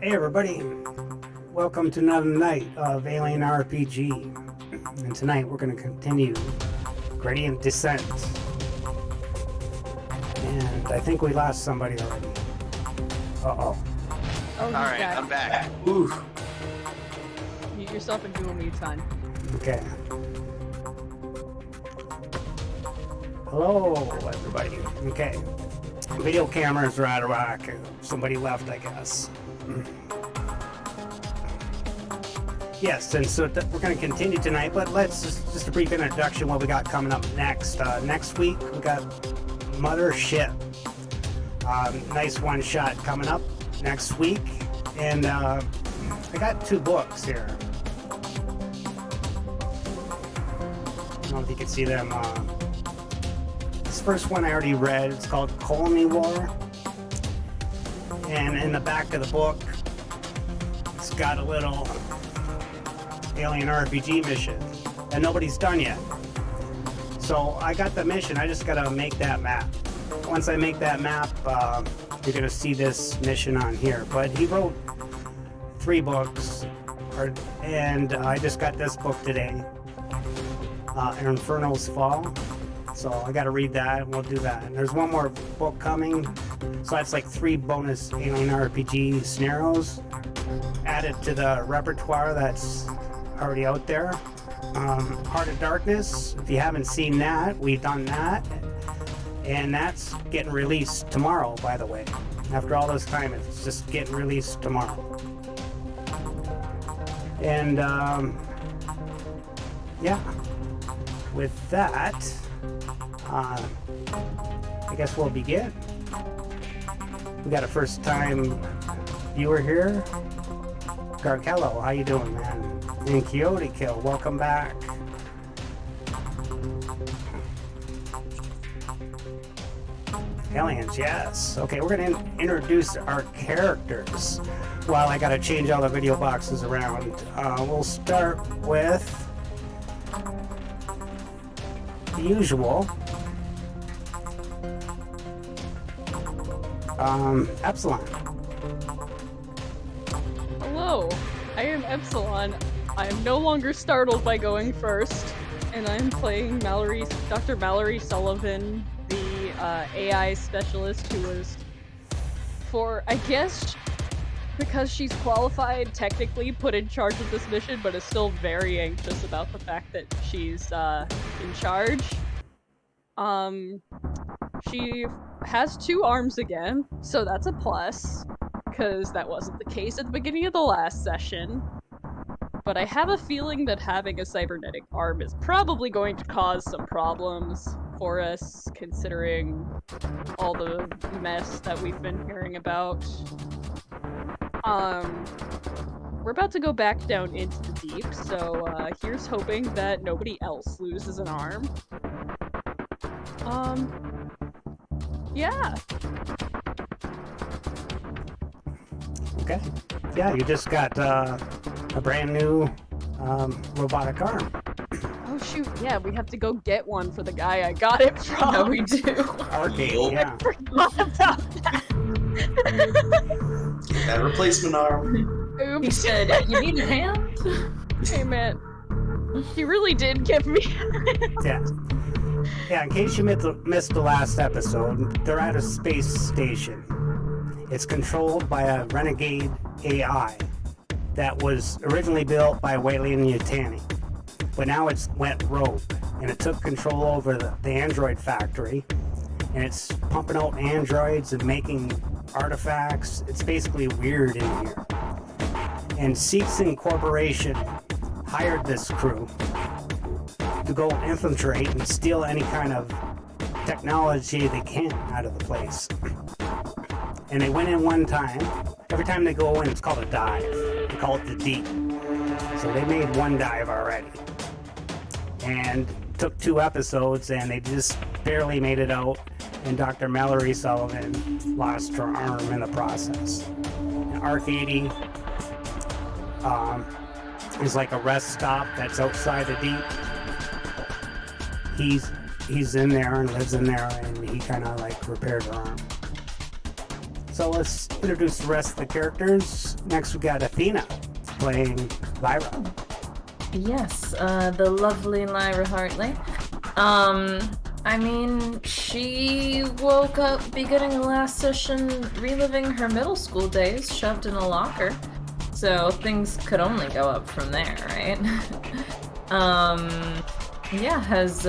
Hey everybody, welcome to another night of Alien RPG. And tonight we're going to continue Gradient Descent. And I think we lost somebody already. Uh-oh. Oh, Alright, back. I'm back. Oof. Mute yourself and do a mute sign. Okay. Hello everybody. Okay. Video cameras are out of whack. Somebody left, I guess. Yes, and so we're going to continue tonight, but let's just a brief introduction what we got coming up next. Next week we got Mothership. Nice one shot coming up next week, and I got two books here. I don't know if you can see them. This first one I already read. It's called Colony War, and in the back of the book it's got a little Alien RPG mission that nobody's done yet. So I got the mission, I just gotta make that map. Once I make that map, you're gonna see this mission on here. But he wrote 3 books, and I just got this book today, Infernal's Fall. So I gotta read that, and we'll do that. And there's one more book coming, so that's like 3 bonus Alien RPG scenarios added to the repertoire that's already out there. Heart of Darkness, if you haven't seen that, we've done that, and that's getting released tomorrow, by the way. After all this time, it's just getting released tomorrow. And yeah, with that, I guess we'll begin. We got a first time viewer here. Garkello, how you doing, man? And Coyote Kill, welcome back. Aliens, yes. Okay, we're gonna introduce our characters while I gotta change all the video boxes around. We'll start with the usual. Epsilon. Hello, I am Epsilon. I am no longer startled by going first, and I'm playing Dr. Mallory Sullivan, the AI specialist who was, I guess, because she's qualified, technically put in charge of this mission, but is still very anxious about the fact that she's in charge. She has 2 arms again, so that's a plus, because that wasn't the case at the beginning of the last session. But I have a feeling that having a cybernetic arm is probably going to cause some problems for us, considering all the mess that we've been hearing about. We're about to go back down into the deep, so here's hoping that nobody else loses an arm. Yeah. Okay. Yeah, you just got a brand new robotic arm. Oh shoot, yeah, we have to go get one for the guy I got it from. No, we do. Arcade, yeah. I forgot about that. Get that replacement arm. He Oops. said, you need a hand? Hey man, he really did give me. Yeah. Yeah, in case you missed the last episode, they're at a space station. It's controlled by a renegade AI that was originally built by Weyland-Yutani, but now it's went rogue, and it took control over the android factory, and it's pumping out androids and making artifacts. It's basically weird in here. And Seegson Corporation hired this crew to go infiltrate and steal any kind of technology they can out of the place. And they went in one time. Every time they go in, it's called a dive. They call it the deep. So they made 1 dive already. And took 2 episodes, and they just barely made it out. And Dr. Mallory Sullivan lost her arm in the process. And Arcady is like a rest stop that's outside the deep. He's in there and lives in there, and he kind of like repaired her arm. So let's introduce the rest of the characters. Next, we got Athena playing Lyra. Yes, the lovely Lyra Hartley. I mean, she woke up beginning of last session reliving her middle school days, shoved in a locker. So things could only go up from there, right? Yeah, has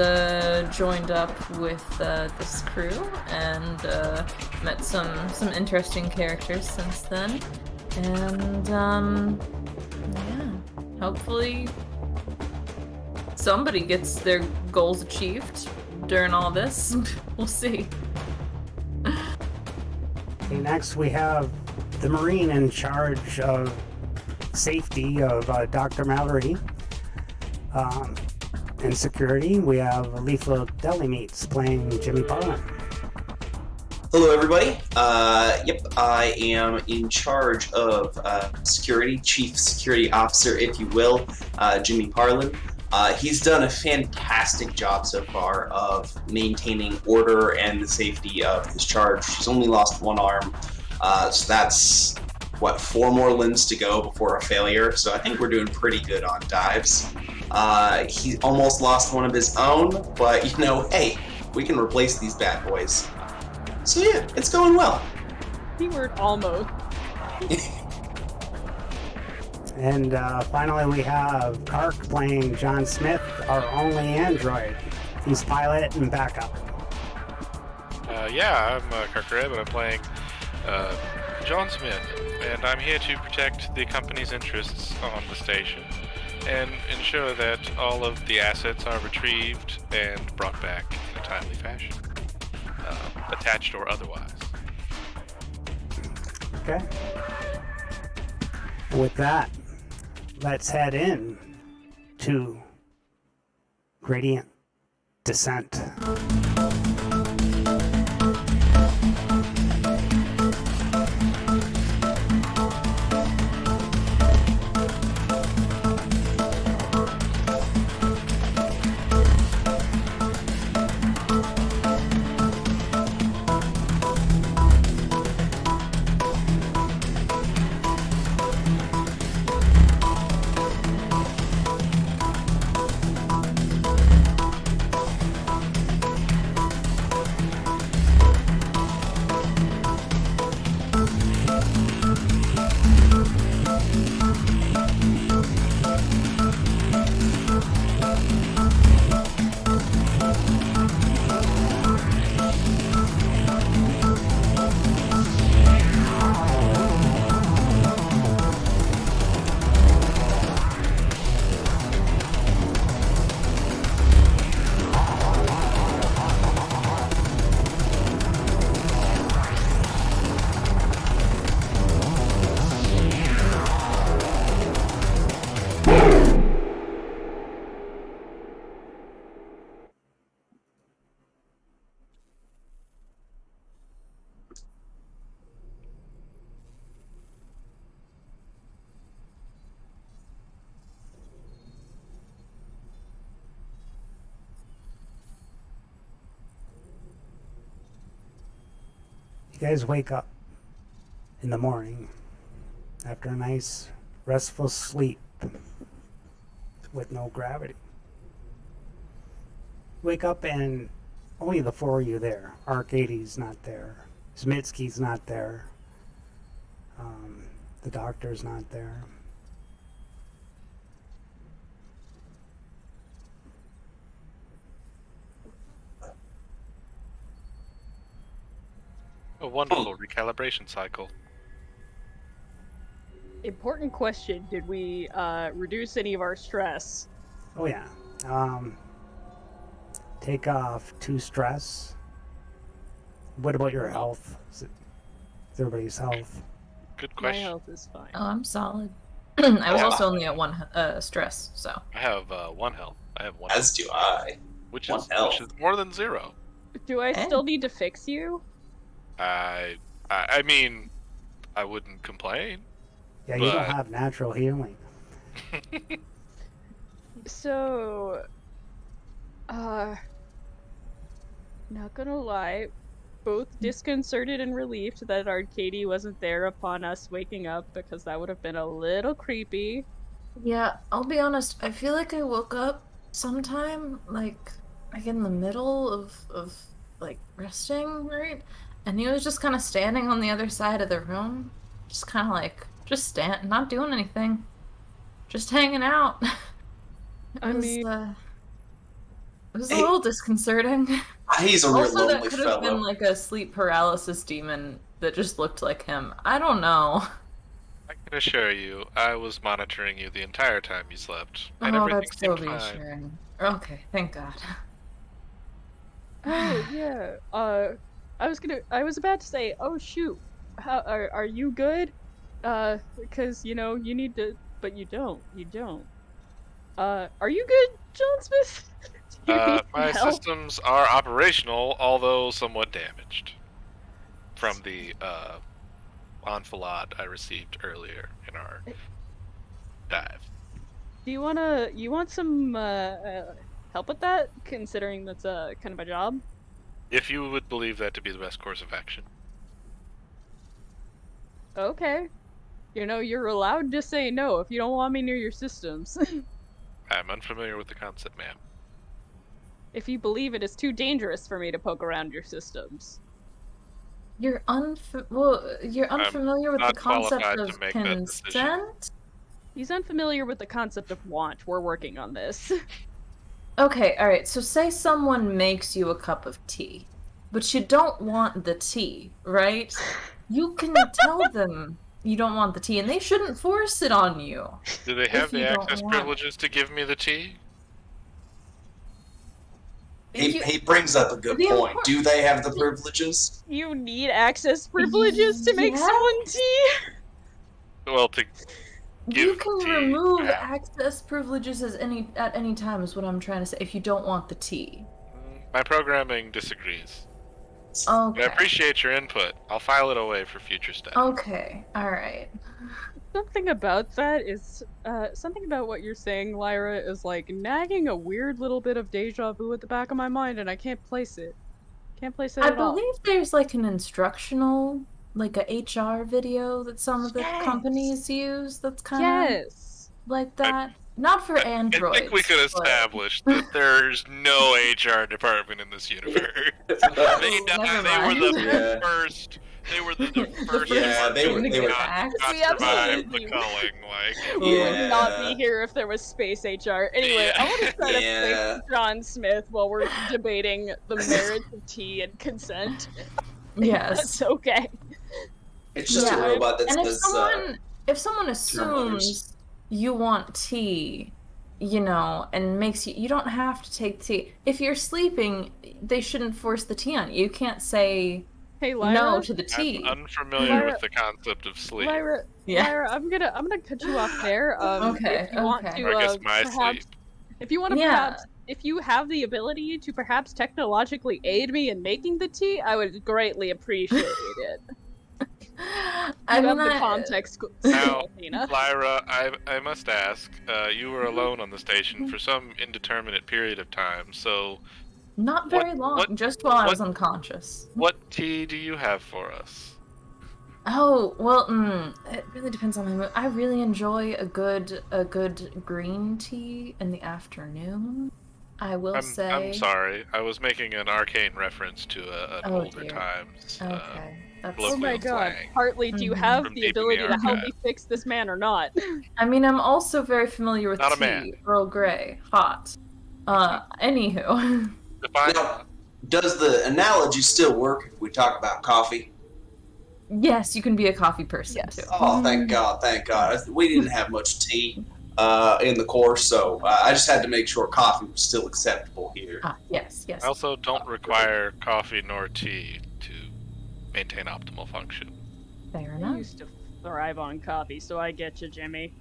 joined up with this crew and met some interesting characters since then. And yeah, hopefully somebody gets their goals achieved during all this. We'll see. Okay, next we have the Marine in charge of safety of Dr. Mallory. In security, we have Leaflo Deli Meats playing Jimmy Parlin. Hello, everybody. Yep, I am in charge of security, chief security officer, if you will, Jimmy Parlin. He's done a fantastic job so far of maintaining order and the safety of his charge. He's only lost one arm, so that's, 4 more limbs to go before a failure, so I think we're doing pretty good on dives. He almost lost one of his own, but, hey, we can replace these bad boys. So yeah, it's going well. Keyword almost. And finally, we have Kark playing John Smith, our only android. He's pilot and backup. Yeah, I'm Kark Reb, and I'm playing John Smith, and I'm here to protect the company's interests on the station and ensure that all of the assets are retrieved and brought back in a timely fashion, attached or otherwise. Okay. With that, let's head in to Gradient Descent. You guys wake up in the morning after a nice restful sleep with no gravity. Wake up and only the 4 of you there. Arcady's not there. Smitsky's not there. The doctor's not there. A wonderful recalibration cycle. Important question. Did we reduce any of our stress? Oh yeah. Take off 2 stress. What about your health? Is everybody's health? Good My question. health is fine. Oh, I'm solid. I was also only at 1 stress, so. I have 1 health. I have 1 As health, do I. which one is health. more than 0. Do I still need to fix you? I mean, I wouldn't complain. Yeah, you don't have natural healing. So, not gonna lie, both disconcerted and relieved that our Katie wasn't there upon us waking up, because that would have been a little creepy. Yeah, I'll be honest, I feel like I woke up sometime, like in the middle of like resting, right? And he was just kind of standing on the other side of the room, just kind of like, not doing anything, just hanging out. I mean, It was a Hey. little disconcerting. He's a real Also, that lonely could have been fellow. like a sleep paralysis demon that just looked like him. I don't know. I can assure you, I was monitoring you the entire time you slept, and Oh, everything that's so seemed fine. reassuring. Okay, thank God. oh yeah. I was about to say, oh shoot, how are you good? Because you need to, but you don't. Are you good, John Smith? Do you need some My help? systems are operational, although somewhat damaged from the enfilade I received earlier in our dive. Do you want some help with that? Considering that's a kind of a job. If you would believe that to be the best course of action. Okay. You're allowed to say no if you don't want me near your systems. I'm unfamiliar with the concept, ma'am. If you believe it is too dangerous for me to poke around your systems. You're unfamiliar with the not concept qualified of to make that decision. consent? He's unfamiliar with the concept of want. We're working on this. Okay, alright, so say someone makes you a cup of tea, but you don't want the tea, right? You can tell them you don't want the tea, and they shouldn't force it on you. Do they have If you the don't access want it. privileges to give me the tea? He brings up a good The point. import- Do they have the privileges? You need access privileges to make someone tea? Well, to You give can tea remove back. access privileges at any time is what I'm trying to say, if you don't want the tea. My programming disagrees. Okay. I appreciate your input. I'll file it away for future study. Okay, alright. Something about that is, something about what you're saying, Lyra, is like nagging a weird little bit of deja vu at the back of my mind, and I can't place it. Can't place it I at all. believe there's like an instructional, like a HR video that some of the Yes! companies use that's kind of Yes! like that. Not for I androids. think we could but- establish that there's no HR department in this universe. They Never were the mind. Yeah. first. They were the The first. Yeah, they were- department they to were- not We survive absolutely- the culling. Like, We would Yeah. not be here if there was space HR. Anyway, I want to try to Yeah. fix John Smith while we're debating the merits of tea and consent. Yes. That's okay. It's just Yeah. a robot that And says, if someone letters. assumes you want tea, and makes you don't have to take tea. If you're sleeping, they shouldn't force the tea on you. You can't say Hey, Lyra. no to the tea. I'm unfamiliar Lyra- with the concept of sleep. Lyra, Yeah. Lyra, I'm gonna cut you off there. Okay, If you want okay. to, Or I guess my perhaps, sleep. if you want to, Yeah. perhaps, if you have the ability to perhaps technologically aid me in making the tea, I would greatly appreciate it. I You mean, have the context, Now, Athena. Lyra, I must ask. You were alone on the station for some indeterminate period of time. So, not very long, just while I was unconscious. what tea do you have for us? Oh, well, it really depends on my mood. I really enjoy a good green tea in the afternoon. I will say. I'm sorry. I was making an arcane reference to an Oh, older dear. times. Okay, that's. Oh my Colloquial god, slang. Hartley, do you Mhm. have From the deep in ability the to help me archive. fix this man or not? I mean, I'm also very familiar with Not a tea. man. Earl Grey, hot. Anywho. Define Now, does the analogy still work if we talk about coffee? Yes, you can be a coffee person Yes. too. Oh, thank God, thank God. We didn't have much tea in the course, so I just had to make sure coffee was still acceptable here. Ah, yes. I also don't require coffee nor tea to maintain optimal function. Fair I enough. used to thrive on coffee, so I get you, Jimmy.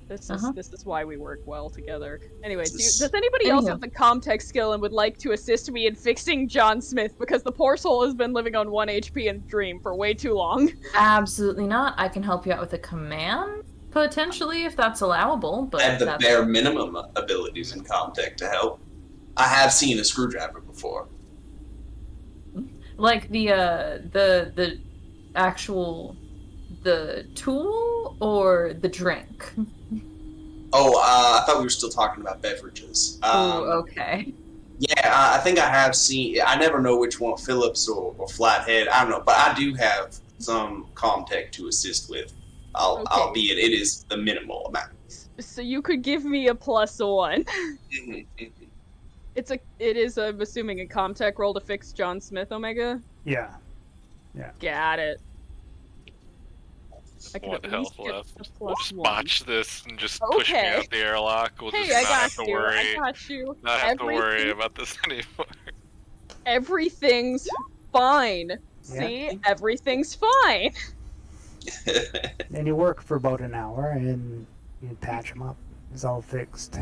This is why we work well together. Anyway, does anybody else Anywho. have the Comtech skill and would like to assist me in fixing John Smith, because the poor soul has been living on 1 HP and dream for way too long? Absolutely not. I can help you out with a command, potentially, if that's allowable. But I have the that's... bare minimum abilities in Comtech to help. I have seen a screwdriver before. Like the actual the tool or the drink? Oh, I thought we were still talking about beverages. Oh, okay. Yeah, I think I have seen. I never know which one, Phillips or Flathead. I don't know, but I do have some Comtech to assist with. Okay. Albeit it is the minimal amount. So you could give me a +1. Mhm, mhm. It is, I'm assuming, a Comtech roll to fix John Smith, Omega? Yeah. Got it. I can One at health least get left. a We'll just +1. botch this and just push me Okay. out the airlock. We'll Hey, just I not got have to you. worry. I got you. Not have to worry about this anymore. Everything's fine. See? Everything's fine. And you work for about an hour, and you patch them up. It's all fixed.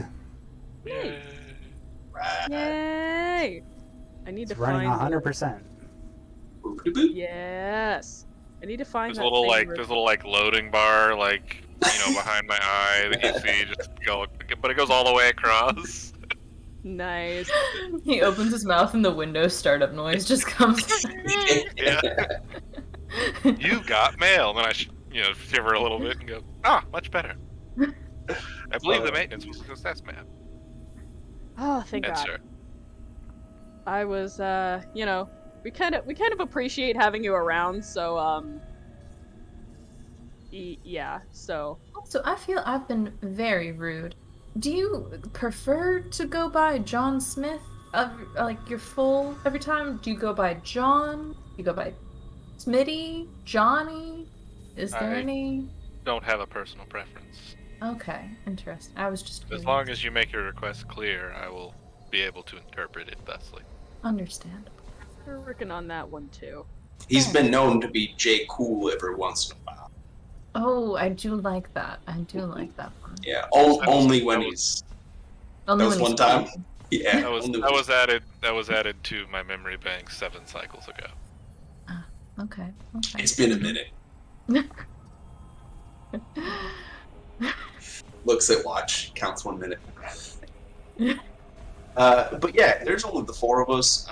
Yay. Right. Yay! I need It's to running find 100%. Boop-de-boop. Yes. I need to find There's that a little thing like where- there's a little like loading bar like behind my eye that you see just go, but it goes all the way across. Nice. He opens his mouth and the Windows startup noise just comes. Yeah. You got mail, and then I shiver a little bit and go, much better. I believe the maintenance was a success, man. Oh, thank And God. sir, I was, we kind of appreciate having you around, so, yeah, so. Also, I feel I've been very rude. Do you prefer to go by John Smith? Like your full every time? Do you go by John? You go by Smitty? Johnny? Is there I- any? don't have a personal preference. Okay, interesting. I was just curious. As long as you make your request clear, I will be able to interpret it thusly. Understandable. We're working on that one too. He's been known to be J. Cool every once in a while. Oh, I do like that. I do like that one. Yeah, was- only when that he's. Only That was when he's one time? speaking. Yeah, That was only that when was added to my memory bank 7 cycles ago. Okay. It's been a minute. Looks at watch, counts 1 minute. But yeah, there's only the four of us.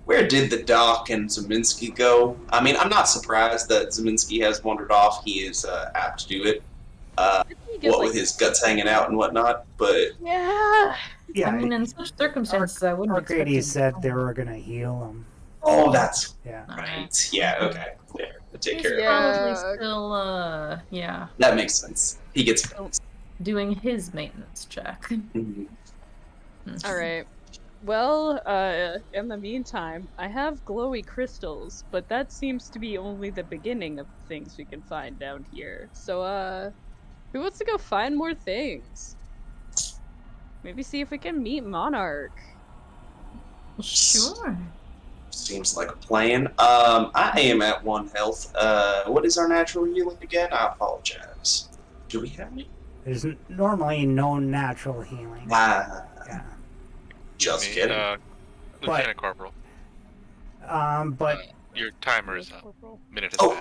Where did the Doc and Zeminski go? I mean, I'm not surprised that Zeminski has wandered off. He is apt to do it. What with his guts hanging out and whatnot, but Yeah. Yeah, I mean, in such circumstances, I wouldn't expect Arcady him to said go. they were going to heal him. oh, that's Yeah. right. Yeah, okay, there. I'll take He's care of it. probably Yeah. still, yeah, That makes sense. He gets. doing his maintenance check. Mhm. All right. Well, in the meantime, I have glowy crystals, but that seems to be only the beginning of things we can find down here. So, who wants to go find more things? Maybe see if we can meet Monarch. Sure. Seems like a plan. I am at 1 health. What is our natural healing again? I apologize. Do we have any? There's normally no natural healing. Ah, Yeah. just Me, kidding. Lieutenant Corporal, But your timer is up. Minute has Oh.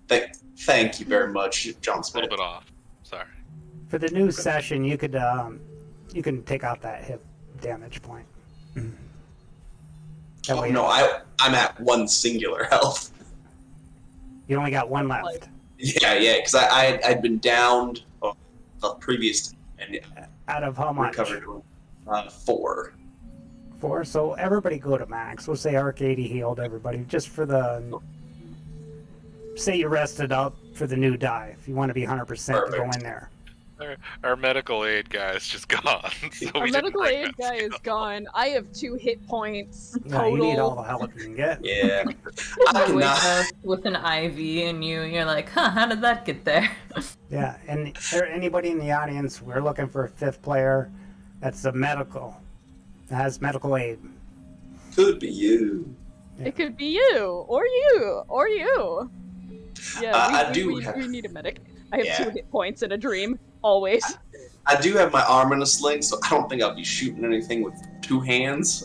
passed. Thank you very much, John A Smith. little bit off. Sorry. for the new session, you can take out that hit damage point. That Oh way no, I'm at 1 singular health. you only got one left. Yeah, because I'd been downed the previous and Out of how much? recovered 4. 4. So everybody go to max. We'll say Arcady healed everybody just for the. Say you rested up for the new die. If you want to be 100% to go Perfect. in there. Our medical aid guy is just gone. So Our we didn't medical bring aid that guy is skill. gone. I have 2 hit points Yeah, total. you need all the help you can get. Yeah. I You wake cannot. up with an IV and you're like, how did that get there? Yeah, and anybody in the audience, we're looking for a 5th player that's a medical, that has medical aid. Could be you. It could be you, or you, or you. Yeah, we need a medic. I have 2 hit points and a dream, always. I do have my arm in a sling, so I don't think I'll be shooting anything with 2 hands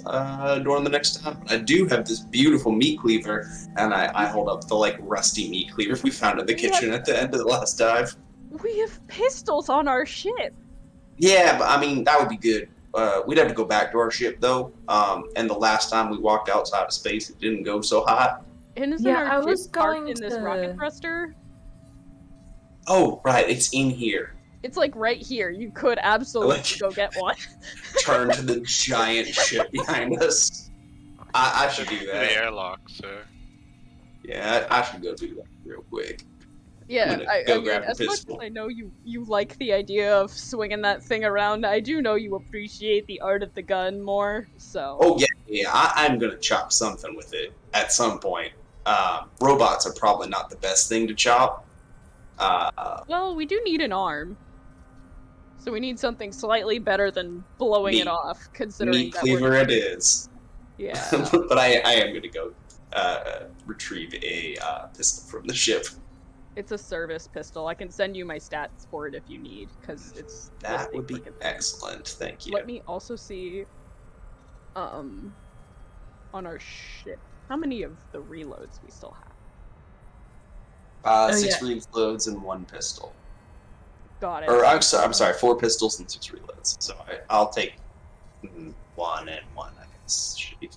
during the next time. But I do have this beautiful meat cleaver, and I hold up the rusty meat cleaver we found in the kitchen at the end of the last dive. We have pistols on our ship. Yeah, but I mean that would be good we'd have to go back to our ship though. And the last time we walked outside of space, it didn't go so hot. And isn't Yeah, our I ship was parked going in this to- rocket thruster? Oh, right, it's in here. It's like right here. You could absolutely Like- go get one. Turn to the giant ship behind us. I should do The that. airlock, so. Yeah, I should go do that real quick. Yeah, I'm gonna I go mean, grab the as much as pistol. I know you like the idea of swinging that thing around, I do know you appreciate the art of the gun more, so... Oh yeah, I'm gonna chop something with it at some point. Robots are probably not the best thing to chop. Well, we do need an arm. So we need something slightly better than blowing it Meat- off, considering meat that cleaver it is. Yeah. But I am gonna go retrieve a pistol from the ship. It's a service pistol. I can send you my stats for it if you need, because it's... That listing would be for consent. excellent. Thank you. Let me also see, on our ship, how many of the reloads we still have. 6 reloads and 1 pistol. Got it. Or I'm sorry, 4 pistols and 6 reloads. So I'll take 1 and 1. I guess should be.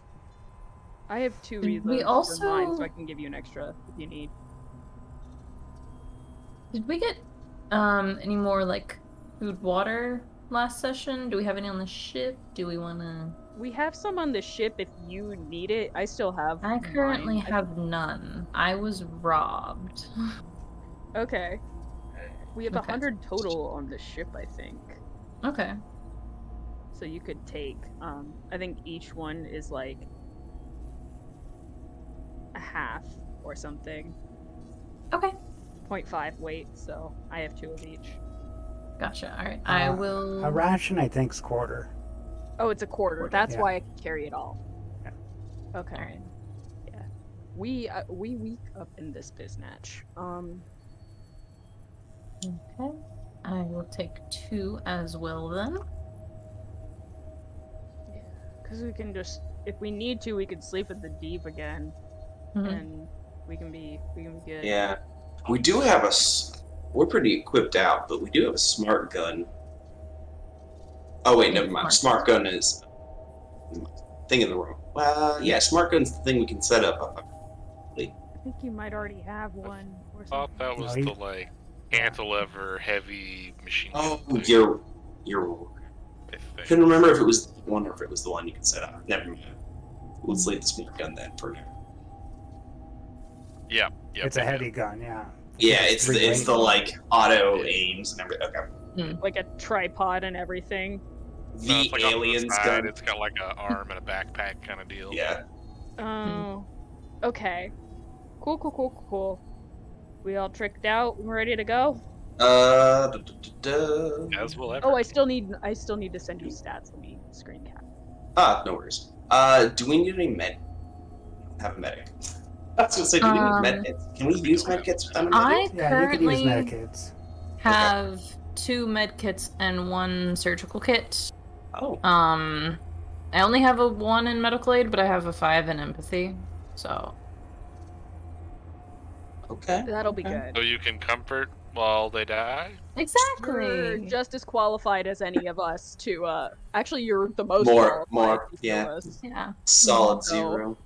I have 2 Did reloads we for also- mine, so I can give you an extra if you need. Did we get any more like food, water last session? Do we have any on the ship? Do we want to? We have some on the ship if you need it. I still have I currently mine. have none. I was robbed. Okay. We have Okay. 100 total on the ship, I think. Okay. So you could take, I think each one is like a half or something. Okay. 0.5 weight, so I have 2 of each. Gotcha. All right. I will. A ration, I think, is quarter. Oh, it's a quarter. That's Yeah. why I can carry it all. Yeah. Okay. All right. Yeah. We weak up in this biznatch. Okay. I will take 2 as well then. Yeah. Because we can just, if we need to, we could sleep at the deep again, Mhm. and we can be good. Yeah, we do have we're pretty equipped out, but we do have a smart gun. Oh wait, never mind. Smart gun is thing in the room. Well, yeah, smart gun's the thing we can set up. I think you might already have one or Thought something. that was No, the like cantilever heavy machine. Oh, gun thing, you're. I think. Couldn't remember if it was the one or if it was the one you can set up. Never mind. Let's leave the smart gun then for now. Yeah. It's a heavy gun, yeah. Yeah, it's the Three-way. like auto aims and everything. Okay. Like a tripod and everything. No, The it's like on the aliens side, gun. It's got like an arm and a backpack kind of deal. Yeah. Oh. Okay. Cool. We all tricked out and we're ready to go? As will ever. Oh, I still need to send you stats. Let me screen cap. No worries. Do we need any med? Have a medic. I was gonna say, do we need med kits? Can we use med kits without a medic? I Yeah, you could currently use medikits. have 2 med kits and 1 surgical kit. Oh, I only have a 1 in medical aid, but I have a 5 in empathy. So okay. That'll be Okay. So good. you can comfort while they die. You're exactly. just as qualified as any of us to actually you're the most More, qualified of yeah. us. Yeah. Solid So- 0.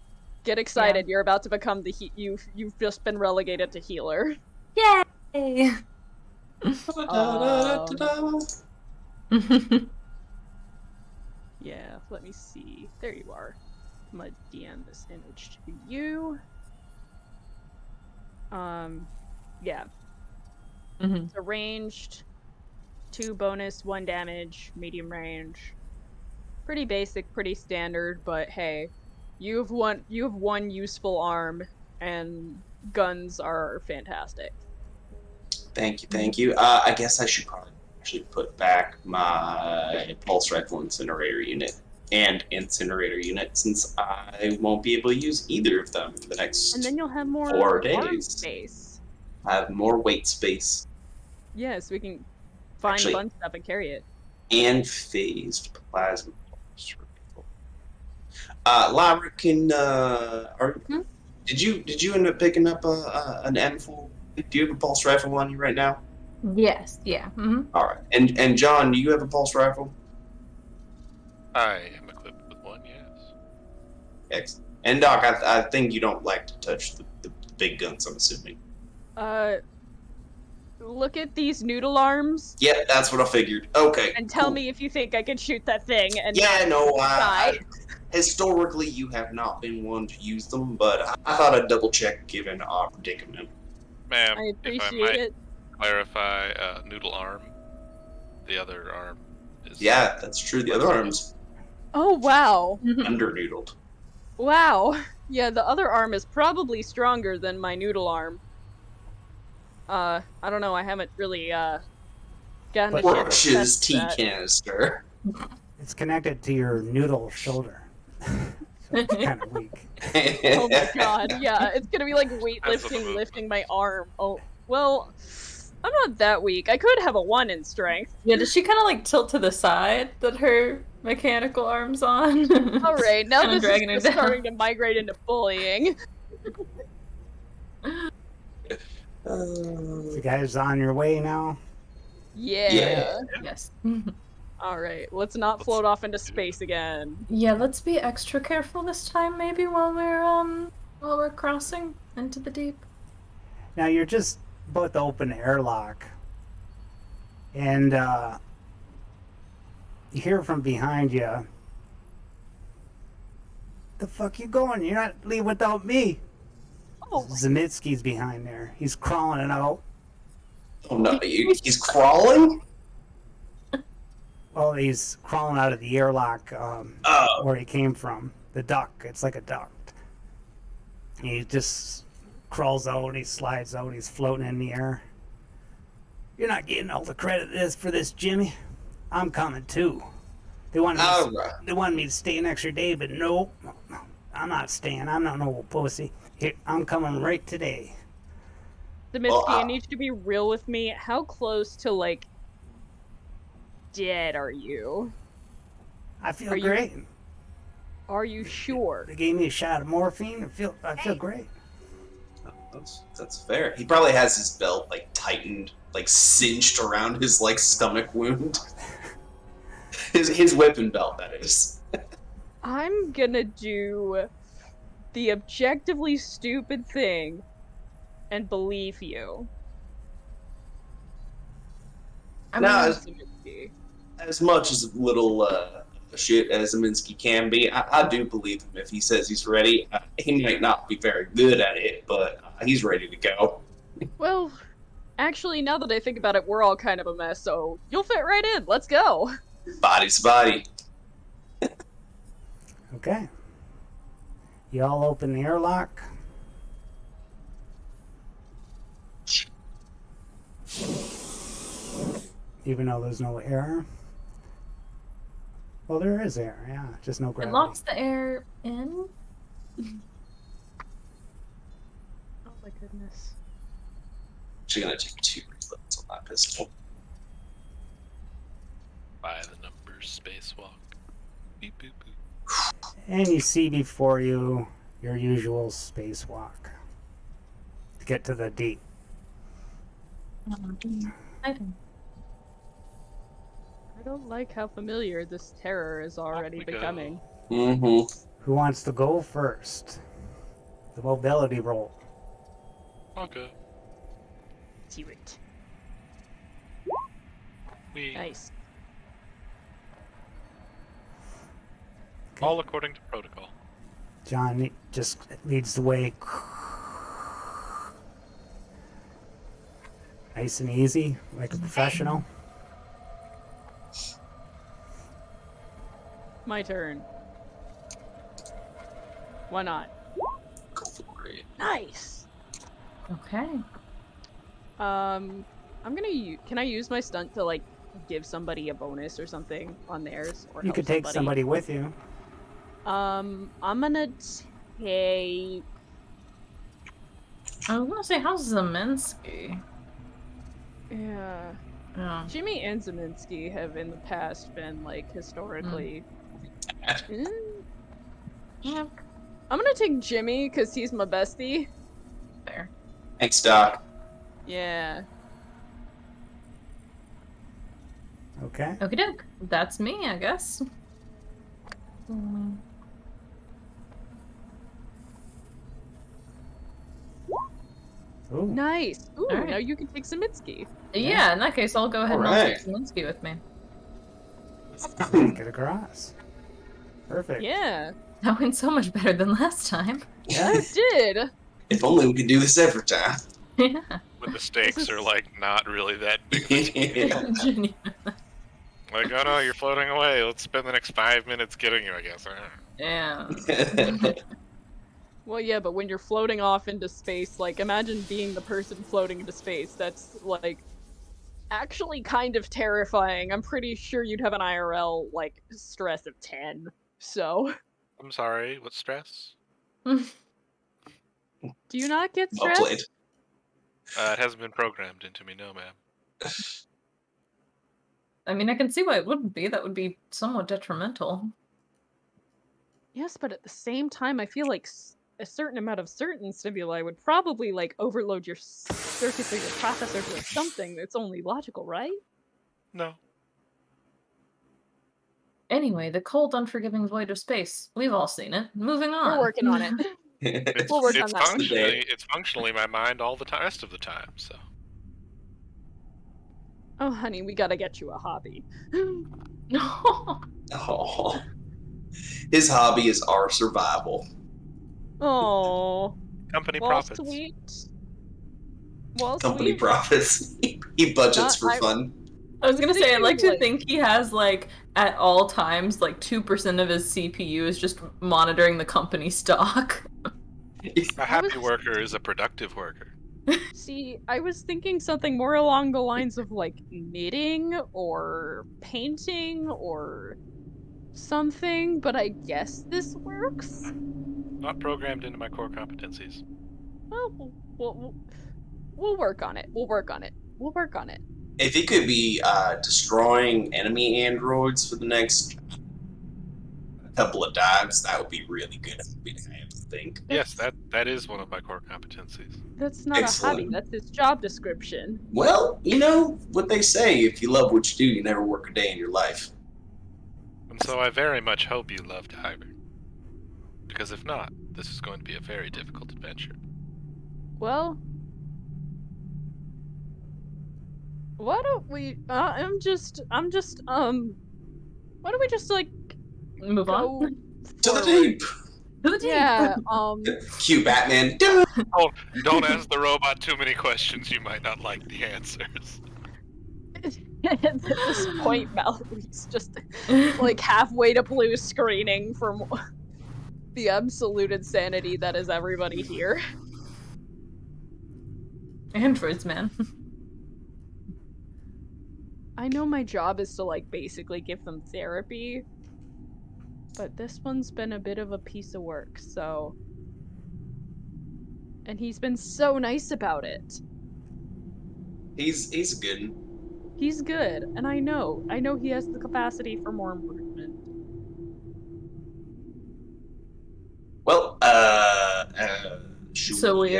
Get excited, you're about to become the you've just been relegated to healer. Yay. Yeah, let me see. There you are. I'm gonna DM this image to you. Yeah. Mhm. So ranged, 2 bonus, 1 damage, medium range. Pretty basic, pretty standard, but hey, you have one useful arm, and guns are fantastic. Thank you. I guess I should probably actually put back my pulse rifle incinerator unit and incinerator unit since I won't be able to use either of them for the next. And then you'll have more 4 arm days. space. I have more weight space Yes, we can find Actually- fun stuff and carry it. and phased plasma pulse rifle. Lyra, did you end up picking up an M4? Do you have a pulse rifle on you right now? Yes. Yeah. All right. And John, do you have a pulse rifle? I am equipped with one, yes. Excellent. And Doc, I think you don't like to touch the big guns, I'm assuming. Look at these noodle arms Yeah, that's what I figured. Okay. and tell cool. me if you think I can shoot that thing and Yeah, not no, die. historically you have not been one to use them, but I thought I'd double check given our predicament. Ma'am, I if I appreciate might it. clarify, noodle arm. The other arm is... Yeah, that's true. The other arm's Oh, wow. under-noodled. Wow. Yeah, the other arm is probably stronger than my noodle arm. I don't know, I haven't really, gotten a chance to Rush's test tea that. canister. It's connected to your noodle shoulder. So it's kind of weak. Oh my god, yeah, it's gonna be like Depends on the weightlifting, movement. lifting my arm. Oh, well, I'm not that weak. I could have a 1 in strength. Yeah, does she kind of like tilt to the side that her mechanical arm's on? Alright, now Kinda this is dragging her just down. starting to migrate into bullying. You guys on your way now? Yeah. Yes. Alright, let's not float off into space again. Yeah, let's be extra careful this time, maybe while we're crossing into the deep. Now you're just about to open the airlock, and you hear from behind you, "The fuck you going? You're not leaving without me." Oh, Zemitsky's behind there. He's crawling it out. Oh no, he's crawling? Well, he's crawling out of the airlock Oh. where he came from. The duct. It's like a duct. He just crawls out. He slides out. He's floating in the air. "You're not getting all the credit for this, Jimmy. I'm coming too. They wanted me to stay an extra day, but nope. I'm not staying. I'm not no pussy. Here, I'm coming right today." Zemitsky, I need you to be real with me. How close to, like, dead are you? I feel Are you- great. Are you sure? They gave me a shot of morphine. I feel great. That's fair. He probably has his belt like tightened, like cinched around his like stomach wound. his weapon belt, that is. I'm gonna do the objectively stupid thing and believe you. I No, mean, as- Zemitsky. As much as little shit as Zeminski can be, I do believe him if he says he's ready. He might not be very good at it, but he's ready to go. Well, actually, now that I think about it, we're all kind of a mess, so you'll fit right in. Let's go. Body's body. Okay. You all open the airlock. Even though there's no air. Well, there is air, yeah, just no it gravity. locks the air in. Oh my goodness. Actually gonna take 2 reloads on that pistol. By the numbers, spacewalk. Beep, boop, boop. And you see before you your usual spacewalk to get to the deep. Exciting. I don't like how familiar this terror is already we go. becoming. Mm-hmm. Who wants to go first? The mobility roll. Okay. Do it. We Nice. all according to protocol. John just leads the way. Nice and easy, like a professional. My turn. Why not? Go for it. Nice. Okay. I'm gonna can I use my stunt to like give somebody a bonus or something on theirs? Or You help could take somebody with you. I'm gonna take. I was gonna say, how's Zeminski? Yeah. Oh. Jimmy and Zeminski have in the past been like historically. Mm. Yeah, I'm gonna take Jimmy because he's my bestie. fair. Thanks, Doc. Yeah. Okay. Okie doke. That's me, I guess. Ooh. Nice. Ooh, Alright. now you can take some Mitsuki. Yeah, in that case, I'll go ahead and I'll take Alright. Zelensky with me. Make it across. Perfect. Yeah. That went so much better than last time. Oh, it did. If only we could do this every time. Yeah. When the stakes are like not really that big of a deal. Yeah. Like, oh no, you're floating away. Let's spend the next 5 minutes getting you, I guess. Yeah. Well, yeah, but when you're floating off into space, like, imagine being the person floating into space. That's, like, actually kind of terrifying. I'm pretty sure you'd have an IRL, like, stress of 10. So, I'm sorry, what stress? do you not get Well played. stressed? It hasn't been programmed into me, no, ma'am. I mean, I can see why it wouldn't be. That would be somewhat detrimental. Yes, but at the same time, I feel like a certain amount of certain stimuli would probably, like, overload your circuits or your processors or something. It's only logical, right? No. Anyway, the cold, unforgiving void of space. We've all seen it. Moving on. We're working on it. It's, We'll work on it's that. functionally it's functionally my mind all the rest of the time, so. Oh, honey, we gotta get you a hobby. Oh. His hobby is our survival. Oh, Company well, profits. sweet. Well, Company sweet. profits. He budgets for I- fun. I was gonna say, I'd Thinking, like to like- think he has, like, at all times, like, 2% of his CPU is just monitoring the company stock. A happy was- worker is a productive worker. See, I was thinking something more along the lines of, like, knitting or painting or something, but I guess this works? Not programmed into my core competencies. Well, we'll work on it. We'll work on it. We'll work on it. If he could be destroying enemy androids for the next couple of dives, that would be really good. I have to think. Yes, that is one of my core competencies. That's not a Excellent. hobby, that's his job description. Well, you know what they say: if you love what you do, you never work a day in your life. And so I very much hope you love diving. Because if not, this is going to be a very difficult adventure. Well, why don't we, why don't we just, like, Move go on. To the forward? deep. To the team. Yeah, Cue Batman. Don't ask the robot too many questions, you might not like the answers. at this point, Mallory's just, like, halfway to blue screening from the absolute insanity that is everybody here. Androids, man. I know my job is to, like, basically give them therapy, but this one's been a bit of a piece of work, so... And he's been so nice about it. He's a good one. He's good, and I know he has the capacity for more improvement. Well, should So we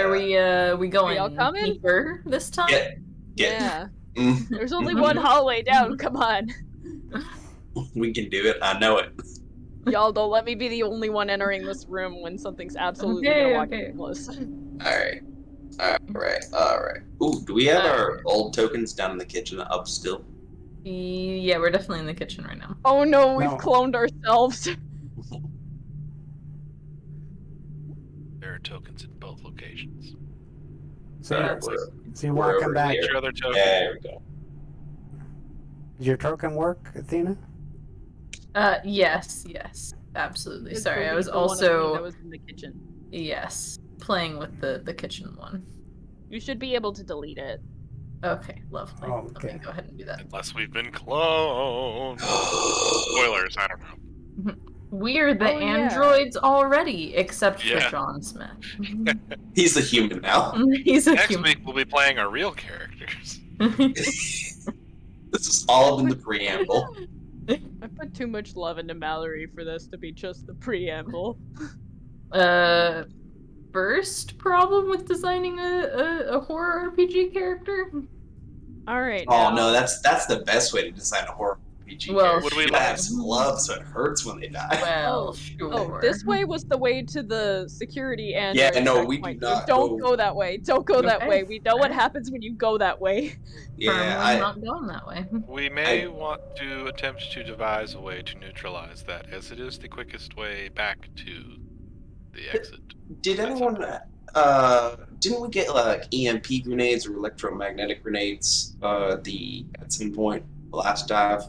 going y'all coming? deeper this time? Get. Yeah. Mm, There's only one hallway down, come on. we can do it. I know it. Y'all don't let me be the only one entering this room when something's absolutely Okay, gonna walk okay. in close. Alright. Ooh, do we have our old tokens down in the kitchen up still? Yeah, we're definitely in the kitchen right now. Oh no, we've No. cloned ourselves. There are tokens in both locations. So, Alright, so you're we're walking over back. here. Get your other token. There we go. Does your token work, Athena? Yes, absolutely. It's Sorry, I was the one of me also that was in the kitchen. yes playing with the kitchen one. You should be able to delete it. Okay, lovely. Oh, Let okay. me go ahead and do that. Unless we've been cloned. Spoilers, I don't know. We're the Oh, yeah. androids already, except Yeah. for John Smith. He's the human now. He's a Next human. week we'll be playing our real characters. This is all in the preamble. I put too much love into Mallory for this to be just the preamble. First problem with designing a horror RPG character? Alright, Oh now. no, that's the best way to design a horror RPG Well, character. Would we You like- have some gloves so it hurts when they die. Well, Oh, sure. Oh, this way was the way to the security and Yeah, no, we do checkpoint. not Don't go- go that way. Don't go that Okay. way. We know what Alright. happens when you go that way. Yeah, Firmly not going that way. We may want to attempt to devise a way to neutralize that, as it is the quickest way back to the exit. did At some anyone? Didn't we get like EMP grenades or electromagnetic grenades? At some point last dive.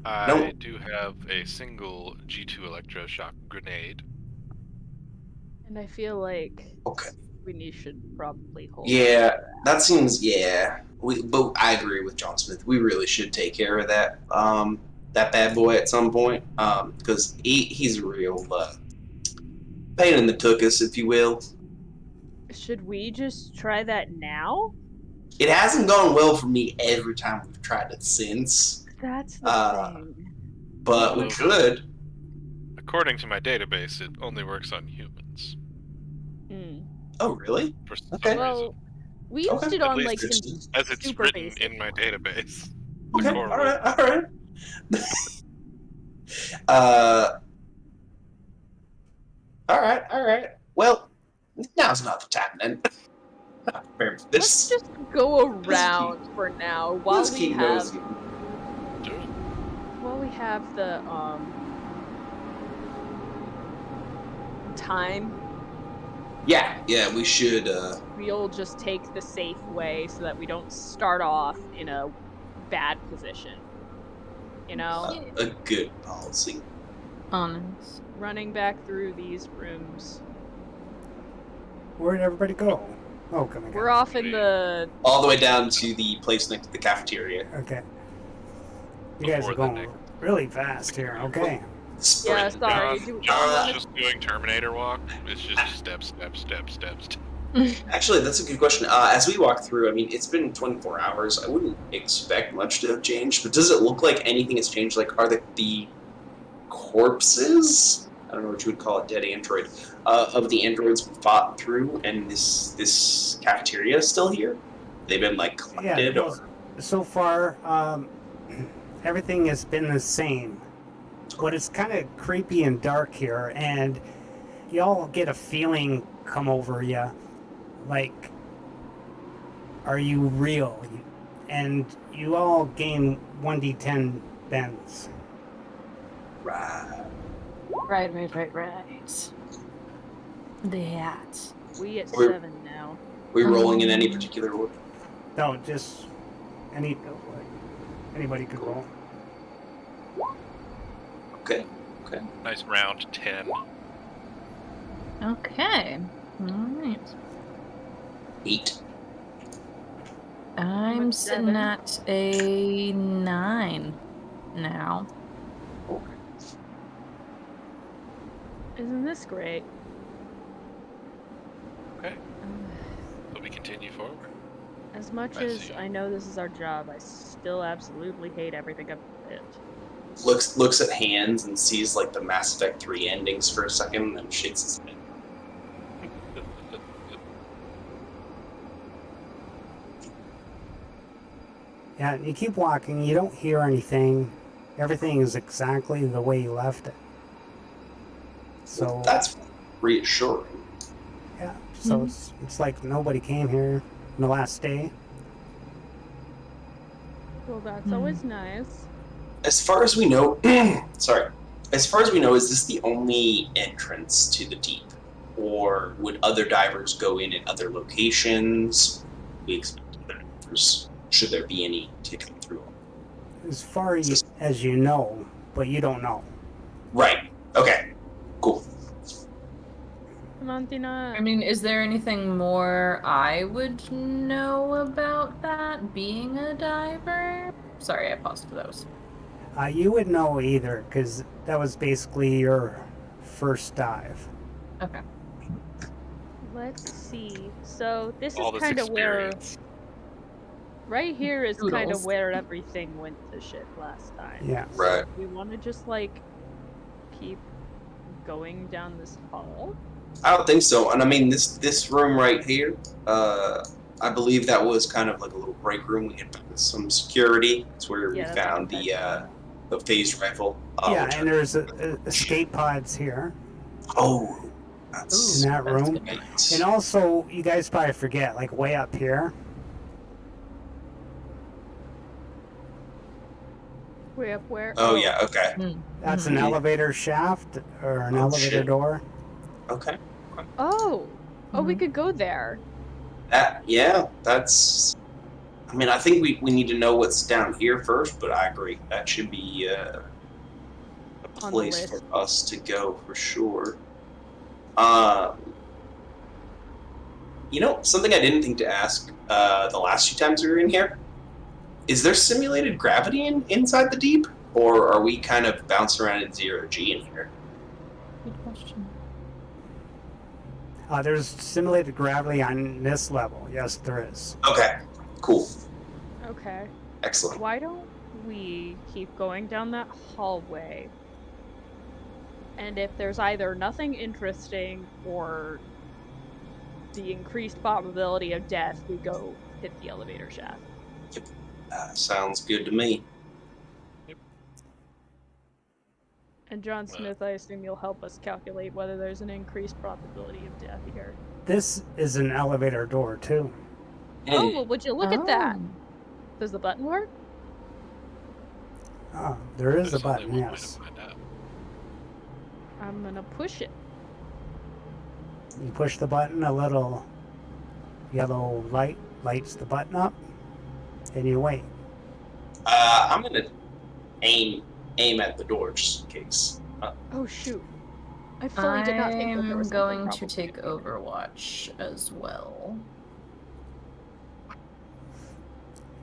I No. do have a single G2 electroshock grenade. And I feel like Okay. we should probably hold. Yeah, that seems but I agree with John Smith. We really should take care of that that bad boy at some point because he's a real pain in the tuchus, if you will. Should we just try that now? It hasn't gone well for me every time we've tried it since, That's the thing. but we Well, could. According to my database, it only works on humans. Hmm. Oh, really? For some Okay. reason. Well, we used Okay. it At on least like some it's- As it's super written basic. in my database. Okay, Core all right, rule. all right. All right. Well, now's not the time then. Let's This just go around for now while let's we keep have nosy. Do it. the time. Yeah, we should. We'll just take the safe way so that we don't start off in a bad position. You know, A good policy. Honest. running back through these rooms. Where'd everybody go? Oh, coming. We're off in the. All the way down to the place next to the cafeteria. Okay. You guys Before are the going next- really fast here. Okay. Yeah, Sprint. sorry. John, do- John's just doing Terminator walk. It's just steps. Actually, that's a good question. As we walk through, I mean, it's been 24 hours. I wouldn't expect much to have changed, but does it look like anything has changed? Like, are the corpses? I don't know what you would call it, dead android. Of the androids we fought through, and this cafeteria is still here? They've been like Yeah. collected, well, so far, everything has been the same, but it's kind of creepy and dark here, and you all get a feeling come over you, like, are you real? And you all gain 1d10 bends. Right. Right. That. We at We're- 7 now. We rolling in any particular order? No, just anybody could roll. Okay. Nice round 10. Okay. Alright. 8. I'm at sitting 7. at a 9 now. Isn't this great? Okay. So we continue forward. As much I as see. I know this is our job, I still absolutely hate everything about it. Looks at hands and sees like the Mass Effect 3 endings for a second, and then shakes his head. Yeah, you keep walking, you don't hear anything. Everything is exactly the way you left it. So That's reassuring. yeah, so it's like nobody came here in the last day. Well, that's always nice. As far as we know, sorry. As far as we know, is this the only entrance to the deep, or would other divers go in at other locations? We expect other divers. Should there be any to come through? As far as you know, but you don't know. Right. Okay. Cool. Montina. I mean, is there anything more I would know about that, being a diver? Sorry, I paused for those. You would know either, because that was basically your first dive. Okay. Let's see. So this All is this kind of where. experience. Right here is kind of Doodles. where everything went to shit last time. Yeah. Right. We want to just like keep going down this hall. I don't think so. And I mean, this room right here, I believe that was kind of like a little break room. We had some security. It's where we Yeah, that's found the phased rifle. Yeah, which and there's escape pods here oh, in that's that that's room. good. great. And also, you guys probably forget, like way up here, Way up where? Oh yeah, okay, that's an Mhm. elevator shaft or an Oh, elevator shit. door. okay. Oh, we Mhm. could go there. That's. I mean, I think we need to know what's down here first, but I agree that should be a On the place for list. us to go for sure. Um, something I didn't think to ask the last few times we were in here. Is there simulated gravity inside the deep, or are we kind of bouncing around in zero G in here? Good question. There's simulated gravity on this level. Yes, there is. Okay, cool, Okay. excellent. Why don't we keep going down that hallway? And if there's either nothing interesting or the increased probability of death, we go hit the elevator shaft. Sounds good to me. And John Smith, I assume you'll help us calculate whether there's an increased probability of death here. This is an elevator door too. Oh, well, would you look at that? Oh. Does the button work? There is a There's only button. one way to Yes, find out. I'm gonna push it. you push the button. A little yellow light lights the button up, and you wait. I'm gonna aim at the door just in case. Oh shoot! I fully did not think that there I'm was going something to take probably- Overwatch as well.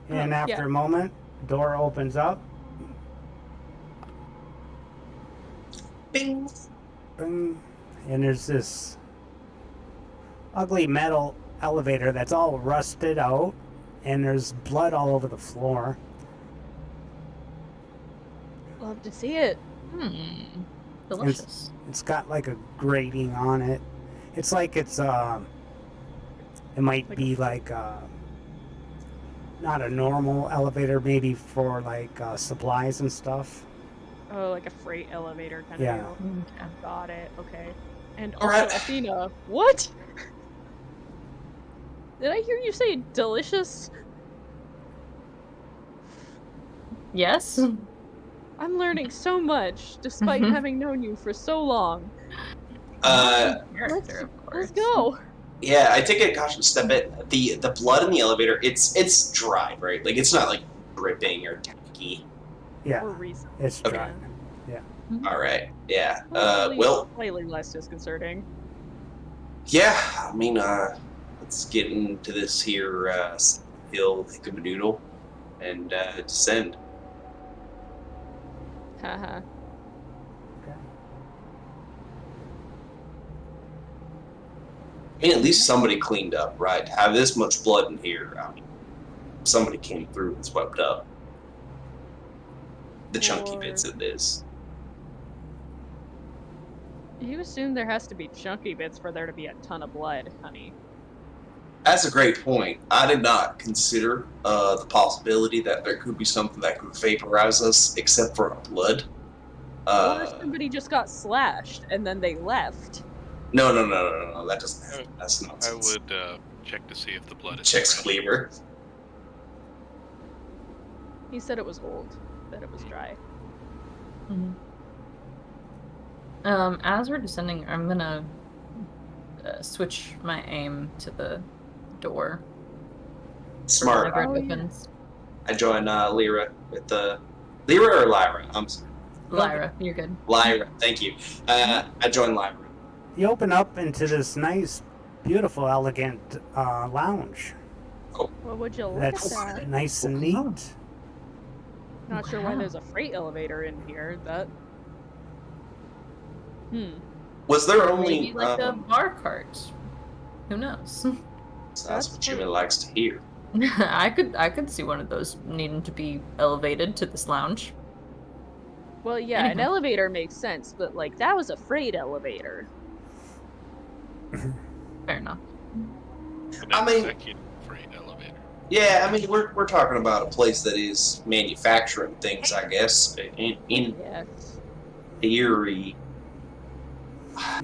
And Oh, after yeah. a moment, door opens up. Bing. Boom, and there's this ugly metal elevator that's all rusted out, and there's blood all over the floor. Love to see it. Delicious. It's got like a grating on it. It's like it might be like not a normal elevator, maybe for like supplies and stuff. Oh, like a freight elevator kind Yeah. of deal. Okay. Got it. Okay. And All also, right. Athena, what? Did I hear you say delicious? Yes? I'm learning so much, despite having known you for so long. Character, of course. Let's go. Yeah, I take a cautious step at the blood in the elevator. It's dry, right? Like it's not like dripping or tacky. Yeah, For reason. it's Okay. dry. All right, yeah. Hopefully Well, slightly less disconcerting. yeah. I mean, let's get into this here hill hickamadoodle and descend. Haha. I mean, at least somebody cleaned up, right? To have this much blood in here, I mean, somebody came through and swept up the chunky Or- bits of this. You assume there has to be chunky bits for there to be a ton of blood, honey. That's a great point. I did not consider the possibility that there could be something that could vaporize us, except for our blood. Or somebody just got slashed and then they left. No. That doesn't happen. That's I nonsense. would check to see if the blood is Checks fresh. cleaver. He said it was old, that it was dry. As we're descending, I'm gonna switch my aim to the door. Smart. Whenever it Oh, yeah. opens. I join Lyra with the Lyra or Lyra. I'm sorry. Lyra, you're good. Lyra. Thank you. I join Lyra. You open up into this nice, beautiful, elegant lounge. Well, would you look That's at that? nice and neat. Not sure why Wow. there's a freight elevator in here. That. Was there Or only? maybe like a bar cart. Who knows? That's what Jimmy likes to hear. I could see one of those needing to be elevated to this lounge. Well, yeah, an Anywho. elevator makes sense, but like that was a freight elevator. Fair enough. An I mean- executive freight elevator. Yeah, I mean, we're talking about a place that is manufacturing things, I guess. In Yes. theory,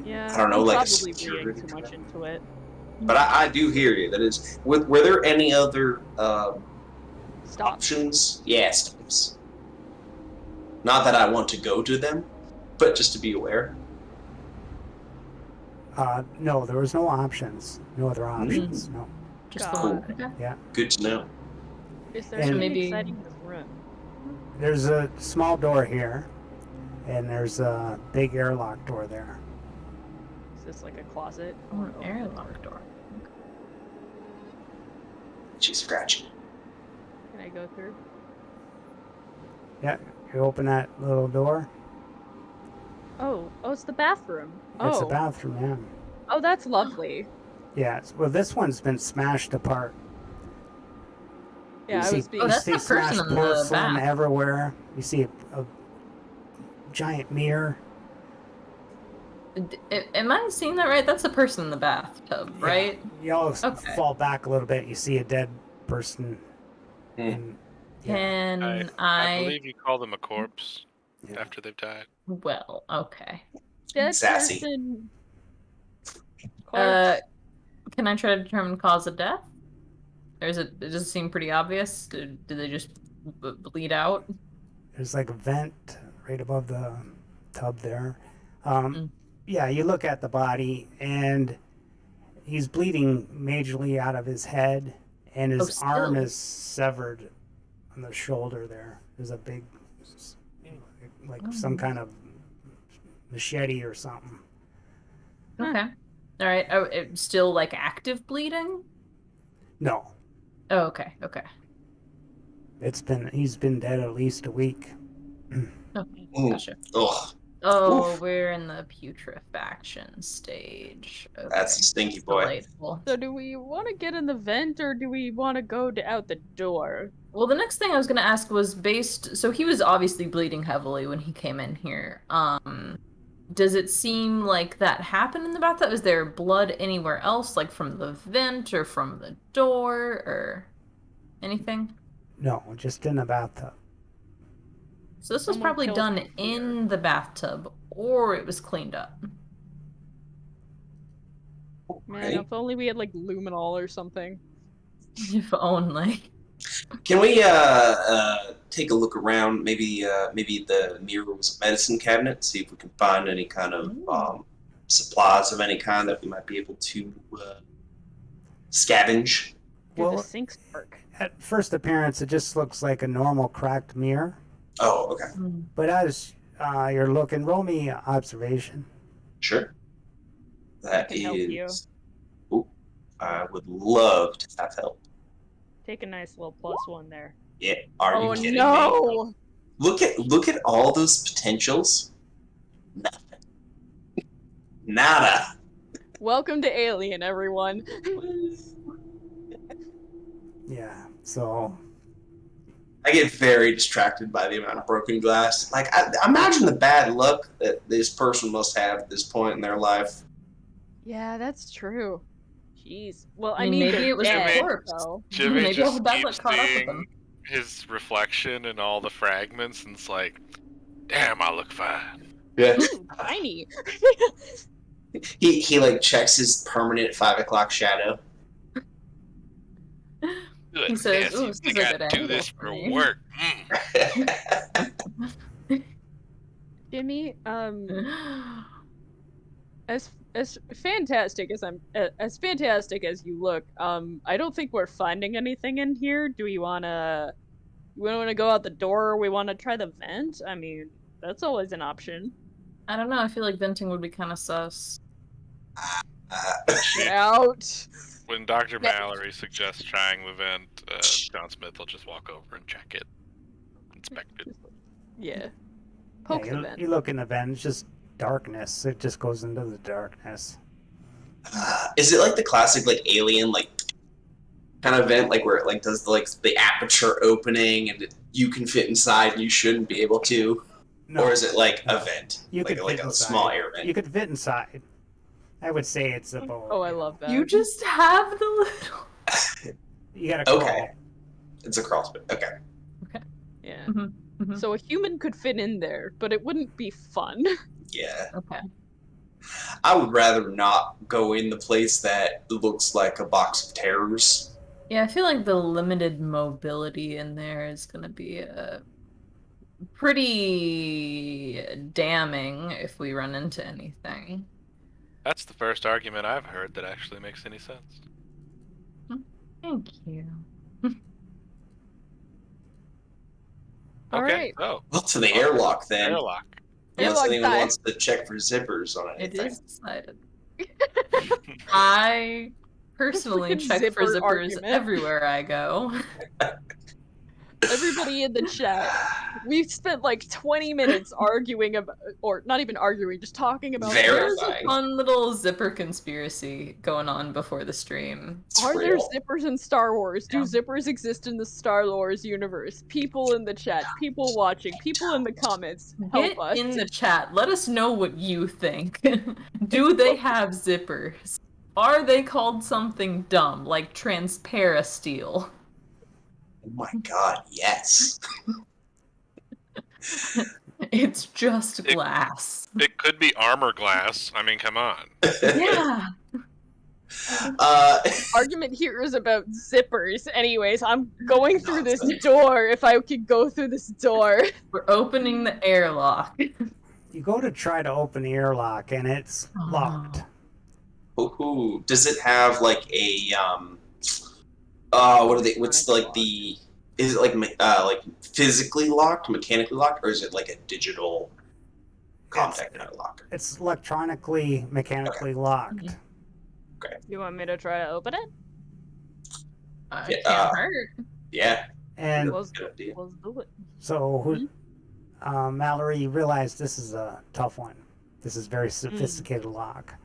Yeah, I don't know, I'm like a probably reading security too much guard. into it. But I do hear you. That is, were there any other Stops. options? Yeah, stops. Not that I want to go to them, but just to be aware. No, there was no options. No other options. No. Just God. the one. Okay. Yeah. Good to know. Is there And- something maybe- exciting in this room? There's a small door here, and there's a big airlock door there. Is this like a closet? Oh, an airlock door. She's scratching. Can I go through? Yeah, you open that little door. Oh, it's the bathroom. It's Oh, a bathroom, yeah. oh, that's lovely. Yeah, well, this one's been smashed apart. Yeah, you I see, was being. Oh, you that's see the person smashed in the porcelain bath. everywhere. You see a giant mirror. Am I seeing that right? That's the person in the bathtub, Yeah. right? You always Okay. fall back a little bit. You see a dead person. Hmm. And, yeah. Can I believe you call them a corpse Yeah. after they've died. Well, okay. Dead Sassy. person. Corpse. Can I try to determine cause of death? Or does it seem pretty obvious? Did they just bleed out? There's like a vent right above the tub there. Mm. Yeah, you look at the body, and he's bleeding majorly out of his head, and his still. arm is severed on the shoulder there. There's a big, like some kind of machete or something. Okay. All right. Oh, it's still like active bleeding? No, Oh, okay. Okay. he's been dead at least a week. Okay. Mm. Gotcha. Ugh, Oh, Oof. we're in the putrefaction stage. Okay. that's a stinky boy. Delightful. So do we want to get in the vent or do we want to go out the door? Well, the next thing I was going to ask was so he was obviously bleeding heavily when he came in here. Does it seem like that happened in the bathtub? Is there blood anywhere else, like from the vent or from the door or anything? No, just in the bathtub. So this was Someone probably killed done him here. in the bathtub, or it was cleaned up. Man, Okay. if only we had like luminol or something. If only. Can we take a look around? Maybe the mirror was a medicine cabinet. See if we can find any kind of supplies of any kind that we might be able to scavenge. Do Well, the sinks work? at first appearance, it just looks like a normal cracked mirror. Oh, okay, But as you're looking, roll me observation. sure. That can help you. is. Ooh, I would love to have help. Take a nice little +1 there. Yeah, are Oh you kidding me? no! Look at all those potentials. Nothing. Nada. Welcome to Alien, everyone. Yeah, so I get very distracted by the amount of broken glass. Like, I imagine the bad luck that this person must have at this point in their life. Yeah, that's true. Jeez. Well, I mean, maybe they're it was dead, a corpse. so- Jimmy Maybe all just the bad luck keeps caught up with seeing him. his reflection in all the fragments, and it's like, damn, I look fine. Yeah. Ooh, tiny. He like checks his permanent 5 o'clock shadow. Good. He says, Yes, "Ooh, you this think is a I good do angle this for for me." work? Jimmy, as fantastic as as fantastic as you look, I don't think we're finding anything in here. Do we wanna go out the door, or we wanna try the vent? I mean, that's always an option. I don't know. I feel like venting would be kind of sus. Get out. When Dr. Mallory suggests trying the vent, John Smith will just walk over and check it, inspect it. Yeah. Poke yeah, the you, vent. you look in the vent, it's just darkness. It just goes into the darkness. Is it like the classic like alien like kind of vent, like where it like does the aperture opening and you can fit inside and you shouldn't be able to? No, Or is it like a vent? you like could like fit a inside. small air vent? You could fit inside. I would say it's about. Oh, I love that. You just have the little. You gotta crawl. Okay. It's a crawl space. Okay. Yeah. Mm-hmm. So a human could fit in there, but it wouldn't be fun. Yeah. Okay. I would rather not go in the place that looks like a box of terrors. Yeah, I feel like the limited mobility in there is gonna be pretty damning if we run into anything. That's the first argument I've heard that actually makes any sense. Thank you. All Okay, right. so Well, to the airlock then. airlock. Unless Airlock anyone time. wants to check for zippers on It anything. is decided. I personally Freaking check for zipper zippers argument. everywhere I go. Everybody in the chat, we've spent like 20 minutes arguing about, or not even arguing, just talking about Very- There's a Terrifying. fun little zipper conspiracy going on before the stream. It's Are there real. zippers in Star Wars? Do Yeah. zippers exist in the Star Wars universe? People in the chat, people watching, people in the comments, help Get us. in the chat. Let us know what you think. Do they have zippers? Are they called something dumb, like transparasteel? Oh my god, yes. It's just glass. It could be armor glass. I mean, come on. Yeah. Argument here is about zippers. Anyways, I'm going through this Nonsense. door if I could go through this door. We're opening the airlock. You go to try to open the airlock and it's Oh, locked. Ooh, does it have like a what are they? What's like the? Is it like physically locked, mechanically locked, or is it like a digital contact kind of lock? It's electronically, mechanically locked. You want me to try to open it? Yeah, Can't hurt. Yeah, And Let's, good idea. let's do it. so, Mallory, you realize this is a tough one. This is very sophisticated lock.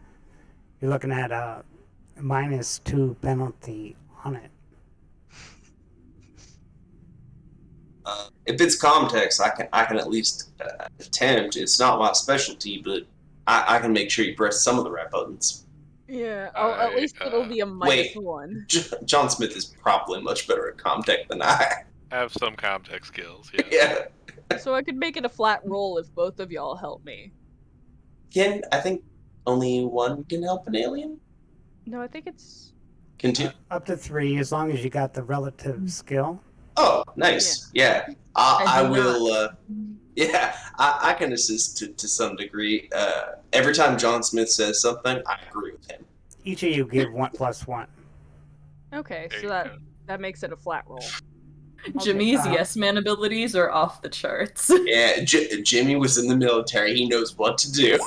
You're looking at a -2 penalty on it. If it's Comtex, I can at least attempt. It's not my specialty, but I can make sure you press some of the right buttons. Yeah, at least it'll be a wait. -1. John Smith is probably much better at Comtech than I. Have some context skills, yeah. Yeah. So I could make it a flat roll if both of y'all help me. I think only one can help an alien? No, I think it's... Can two? Up to 3, as long as you got the relative skill. Oh, nice. Yeah. I do will, yeah, I can assist to some degree. Every time John Smith says something, I agree with him. Each of you give 1 + 1. Okay, There so you that, go. that makes it a flat roll. I'll Jimmy's take that. yes man abilities are off the charts. Yeah, Jimmy was in the military. He knows what to do.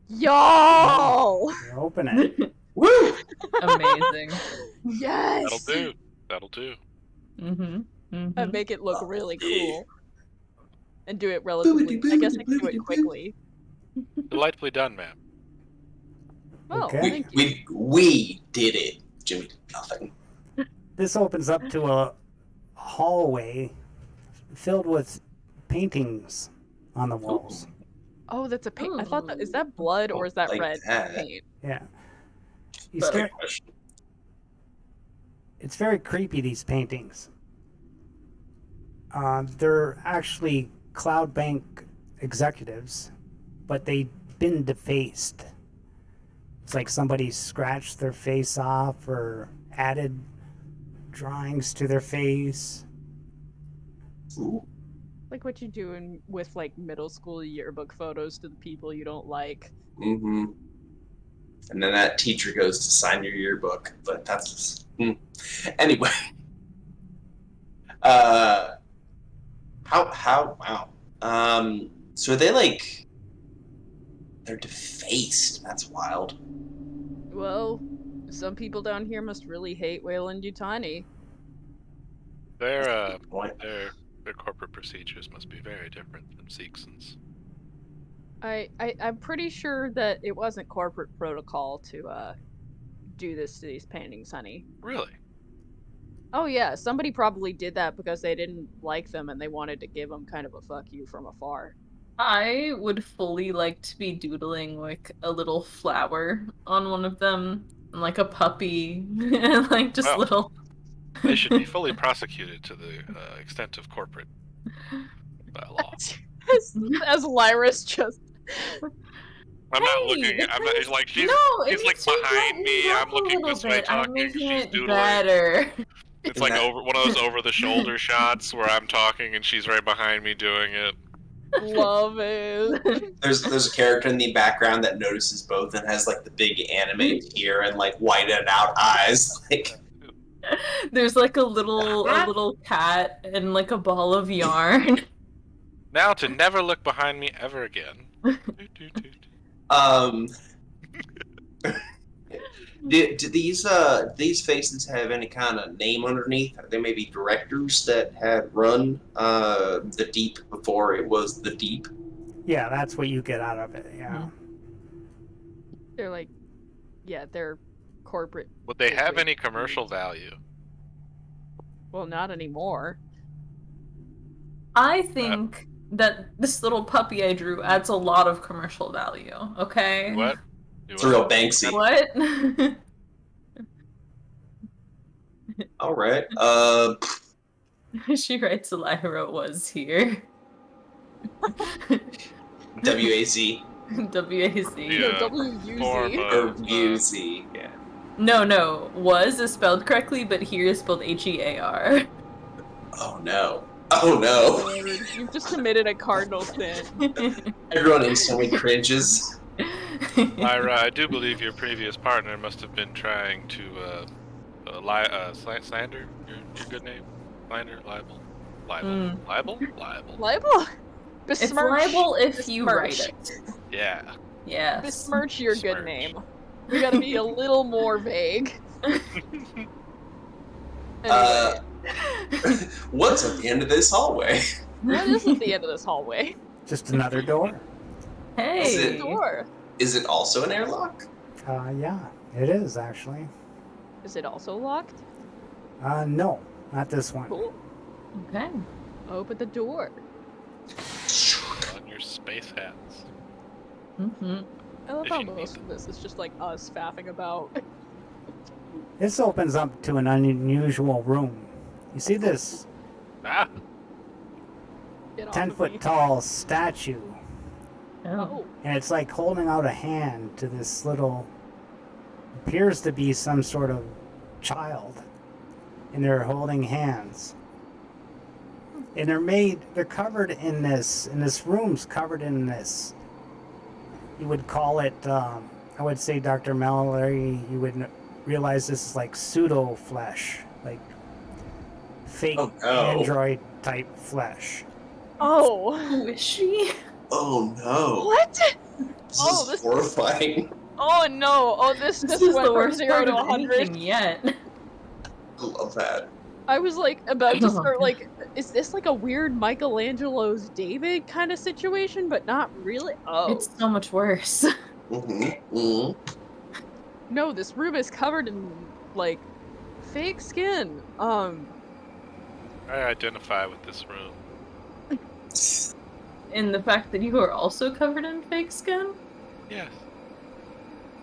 Yo! You open it. Woo! Amazing. Yes! That'll do. I'd make it look really Yeah. cool. And do it relatively... I guess I can do it quickly. Delightfully done, ma'am. Oh, Okay. thank you. We did it. Jimmy did nothing. This opens up to a hallway filled with paintings on the walls. Oh, that's a paint. I thought that... Is that blood or is that Like red that. paint? Yeah. You But- stare, Good question. it's very creepy, these paintings. They're actually Cloud Bank executives, but they've been defaced. It's like somebody scratched their face off or added drawings to their face. Ooh. Like what you do with like middle school yearbook photos to the people you don't like. Mm-hmm. And then that teacher goes to sign your yearbook, but that's anyway. Wow. So are they like they're defaced? That's wild. Well, some people down here must really hate Wayland Yutani. Their Point. their corporate procedures must be very different from Seekson's. I'm pretty sure that it wasn't corporate protocol to do this to these paintings, honey. Really? Oh yeah, somebody probably did that because they didn't like them and they wanted to give them kind of a fuck you from afar. I would fully like to be doodling like a little flower on one of them, and like a puppy, and like just Well. little They should be fully prosecuted to the extent of corporate law. As Lyra's just I'm not Hey, looking. the I'm not. It's thing's- like she's no, she's like it's just behind letting me. you I'm up a looking little this way bit. I'm talking. making She's it doodling. better. It's Isn't like that- one of those over the shoulder shots where I'm talking and she's right behind me doing it. love it. There's a character in the background that notices both and has like the big anime tear and like whited out eyes. Like There's like a little cat and like a ball of yarn. Now to never look behind me ever again. Toot, toot, toot. do these faces have any kind of name underneath? Are they maybe directors that had run the Deep before it was the Deep? Yeah, that's what you get out of it. Yeah. They're like, yeah, they're corporate. Would they have bigwigs. any commercial value? Well, not anymore. I think that this little puppy I drew adds a lot of commercial value. Okay. What? It's a real Banksy. What? All right. She writes Lyra was here. WAZ WAC. Yeah. WUZ. Form or of, UZ. Yeah. No. Was is spelled correctly, but here is spelled HEAR. Oh no. Oh no. Lord, you've just committed a cardinal sin. Everyone instantly cringes. Lyra, I do believe your previous partner must have been trying to slander your good name. Slander, libel, libel. Libel? It's Besmirch. libel if you write Besmirch. it. Yeah. Yes. Besmirch your good Besmirch. name. We gotta be a little more vague. Anyway, What's at the end of this hallway? what is at the end of this hallway? Just another door. Is Hey. it- Door. Is it also an airlock? Yeah, it is actually. Is it also locked? No, not this one. Cool. Okay. Open the door. On your space hats. Mm-hmm. I love If how you need most them. of this is just like us faffing about. This opens up to an unusual room. You see this Ah. Get off 10 of foot me. tall statue, Oh, and it's like holding out a hand to this little, appears to be some sort of child, and they're holding hands. And they're covered in this room's covered in this. You would call it, I would say, Dr. Mallory, you would realize this is like pseudo flesh, like fake Oh, no. android type flesh. oh, Who is she? Oh no. what? This Oh, is this- horrifying. Oh no! Oh, this This just is went the from worst 0 part to of 100. anything yet. I love that. I was like about to start like, is this like a weird Michelangelo's David kind of situation? But not really. Oh It's so much worse. no, this room is covered in like fake skin. I identify with this room. And the fact that you are also covered in fake skin? Yes.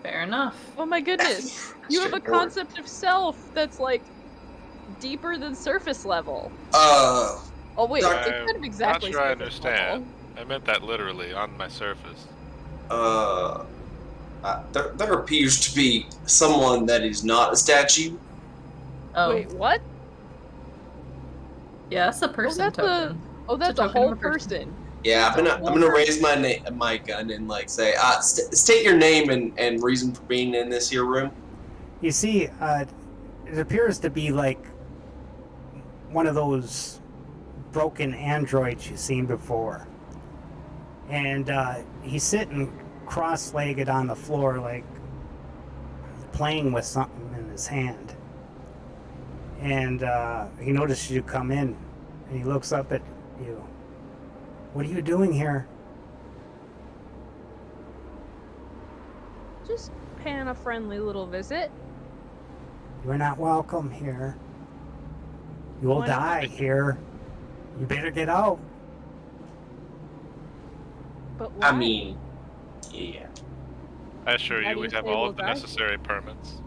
Fair enough. Oh my goodness! You have a Straightforward. concept of self that's like deeper than surface level. Uh, Oh wait, I'm it's kind of exactly. Not sure I surface level. understand. I meant that literally on my surface. there appears to be someone that is not a statue. Oh, Wait, what? yeah, that's a person that's token. that's It's a a token of whole a person. person. Yeah, I'm gonna raise my gun and like say, state your name and reason for being in this here room. You see, it appears to be like one of those broken androids you've seen before. And he's sitting cross-legged on the floor, like playing with something in his hand. And he notices you come in, and he looks up at you. What are you doing here? Just paying a friendly little visit. You're not welcome here. You will Why not? die here. You better get out. But why? I mean, yeah. I assure How you do we you have say all we'll of the die? necessary permits.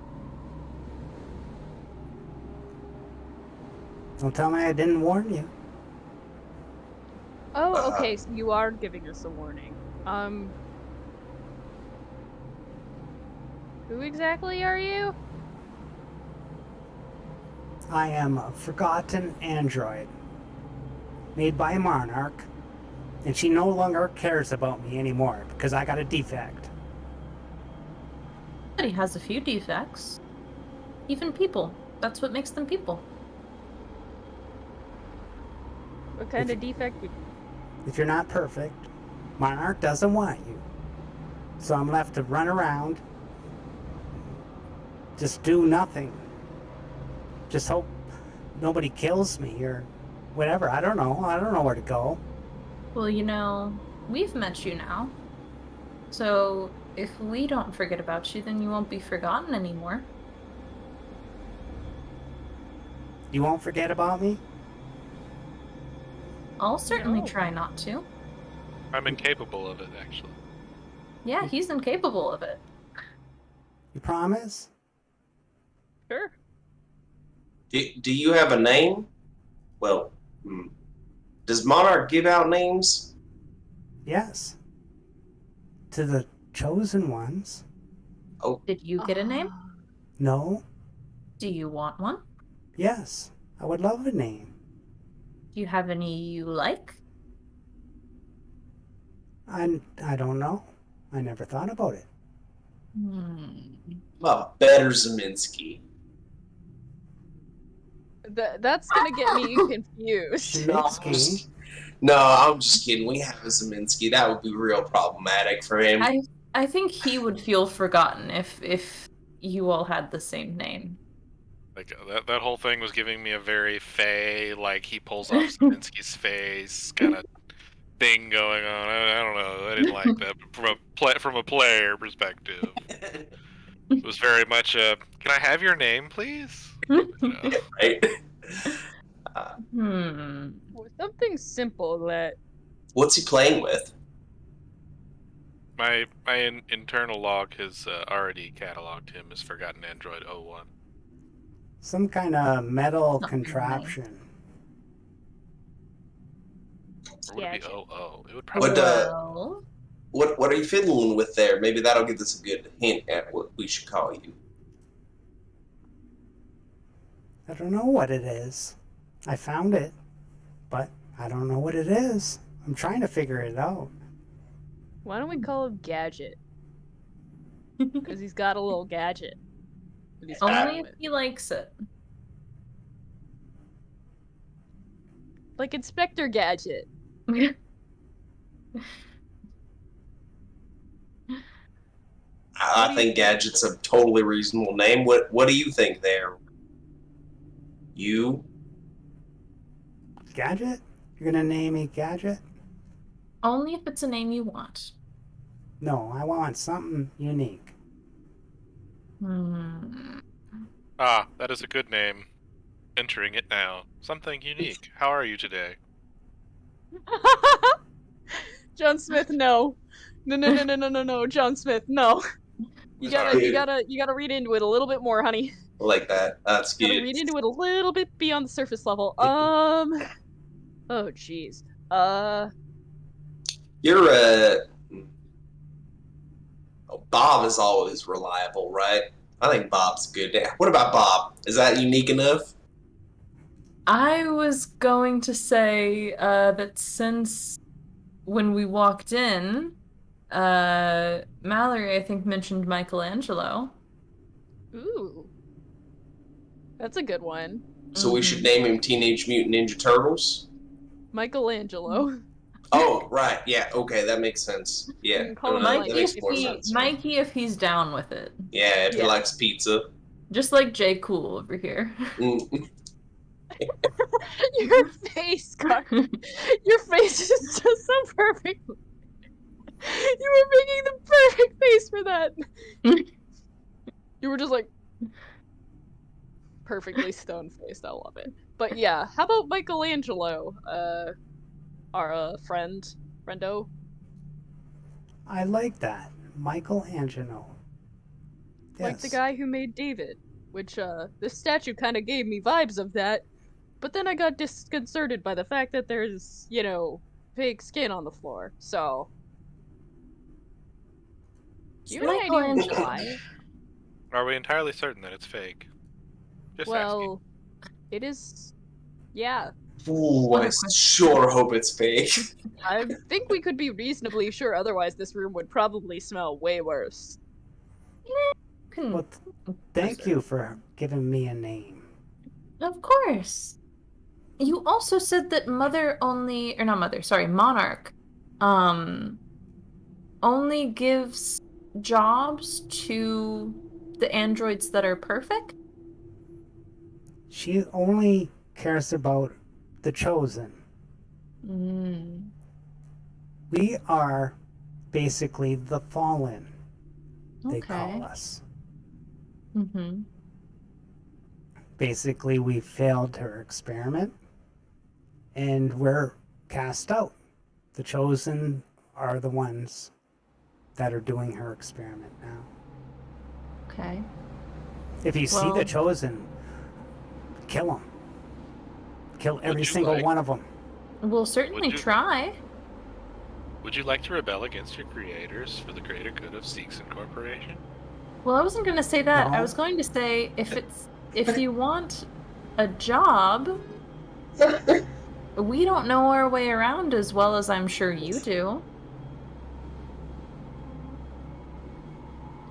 Don't tell me I didn't warn you. Oh, okay, so you are giving us a warning. Who exactly are you? I am a forgotten android made by Monarch, and she no longer cares about me anymore because I got a defect. But he has a few defects. Even people. That's what makes them people. What kind of defect would If you're not perfect, Monarch doesn't want you. So I'm left to run around, just do nothing. Just hope nobody kills me or whatever. I don't know. I don't know where to go. Well, you know, we've met you now. So if we don't forget about you, then you won't be forgotten anymore. You won't forget about me? I'll certainly No. try not to. I'm incapable of it, actually. Yeah, he's incapable of it. You promise? Sure. Do you have a name? Well, does Monarch give out names? Yes. To the chosen ones? Oh, Did you get a name? No? Do you want one? Yes. I would love a name. Do you have any you like? I don't know. I never thought about it. Better Zeminski. That's gonna get me confused. Schmitzky. No, I'm just kidding. We have a Zeminski. That would be real problematic for him. I think he would feel forgotten if you all had the same name. Like that whole thing was giving me a very Faye, like he pulls off Zeminski's face kind of thing going on. I don't know. I didn't like that from a player perspective. It was very much a, can I have your name, please? Right? Something simple that What's he playing with? My internal log has already cataloged him as Forgotten Android 01. Some kind of metal Not contraption. Or would it be Gadget. 00? It would probably. Well, What are you fiddling with there? Maybe that'll give us a good hint at what we should call you. I don't know what it is. I found it, but I don't know what it is. I'm trying to figure it out. Why don't we call him Gadget? Because he's got a little gadget. that he's only playing if with. he likes it. Like Inspector Gadget. I think Gadget's a totally reasonable name. What do you think there? You? Gadget? You're gonna name me Gadget? Only if it's a name you want. No, I want something unique. Ah, that is a good name. Entering it now. Something unique. How are you today? John Smith, no. No, John Smith, no. You gotta read into it a little bit more, honey. I like that. That's You good. gotta read into it a little bit beyond the surface level. Oh jeez. You're Bob is always reliable, right? I think Bob's good. What about Bob? Is that unique enough? I was going to say that since when we walked in, Mallory, I think, mentioned Michelangelo. Ooh. That's a good one. So we should name him Teenage Mutant Ninja Turtles? Michelangelo. Oh, right. Yeah, okay, that makes sense. Yeah, You can call him that Mikey makes if more he- sense. Mikey, if he's down with it. Yeah, if he Yeah. likes pizza. Just like Jay Cool over here. Mm. Your face, Gar. Your face is just so perfect. You were making the perfect face for that. You were just like perfectly stone faced. I love it. But yeah, how about Michelangelo? Our friendo. I like that. Michelangelo. Like the Yes. guy who made David. Which this statue kind of gave me vibes of that. but then I got disconcerted by the fact that there's, fake skin on the floor. So, do you have any idea Michelangelo. why? Are we entirely certain that it's fake? Just asking. Well, it is. Yeah, Ooh, I sure hope it's fake. I think we could be reasonably sure. Otherwise, this room would probably smell way worse. Well, thank you for giving me a name. Of course. You also said that Monarch, only gives jobs to the androids that are perfect? She only cares about the chosen. Mm. We are basically the fallen, they Okay. call us. Mm-hmm. Basically, we failed her experiment, and we're cast out. The chosen are the ones that are doing her experiment now. Okay. If you see the Well- chosen, kill them. Kill every you single like- one of them. We'll certainly Would you- try. Would you like to rebel against your creators for the greater good of Seeks Incorporation? Well, I wasn't going to say that. No. I was going to say if you want a job, we don't know our way around as well as I'm sure you do.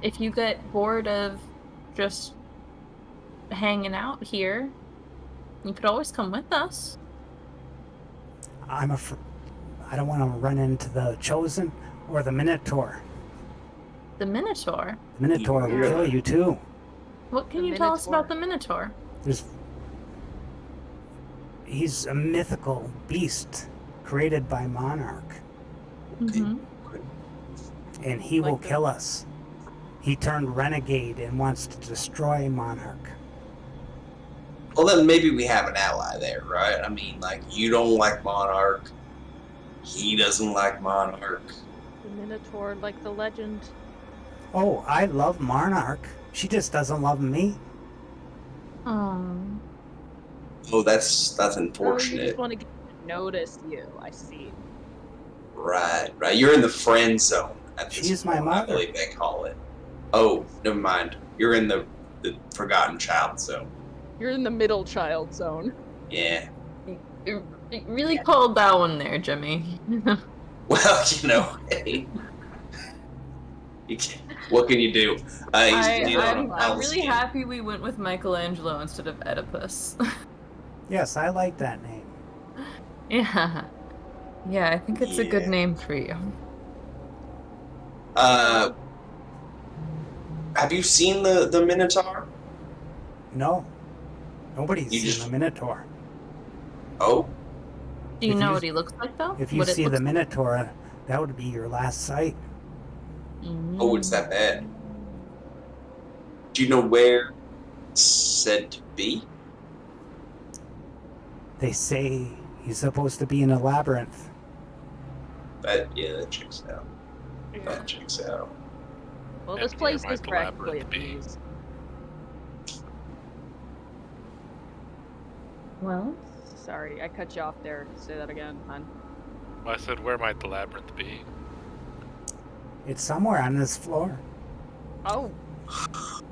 If you get bored of just hanging out here, you could always come with us. I don't want to run into the chosen or the Minotaur. The Minotaur. The Minotaur will Yeah. kill you too. What can The you tell us Minotaur. about the Minotaur? He's a mythical beast created by Monarch, Mm-hmm. and he will Like the- kill us. He turned renegade and wants to destroy Monarch. Well, then maybe we have an ally there, right? I mean, like, you don't like Monarch. He doesn't like Monarch. The Minotaur, like the legend. Oh, I love Monarch. She just doesn't love me. Um. Oh, that's Oh, you unfortunate. just want to get to notice you. I see. Right. You're in the friend zone at this She's my point, mother. I believe they call it. Oh, never mind. You're in the forgotten child zone. You're in the middle child zone. Yeah. You really called that one there, Jimmy. Well, hey. What can you do? I'm I'll really skin. happy we went with Michelangelo instead of Oedipus. Yes, I like that name. Yeah. Yeah, I think it's a good Yeah. name for you. Have you seen the Minotaur? No, nobody's You seen just- the Minotaur. Oh, Do you If know you- what he looks like, though? If you What it see the looks like? Minotaur, that would be your last sight. oh, it's that bad. Do you know where it's said to be? They say he's supposed to be in a labyrinth. That checks out. That checks out. Well, And this place where is might the practically a labyrinth be? maze. Well, Sorry, I cut you off there. Say that again, hon. Well, I said, where might the labyrinth be? It's somewhere on this floor. Oh,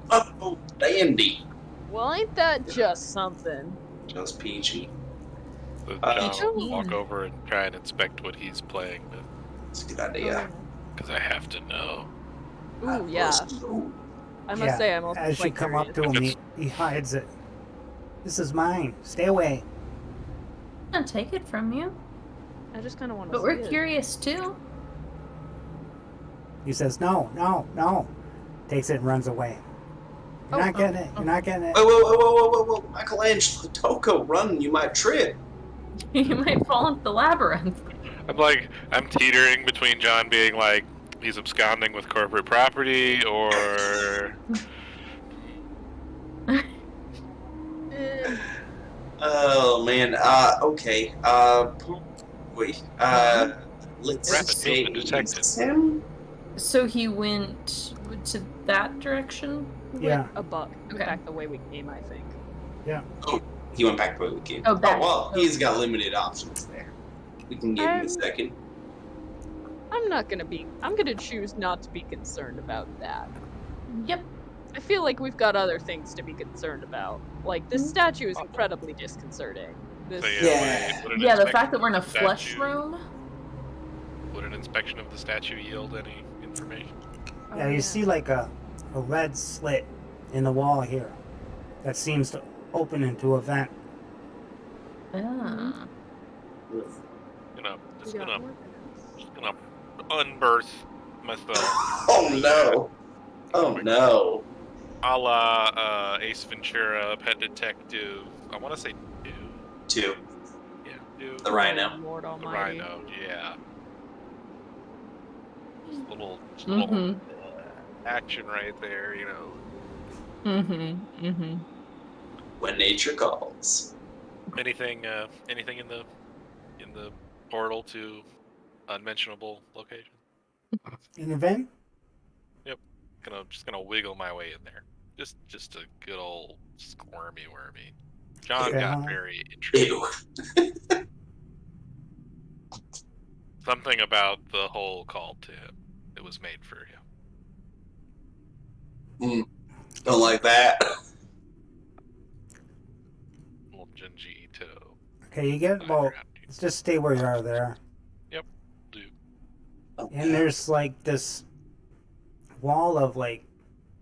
Oh, dandy. well, ain't that just something? Just peachy. So Uh, John will walk over and try and inspect what he's playing with, It's a good idea. because I have to know. Ooh, yeah. I must say, I'm also as you quite come up curious. to him, he hides it. This is mine. Stay away. I'm gonna take it from you. I just kind of want to. But we're curious, too. He says, no, no, no. Takes it and runs away. You're Oh, not getting it. You're not getting it. Whoa. Michelangelo, don't go running. You might trip. You might fall into the labyrinth. I'm teetering between John being like, he's absconding with corporate property, or Oh man. Okay. Wait. Let's Rapid say movement detected. is him. So he went to that direction? Yeah. A buck. In Okay. fact, the way we came, I think. Yeah. He went back to the game. Oh, back. Well, he's got limited options there. We can give him a I'm- second. I'm gonna choose not to be concerned about that. Yep. I feel like we've got other things to be concerned about. Like, this statue is incredibly disconcerting. So Yeah. would an Yeah, the inspection fact that we're in a of the flesh statue- room. Would an inspection of the statue yield any information? Yeah, you see like a red slit in the wall here that seems to open into a vent. Ah. Just gonna unbirth myself. Oh no! Oh no! A la Ace Ventura, Pet Detective. I want to say Two. Yeah, do. The rhino. Lord The Almighty. rhino, yeah. Just a little Mhm. action right there, Mhm. Mhm. When nature calls. Anything in the portal to unmentionable location? In the vent? Just gonna wiggle my way in there. Just a good old squirmy wormy. John got Yeah. very intrigued. Ew. Something about the hole called to him. It was made for him. Don't like that. Little Junji Ito. Okay, you get about. Let's just stay where you are there. Yep. Do. And there's like this wall of like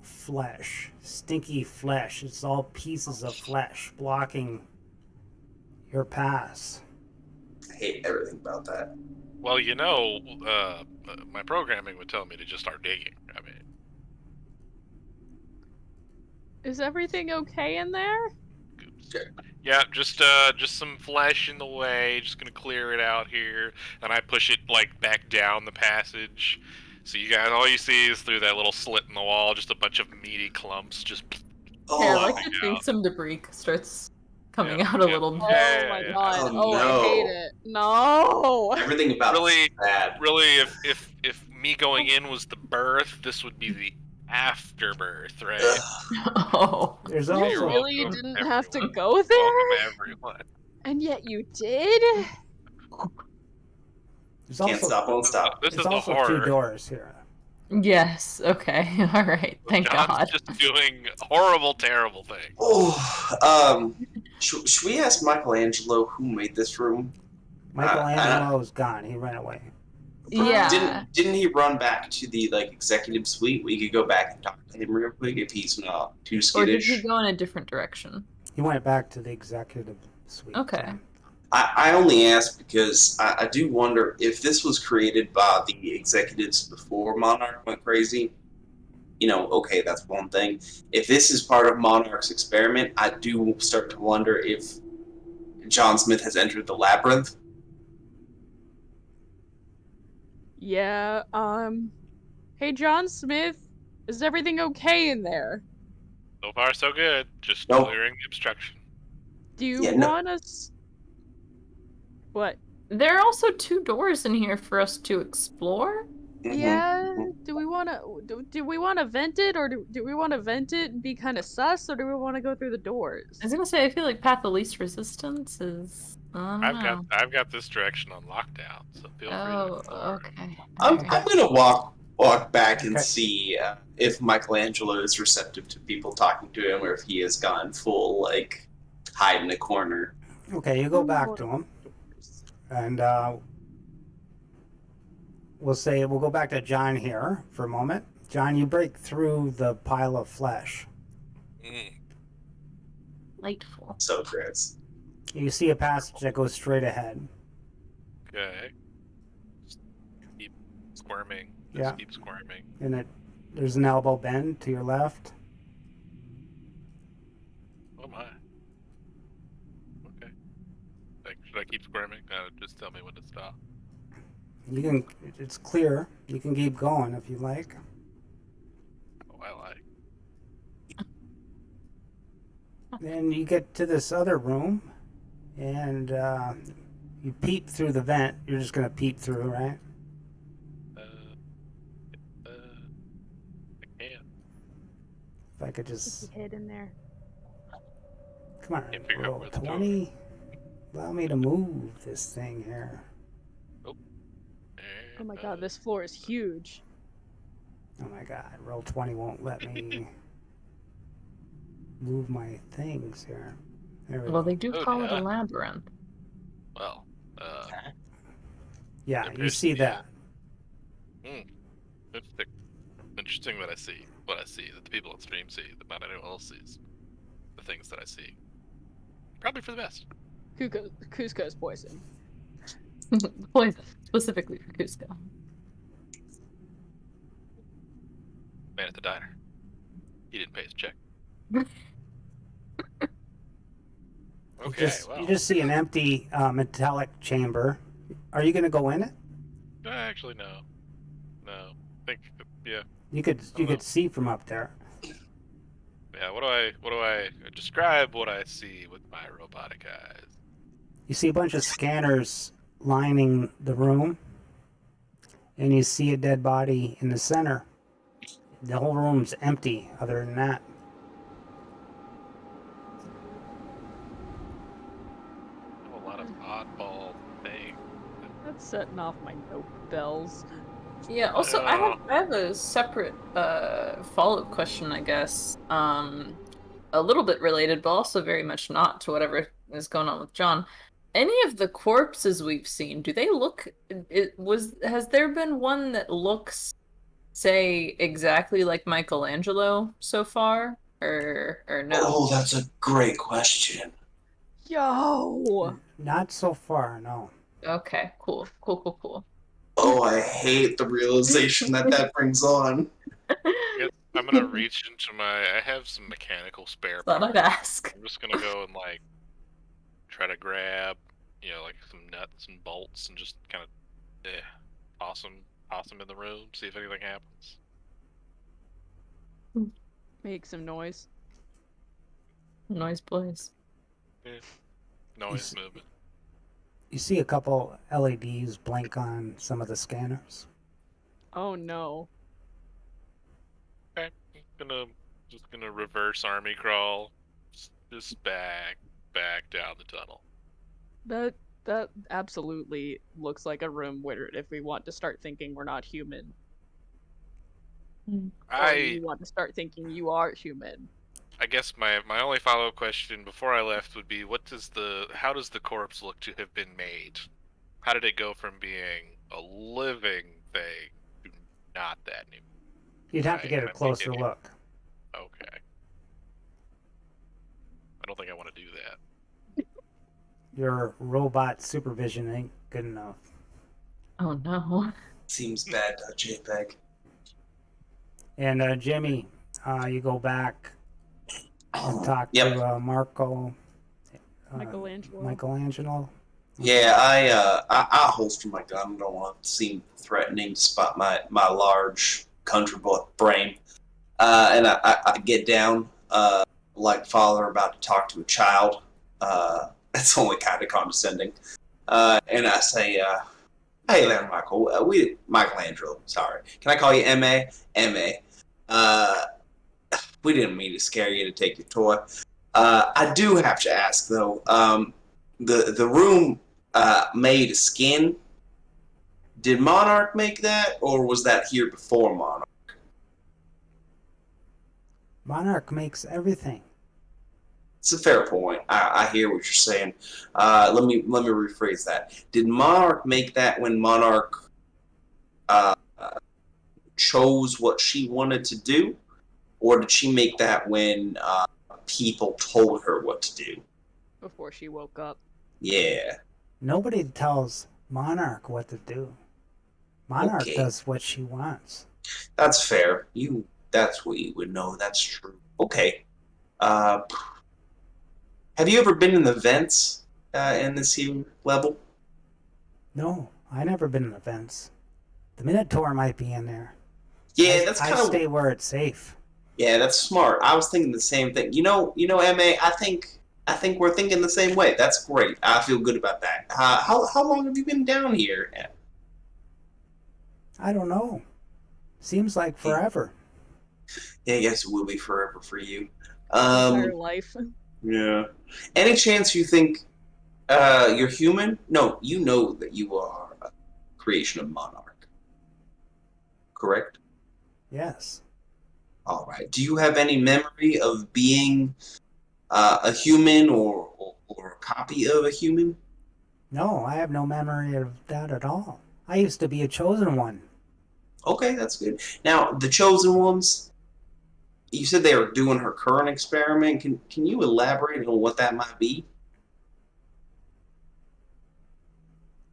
flesh, stinky flesh. It's all pieces of flesh blocking your pass. I hate everything about that. Well, my programming would tell me to just start digging. I mean, Is everything okay in there? yeah, just some flesh in the way. Just gonna clear it out here, and I push it like back down the passage. So you guys, all you see is through that little slit in the wall, just a bunch of meaty clumps. Just Oh, Yeah, I like my to God. think some debris starts coming Yeah, out a yeah. little bit. Oh Yeah, my yeah. god. Oh, Oh, I hate no. it. No. everything about Really- it's bad. really, if me going in was the birth, this would be the afterbirth, right? Ugh. Oh. There's You also really welcome, didn't have to everyone. go there? Welcome everyone. And yet you did? there's Can't also stop, won't stop. This there's is the also horror. two doors here. Yes. Okay. All right. Thank John's God. just doing horrible, terrible things. Oh, should we ask Michelangelo who made this room? Michelangelo's gone. He ran away. Yeah. Didn't he run back to the executive suite? We could go back and talk to him real quick if he's not too Or did skittish. he go in a different direction? He went back to the executive suite. Okay. I only ask because I do wonder if this was created by the executives before Monarch went crazy. Okay, that's one thing. If this is part of Monarch's experiment, I do start to wonder if John Smith has entered the labyrinth. Yeah, hey John Smith, is everything okay in there? So far, so good. Just Nope. clearing the obstruction. Do you Yeah, no. want us... What? There are also two doors in here for us to explore. Mhm. Yeah, do we want to vent it, or do we want to vent it and be kind of sus, or do we want to go through the doors? I was gonna say I feel like path of least resistance is. I don't know. I've got this direction on lockdown, so feel free to Oh, explore. okay. I'm Alright. gonna walk back and Okay. see if Michelangelo is receptive to people talking to him, or if he has gone full hide in a corner. Okay, you go back to him, and we'll go back to John here for a moment. John, you break through the pile of flesh. Delightful. So gross. You see a passage that goes straight ahead. Okay. Just keep squirming. Yeah. Keep squirming. And there's an elbow bend to your left. Oh my. Okay. Should I keep squirming? Just tell me when to stop. You can. It's clear. You can keep going if you like. Oh, I like. Then you get to this other room, and you peep through the vent. You're just gonna peep through, right? I can't. If I could just Hid in there. Come on, Can't figure out roll where the door 20. Allow me to move this thing here. Oh my god, this floor is huge. Oh my god, roll 20 won't let me move my things here. There we Well, go. they do Oh, call it a yeah. labyrinth. Well, Yeah, there you appears to see be that. Interesting. Interesting what I see. What I see that the people on stream see that not anyone else sees. The things that I see. Probably for the best. Cusco's poison. Poison, specifically for Cusco. Man at the diner. He didn't pay his check. Okay, You well. just see an empty metallic chamber. Are you going to go in it? Actually, no. No. I think, yeah. You could see from up there. Yeah, what do I describe what I see with my robotic eyes? You see a bunch of scanners lining the room, and you see a dead body in the center. The whole room's empty other than that. A lot of oddball things. That's setting off my nope bells. Yeah, also I have a separate follow-up question, I guess. A little bit related, but also very much not to whatever is going on with John. Any of the corpses we've seen, do they look has there been one that looks, say, exactly like Michelangelo so far? Or no? Oh, that's a great question. Yo! Not so far, no. Okay, cool. Oh, I hate the realization that brings on. I guess I'm gonna reach into I have some mechanical spare Thought parts. I'd ask. I'm just gonna go and like try to grab, like some nuts and bolts and just kind of toss them in the room, see if anything happens. Make some noise. Noise boys. Yeah. Noise movement. You see a couple LEDs blink on some of the scanners. Oh no. Okay. Just gonna reverse army crawl, just back down the tunnel. That absolutely looks like a room where if we want to start thinking we're not human, or you want to start thinking you are human. I guess my only follow-up question before I left would be, how does the corpse look to have been made? How did it go from being a living thing to not that anymore? You'd have to get a closer look. Okay. I don't think I want to do that. Your robot supervision ain't good enough. Oh no. Seems bad, JPEG. And Jimmy, you go back and talk to Marco. Michelangelo. Yeah, I holster my gun. Don't want to seem threatening despite my large country boy brain. And I get down like father about to talk to a child. It's only kind of condescending. And I say, hey there, Michael. Michelangelo, sorry. Can I call you M.A.? M.A. We didn't mean to scare you to take your toy. I do have to ask, though, the room made of skin. Did Monarch make that, or was that here before Monarch? Monarch makes everything. It's a fair point. I hear what you're saying. Let me rephrase that. Did Monarch make that when Monarch chose what she wanted to do, or did she make that when people told her what to do? Before she woke up. Yeah. Nobody tells Monarch what to do. Monarch does what she wants. That's fair. That's what you would know. That's true. Okay. Have you ever been in the vents in this here level? No, I never been in the vents. The Minotaur might be in there. Yeah, that's kind of. I stay where it's safe. Yeah, that's smart. I was thinking the same thing. MA, I think we're thinking the same way. That's great. I feel good about that. How long have you been down here? I don't know. Seems like forever. Yeah, I guess it will be forever for you. Entire life. Yeah. Any chance you think you're human? No, you know that you are a creation of Monarch. Correct? Yes. All right. Do you have any memory of being a human or a copy of a human? No, I have no memory of that at all. I used to be a chosen one. Okay, that's good. Now, the chosen ones, you said they are doing her current experiment. Can you elaborate on what that might be?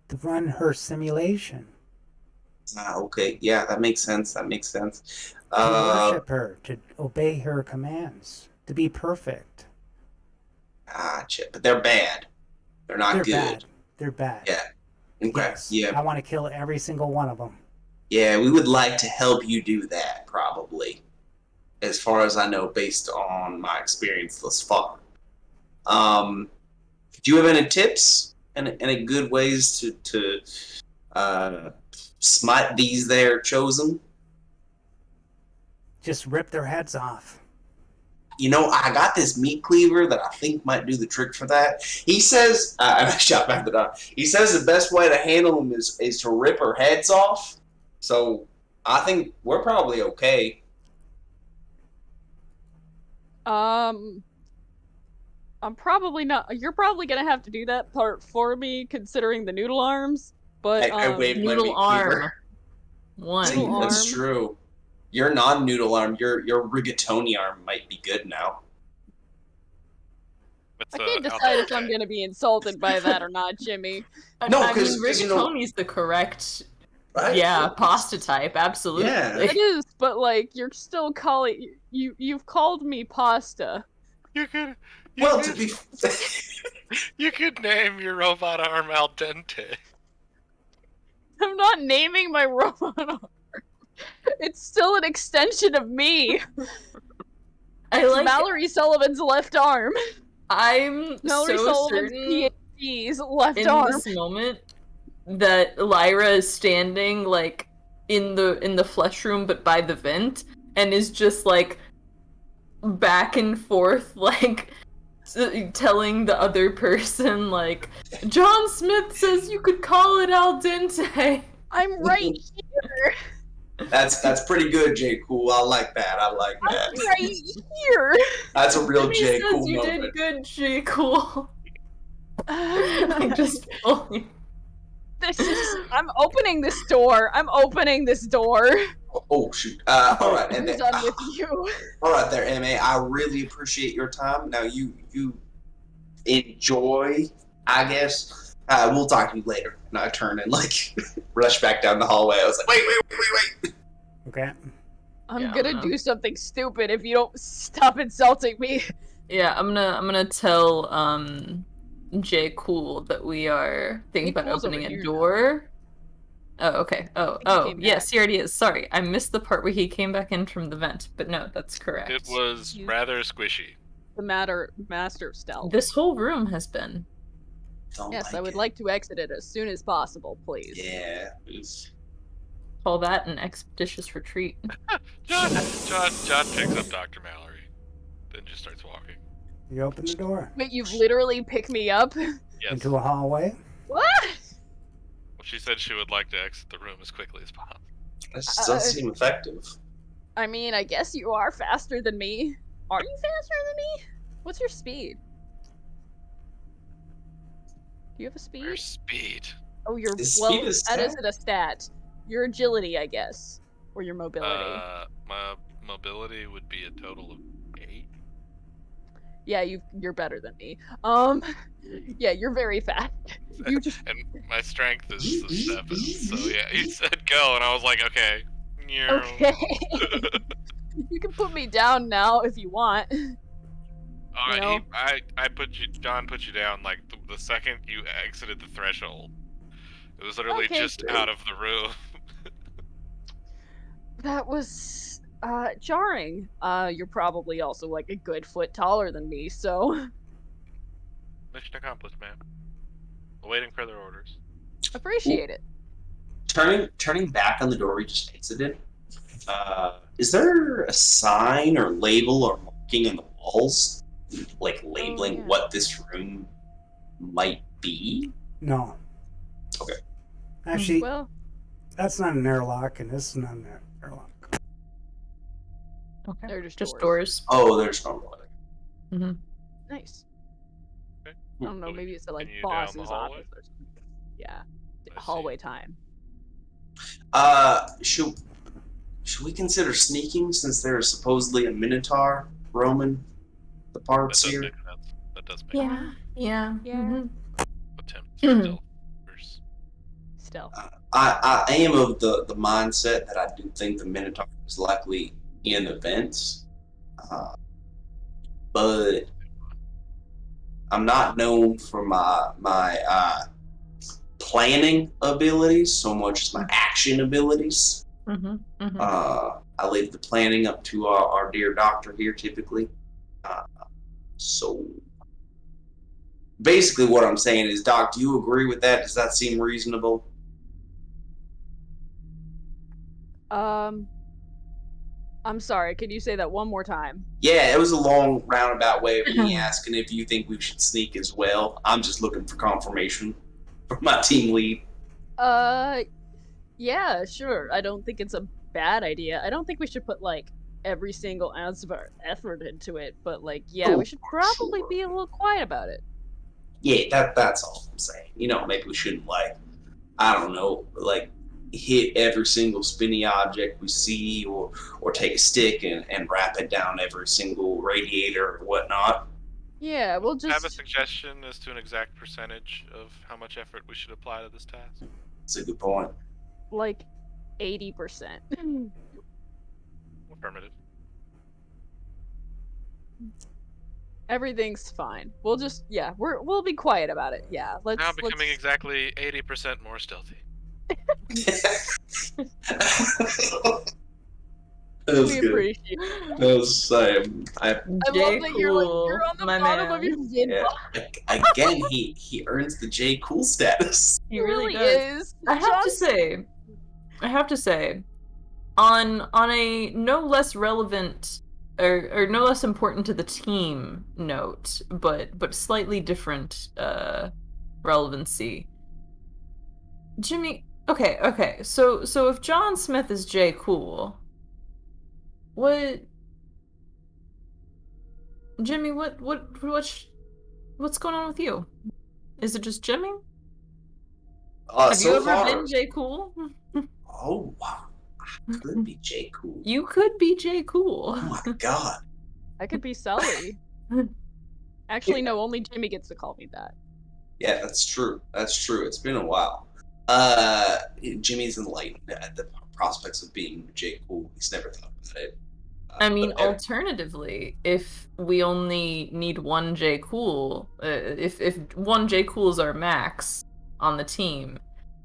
To run her simulation. Okay. Yeah, that makes sense. That makes sense. To worship her. To obey her commands. To be perfect. Gotcha. But they're bad. They're not They're good. bad. They're bad. Yeah. Okay. Yes. Yeah. I want to kill every single one of them. Yeah, we would like to help you do that, probably. As far as I know, based on my experience thus far. Do you have any tips and any good ways to smite these there chosen? Just rip their heads off. You know, I got this meat cleaver that I think might do the trick for that. He says, and I shot back the dog. He says the best way to handle them is to rip her heads off. So I think we're probably okay. I'm probably not. You're probably gonna have to do that part for me, considering the noodle arms. But I waved my Noodle meat arm. cleaver. One. See, Noodle that's arm. true. Your non-noodle arm, your rigatoni arm might be good now. What's, I can't al decide if I'm dente? gonna be insulted by that or not, Jimmy. No, I mean, 'cause, you know- rigatoni's the correct, Right? yeah, pasta type. Absolutely. Yeah. It is, but like you're still calling you've called me pasta. You could. Well, to be You could name your robot arm al dente. I'm not naming my robot arm. It's still an extension of me. I It's like. Mallory Sullivan's left arm. I'm Mallory so Sullivan's certain PhD's left in arm. this moment that Lyra is standing like in the flesh room, but by the vent, and is just like back and forth, like telling the other person, like, John Smith says you could call it al dente. I'm right here. That's pretty good, J. Cool. I like that. I like I'm that. right here. That's a real Jimmy J. says Cool you moment. did good, J. Cool. I just fully. This is. I'm opening this door. I'm opening this door. Oh shoot! All right, I'm and then, done with you. all right, there, Ma. I really appreciate your time. Now you enjoy. I guess we'll talk to you later. And I turned and like rushed back down the hallway. I was like, wait. Okay. I'm Yeah, gonna I know. do something stupid if you don't stop insulting me. Yeah, I'm gonna tell Jay Cool that we are thinking Jay about Cool's opening over a here door. Oh, okay. He Oh, came yes, he already is. Sorry, I missed the part where he came back in from the vent, but no, that's correct. It was You- rather squishy. The master of stealth. This whole room has been. Don't Yes, I would it. like to exit it as soon as possible, please. Yeah. it's- Call that an expeditious retreat. John picks up Dr. Mallory, then just starts walking. You open the door Wait, you've literally picked me up? Yes. into a hallway. What? Well, she said she would like to exit the room as quickly as possible. That does seem effective. I mean, I guess you are faster than me. Are you faster than me? What's your speed? Do you have a speed? Where's speed? Oh, your Is well, speed a that stat? isn't a stat. Your agility, I guess, or your mobility. My mobility would be a total of 8. Yeah, you're better than me. Yeah, you're very fast. You just And my strength is the 7. So yeah, he said go, and I was like, okay. Meow. okay. You can put me down now if you want. Uh, know? John put you down like the second you exited the threshold. It was literally Okay, just great. out of the room. That was jarring. You're probably also like a good foot taller than me, so Mission accomplished, man. Awaiting further orders. appreciate it. Turning back on the door we just exited. Is there a sign or label or marking on the walls like labeling yeah. what this room might be? No. Okay. Actually, Well, that's not an airlock, and this is not an airlock. Okay. they're just doors. Oh, there's no way. Mm-hmm. Nice. Okay. I don't know, Will maybe we it's like continue down the boss's hallway? office or something. Yeah. I see. Hallway time. Should we consider sneaking since there's supposedly a minotaur roaming the That parts does here? make sense. That does make Yeah. Yeah. Yeah. Mm-hmm. attempt stealth first. Stealth. I am of the mindset that I do think the minotaur is likely in the vents, but I'm not known for my planning abilities so much as my action abilities. Mm-hmm. Mm-hmm. I leave the planning up to our dear doctor here typically. So basically what I'm saying is, Doc, do you agree with that? Does that seem reasonable? I'm sorry, could you say that one more time? Yeah, it was a long roundabout way of me asking if you think we should sneak as well. I'm just looking for confirmation from my team lead. Yeah, sure. I don't think it's a bad idea. I don't think we should put like every single ounce of our effort into it, but like, yeah, we should probably be a little quiet about it. Yeah, that's all I'm saying. Maybe we shouldn't I don't know, hit every single spinny object we see, or take a stick and wrap it down every single radiator or whatnot. Yeah, we'll I have a just suggestion as to an exact percentage of how much effort we should apply to this task. That's a good point. like 80%. Affirmative. Everything's fine. We'll just we'll be quiet about it. Yeah, let's Now becoming exactly 80% more stealthy. That was we good. appreciate. That was I love that you're on the my bottom man. of your Zen yeah. box. Again, he earns the J Cool status. He really is. I have to say, on a no less relevant or no less important to the team note, but slightly different relevancy. Jimmy, okay. So if John Smith is J Cool, Jimmy, what's going on with you? Is it just Jimmy? Have you ever been J Cool? Oh wow, I could be J Cool. You could be J Cool. Oh my god. I could be Sully. Actually, no, only Jimmy gets to call me that. Yeah, that's true. It's been a while. Jimmy's enlightened at the prospects of being J Cool. He's never thought about it. I mean, but alternatively, if we only need one J Cool, if one J Cool is our max on the team,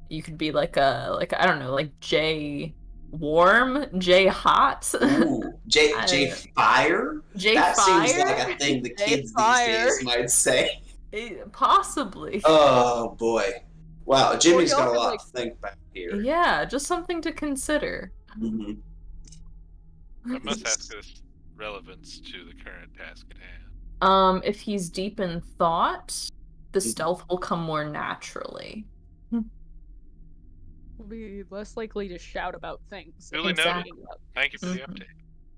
you could be like I don't know, like J Warm, J Hot. Ooh, J Fire. J That Fire. seems like a thing the J kids Fire. these days might say. Possibly. Oh boy, wow, Jimmy's y'all got a could, lot like- to think back here. Yeah, just something to consider. Mhm. I must ask this relevance to the current task at hand. If he's deep in thought, the Mhm. stealth will come more naturally. We'll be less likely to shout about things. Duly Exactly. noted. Thank you for the Mhm. update.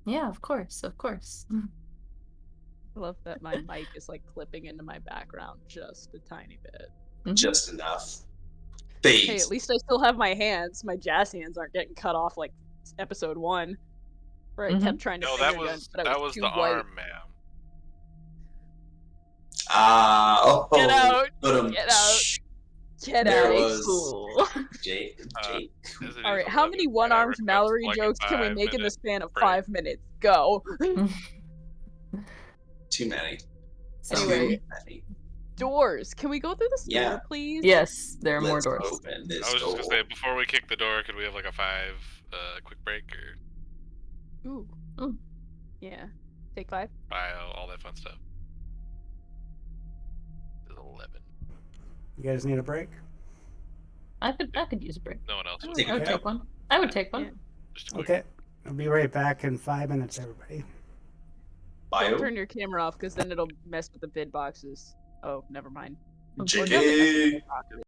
Yeah, of course. I love that my mic is like clipping into my background just a tiny bit. Just enough. Hey, Fades. at least I still have my hands. My jazz hands aren't getting cut off like episode 1, where I kept trying to No, finger that guns, was but I was the too white. arm, ma'am. Get out! But Get out! Get There out! was- Cool. Jake. As it All is right, how 11, many may I one-armed request, Mallory like, a jokes can we make in the 5-minute span of break? 5 minutes? Go. Too many. Anyway. Too many. Doors. Can we go through this Yeah. door, please? Yes, there are more Let's doors. open this I was just door. gonna say, before we kick the door, could we have like a 5 quick break or Ooh. Ooh. Yeah. Take 5. file, all that fun stuff? It's 11. You guys need a break? I could use a break. No one else Oh, would. Take I would Okay. take one. I would take one. Yeah. Just a quick. Okay. I'll be right back in 5 minutes, everybody. Bio? turn your camera off because then it'll mess with the bid boxes. Oh, never mind. Or does it mess with Jimmy! the boxes?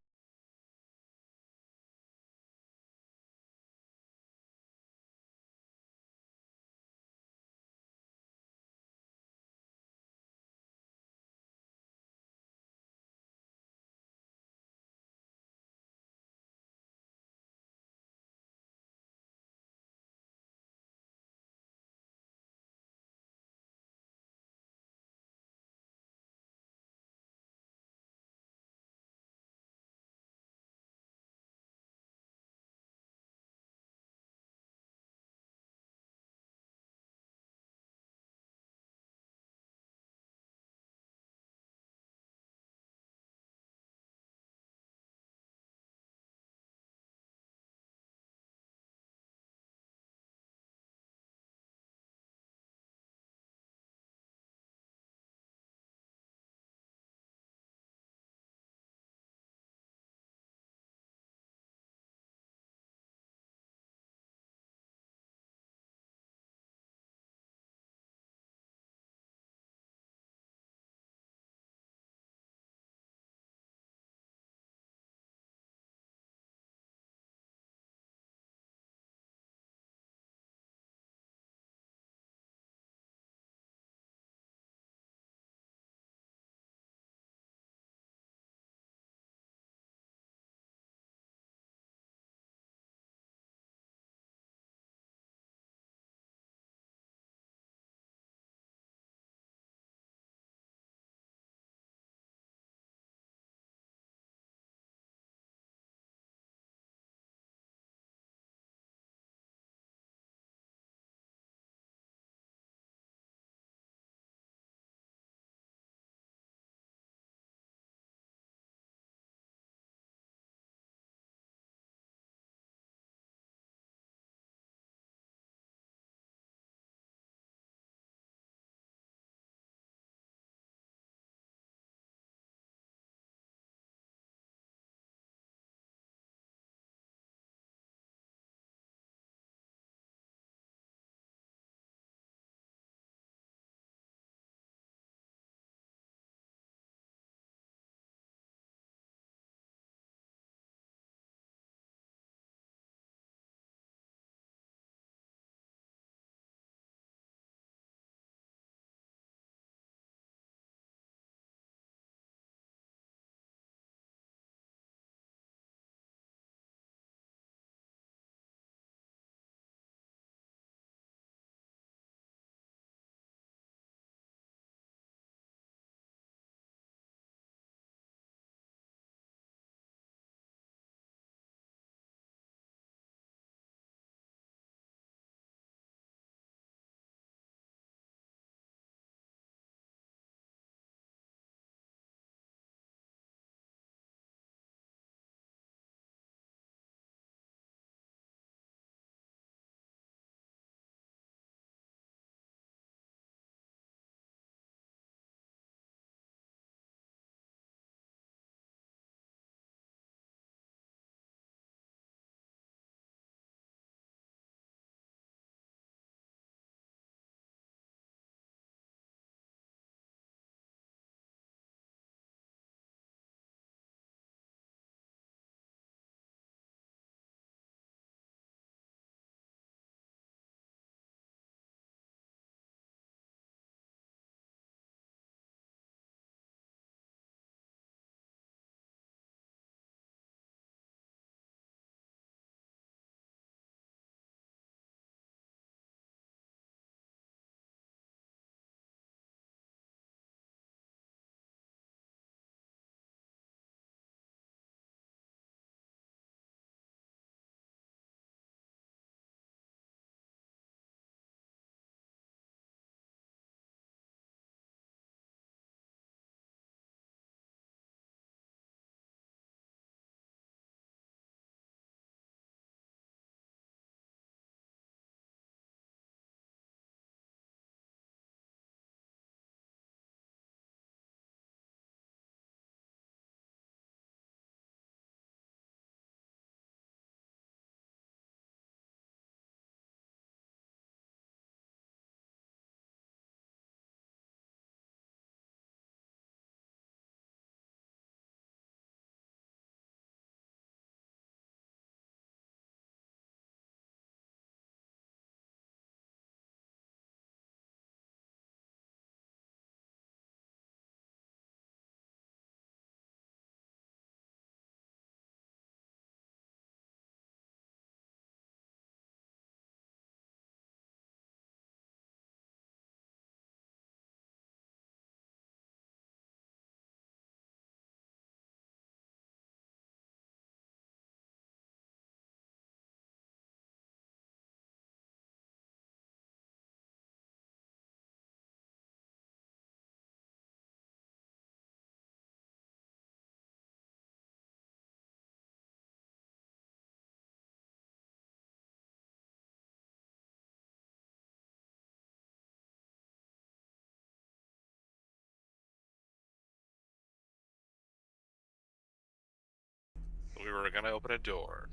we're gonna open a door.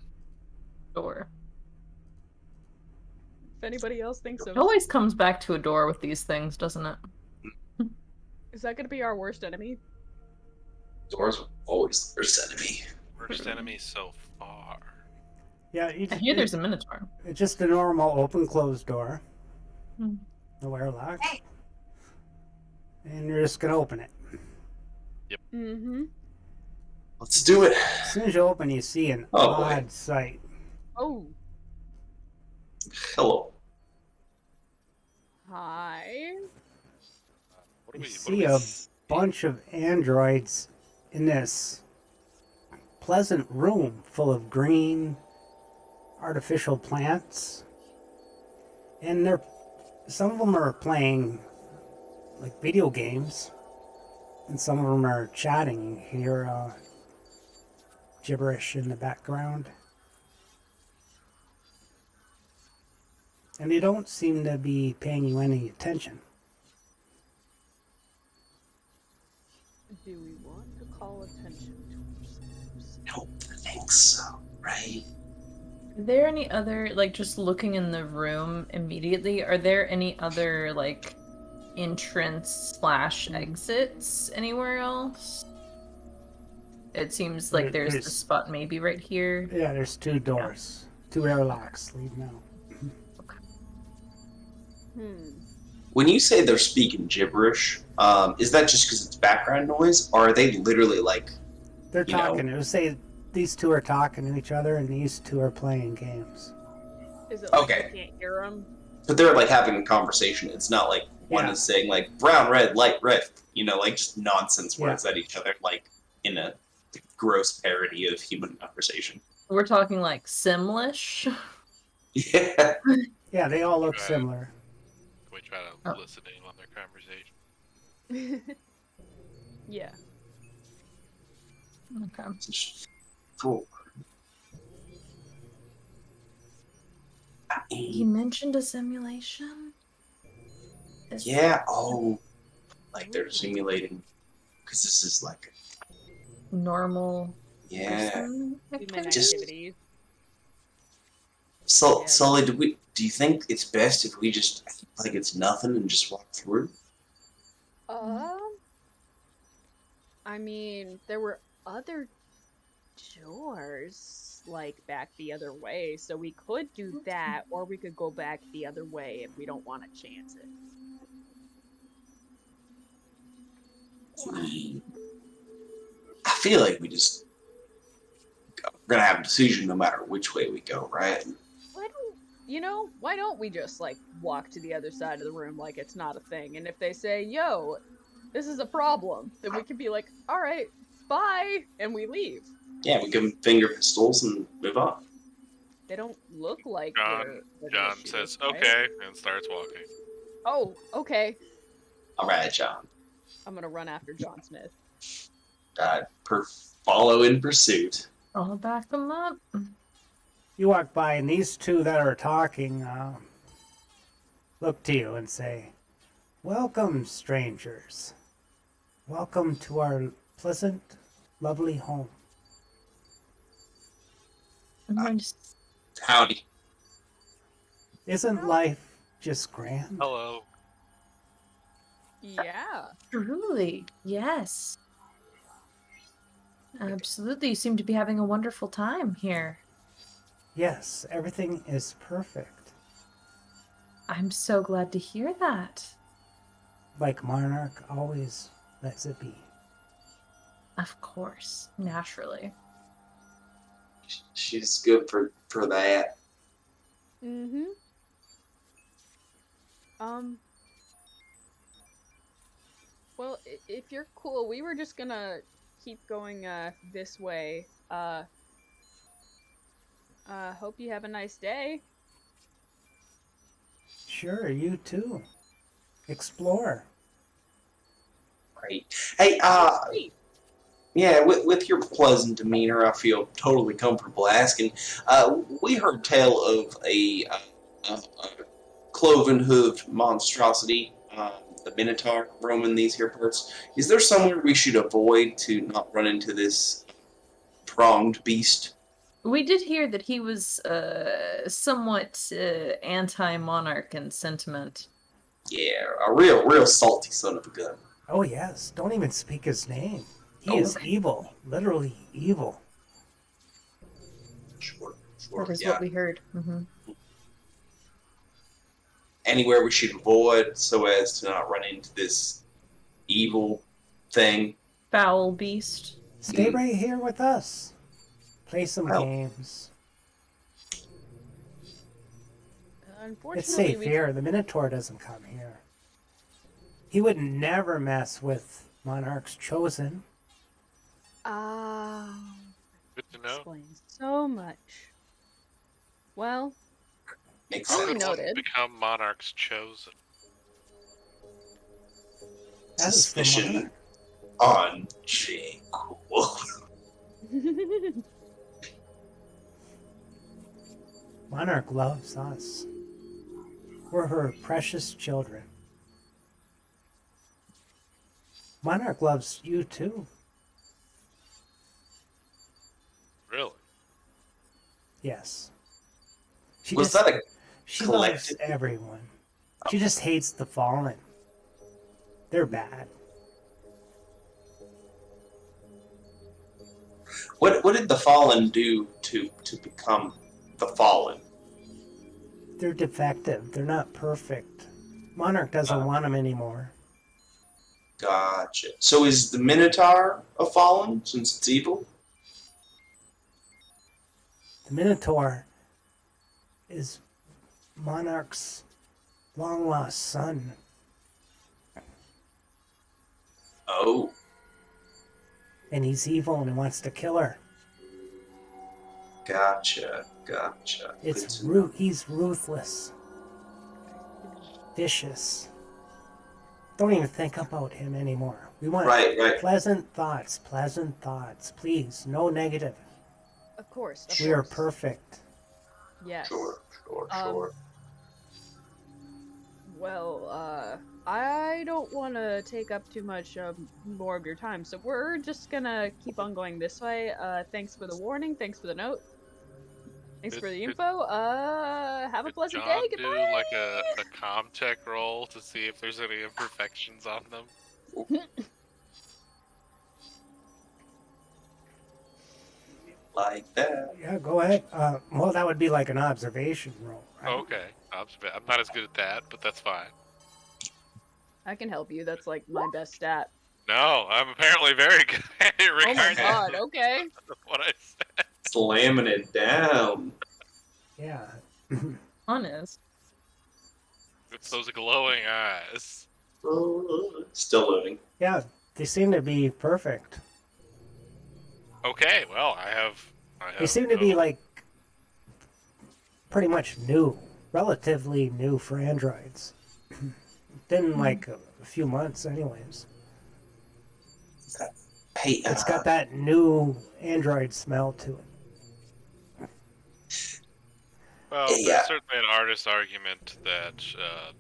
Door. If anybody else thinks It of, always comes back to a door with these things, doesn't it? is that going to be our worst enemy? Doors are always the worst enemy. Worst enemy so far. Yeah, I hear there's a minotaur. it's just a normal open-closed door. Hmm. No airlock. And you're just gonna open it. Mm-hmm. Let's do it. As soon as you open, you see an Oh, boy. odd sight. Oh, Hello. hi. What do You we? see a bunch of androids in this pleasant room full of green artificial plants. And some of them are playing like video games, and some of them are chatting. You hear gibberish in the background. And they don't seem to be paying you any attention. Do we want to call attention to ourselves? Don't think so, right? Are there any other, like, just looking in the room immediately, are there any other, like, entrance / exits anywhere else? It seems like there's There's- the spot maybe right here. Yeah, there's 2 doors, 2 airlocks leading out. When you say they're speaking gibberish, is that just because it's background noise, or are they literally like? They're You know. talking. It would say these 2 are talking to each other, and these 2 are playing games. Is it like Okay. you can't hear them? But they're like having a conversation. It's not like one Yeah. is saying like brown, red, light, red. You know, like just nonsense Yeah. words at each other, like in a gross parody of human conversation. We're talking like Simlish. Yeah. Yeah, they all look Right. similar. Can we try to Oh. listen in on their conversation? Yeah. Okay. Cool. He mentioned a simulation? Yeah. Oh, like they're simulating because this is like Normal yeah. person Human activity? Just- activities. So, Yeah. Sully, do you think it's best if we just act like it's nothing and just walk through? I mean, there were other doors, like, back the other way, so we could do that, or we could go back the other way if we don't want to chance it. I feel like we're gonna have a decision no matter which way we go, right? Why don't we just, like, walk to the other side of the room like it's not a thing, and if they say, yo, this is a problem, then we can be like, alright, bye, and we leave. Yeah, we give them finger pistols and move on. They don't look like John says, "Okay," and starts walking. Oh, okay. All right, John. I'm gonna run after John Smith. Follow in pursuit. I'll back them up. You walk by, and these 2 that are talking look to you and say, "Welcome, strangers. Welcome to our pleasant, lovely home." I'm going to Howdy. Isn't life just grand? Hello. Yeah. Truly, yes. Absolutely, you seem to be having a wonderful time here. Yes, everything is perfect. I'm so glad to hear that. Like Monarch always lets it be. Of course, naturally. She's good for that. Mm-hmm. Well, if you're cool, we were just gonna keep going, this way. Hope you have a nice day. Sure, you too. Explore. Right. Hey, yeah, with your pleasant demeanor, I feel totally comfortable asking. We heard tell of a cloven-hooved monstrosity, the Minotaur, roaming these here parts. Is there somewhere we should avoid to not run into this pronged beast? We did hear that he was somewhat anti-monarch in sentiment. Yeah, a real salty son of a gun. Oh, yes. Don't even speak his name. He Oh, is evil. Literally evil. Sure. That is Yeah. what we heard. Mm-hmm. Anywhere we should avoid so as to not run into this evil thing. Foul beast. Stay right here with us. Play some Well. games. Unfortunately, It's safe we here. The Minotaur doesn't come here. He would never mess with Monarch's Chosen. Good to know. explains so much. Well, Makes How Duly could sense. one noted. become monarch's chosen? That is the Suspicion Monarch. on J. Cool. Monarch loves us. We're her precious children. Monarch loves you too. Really? Yes. She Was just, that a she collective? loves everyone. She just hates the fallen. They're bad. What did the Fallen do to become the Fallen? They're defective. They're not perfect. Monarch doesn't want them anymore. Gotcha. So is the Minotaur a Fallen since it's evil? The Minotaur is Monarch's long lost son. Oh, And he's evil and he wants to kill her. gotcha. It's Good to know. he's ruthless. Vicious. Don't even think about him anymore. We want Right. pleasant thoughts, please. No negative. Of course. Of We are course. perfect. Yes. Sure. Um, Well, I don't want to take up too much more of your time, so we're just gonna keep on going this way. Thanks for the warning. Thanks for the note. Thanks for the Could- info. Have a Could pleasant John day. do Goodbye. like a comm tech roll to see if there's any imperfections on them? Like that. Yeah, go ahead. Well, that would be like an observation roll. Right? Okay. I'm not as good at that, but that's fine. I can help you. That's like my best stat. No, I'm apparently very good at it Oh my regardless god. Okay. of what I said. Slamming it down. Yeah. Honest. It's those glowing eyes. Still loading. Yeah, they seem to be perfect. Okay, well, I have They seem to be no- like pretty much new, relatively new for androids. Been like a few months, anyways. Hey, It's got that new android smell to it. Well, Yeah. there's certainly an artist's argument that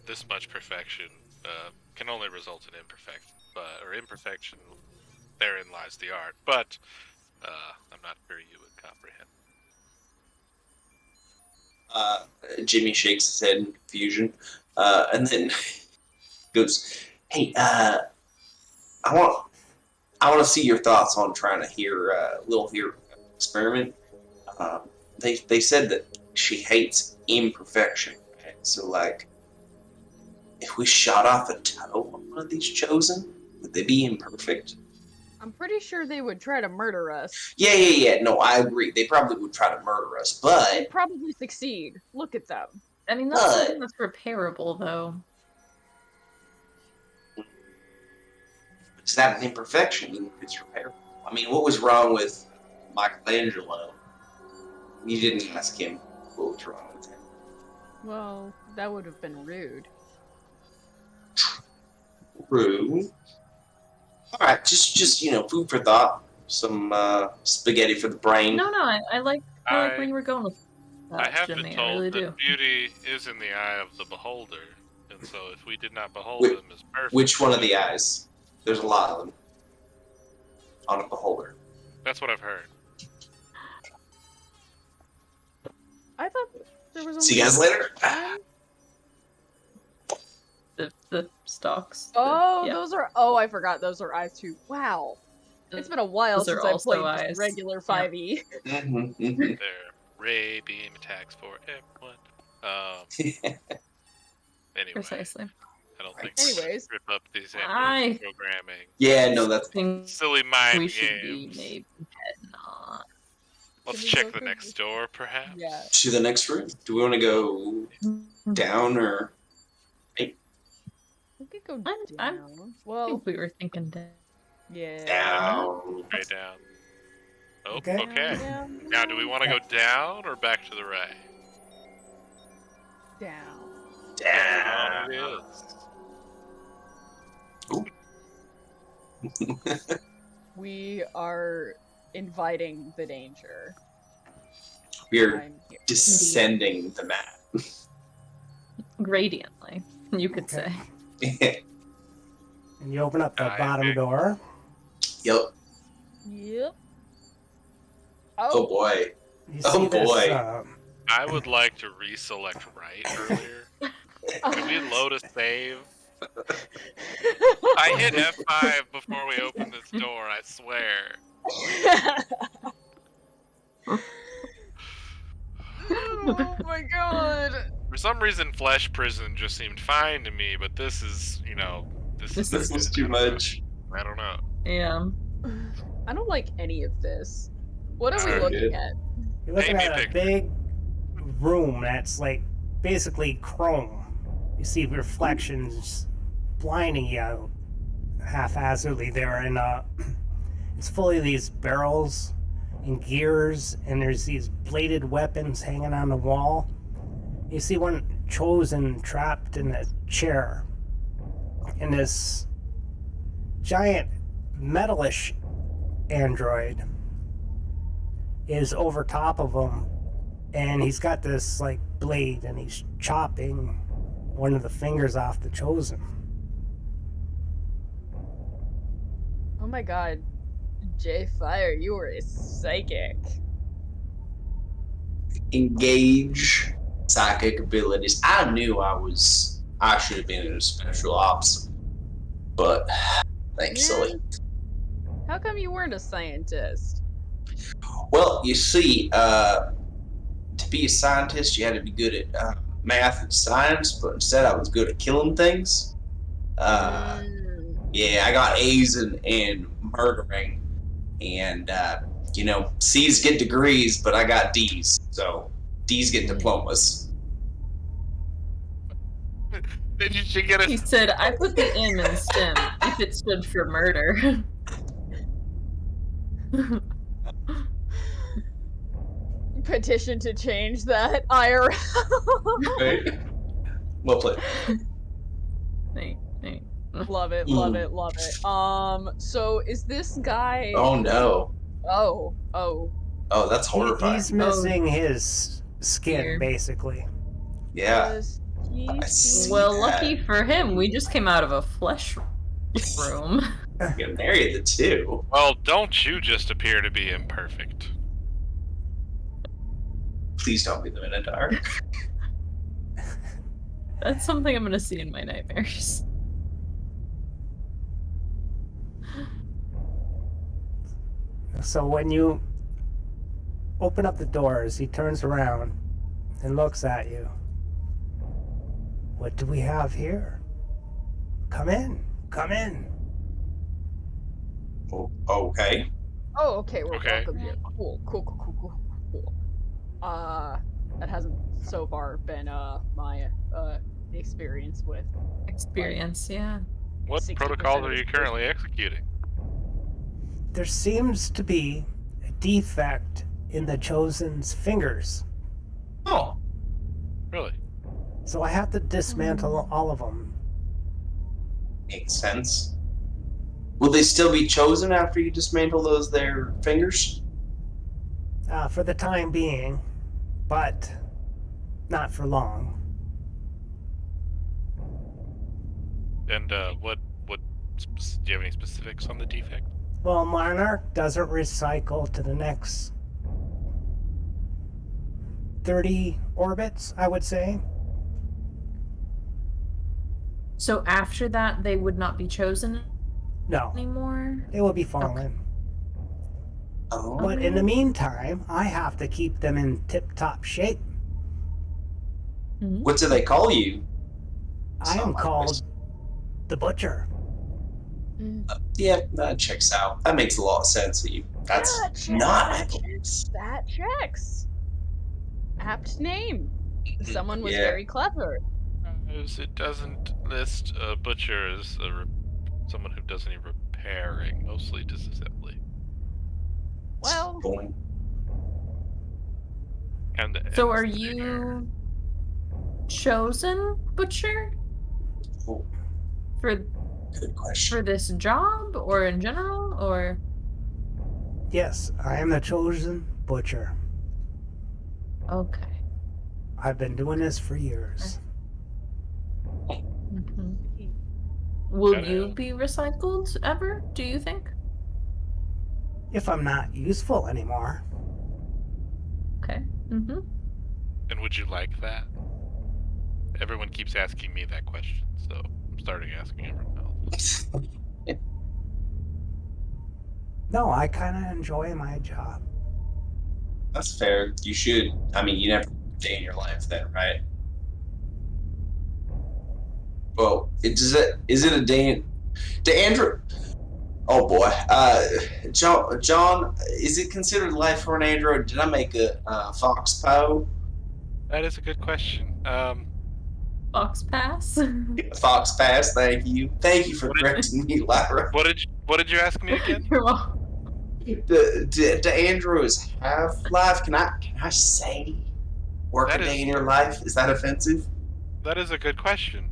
this much perfection can only result in imperfection. Therein lies the art, but I'm not sure you would comprehend. Jimmy shakes his head in confusion, and then goes, "Hey, I want to see your thoughts on trying to hear little here experiment. They said that she hates imperfection. Right? So, like, if we shot off a toe on one of these chosen, would they be imperfect? I'm pretty sure they would try to murder us. Yeah. No, I agree. They probably would try to murder us, but They'd probably succeed. Look at them. I mean, that's But- something that's repairable, though. is that an imperfection? Even if it's repairable. I mean, what was wrong with Michelangelo? You didn't ask him what was wrong with him. Well, that would have been rude. True. All right, just food for thought. Some spaghetti for the brain. No, I like where you were going with that, I have Jimmy. been I told really that do. beauty is in the eye of the beholder, and so if we did not behold Which- them as perfect, Which one of the eyes? There's a lot of them on a beholder. That's what I've heard. I thought there was only See you guys later. one. The stalks. Oh, yeah. those are. Oh, I forgot. Those are eyes too. Wow. It's been a while Those are since I also played eyes. just regular Yeah. 5e. Their ray beam attacks for everyone. Anyway, Precisely. I don't think Anyways. we rip up these I androids programming. Yeah, no, that's think Silly mind we should be games. maybe heading on. Let's Can we check go the through next this? door, perhaps. Yeah. to the next room. Do we want to go down or? We could go I'm- down. I Well, think we were thinking that. yeah. Down. Way down. Oh, Okay. okay. Down, Now, do we want to go down or back to the right? down. Down. It is. We are inviting the danger. We're I'm here. descending the map. Gradiently, you could Okay. say. And you open up the I bottom agree. door. Yep. Yep. Oh boy. You Oh, see this, boy. I would like to reselect right earlier. Can we load a save? I hit F5 before we opened this door, I swear. Oh my god. For some reason, Flesh Prison just seemed fine to me, but this is, This This was too much. I don't know. Yeah. I don't like any of this. What are we Alright. looking Good. at? You're looking Paint me a at a picture. big room that's like basically chrome. You see reflections blinding you haphazardly there, and it's full of these barrels and gears, and there's these bladed weapons hanging on the wall. You see one chosen trapped in a chair, and this giant metalish android is over top of him, and he's got this like blade, and he's chopping one of the fingers off the chosen. Oh my god. Jay Fire, you were a psychic. Engage psychic abilities. I knew I should have been in a special ops, but thanks, Yeah. silly. How come you weren't a scientist? Well, you see, to be a scientist, you had to be good at math and science, but instead I was good at killing things. Yeah, I got A's in murdering, and C's get degrees, but I got D's, so D's get diplomas. Then you should get He a. said, I put the M in STEM if it stood for murder. Petition to change that IRL. Right? Well played. Hey. Love it, love it, love it. So is this guy? Oh no. Oh. Oh, that's horrifying. He's missing his skin, Dear. basically. Yeah. Does he I seem- see. Well, lucky for him, we just came out of a flesh room. You can marry the two. Well, don't you just appear to be imperfect? Please don't be the Minotaur. That's something I'm gonna see in my nightmares. So when you open up the doors, he turns around and looks at you. What do we have here? Come in. Come in. Oh, okay. Oh, okay, we're Okay. welcome here. Cool. That hasn't so far been my experience with. Experience, yeah. What 60% protocols of are you this currently executing? There seems to be a defect in the Chosen's fingers. Oh, Really? So I have to dismantle all of them. makes sense. Will they still be chosen after you dismantle their fingers? For the time being, but not for long. And do you have any specifics on the defect? Well, Monarch doesn't recycle to the next 30 orbits, I would say. So after that, they would not be chosen No, anymore? they will be fallen. Oh. But in the meantime, I have to keep them in tip-top shape. What do they call you? I am called the Butcher. Yeah, that checks out. That makes a lot of sense to you. That's not my voice. That checks. Apt name. Someone was Yeah. very clever. It doesn't list a butcher as someone who does any repairing, mostly disassembly. Well, Boing. So are you chosen butcher Oh, for good question. for this job or in general or? Yes, I am the chosen Butcher. Okay. I've been doing this for years. Mhm. Will Gotta you have- be recycled ever, do you think? If I'm not useful anymore. Okay. Mm-hmm. And would you like that? Everyone keeps asking me that question, so I'm starting asking everyone else. No, I kind of enjoy my job. That's fair. You should. I mean, you never day in your life then, right? Well, is it a day in... Andrew... Oh boy. John, is it considered life for an android? Did I make a Fox Poe? That is a good question. Box pass. Fox Pass, thank you. Thank you for What did- correcting me, Lyra. What did you ask me again? You're welcome. Do androids have life? Can I say work That a day is- in your life? Is that offensive? That is a good question.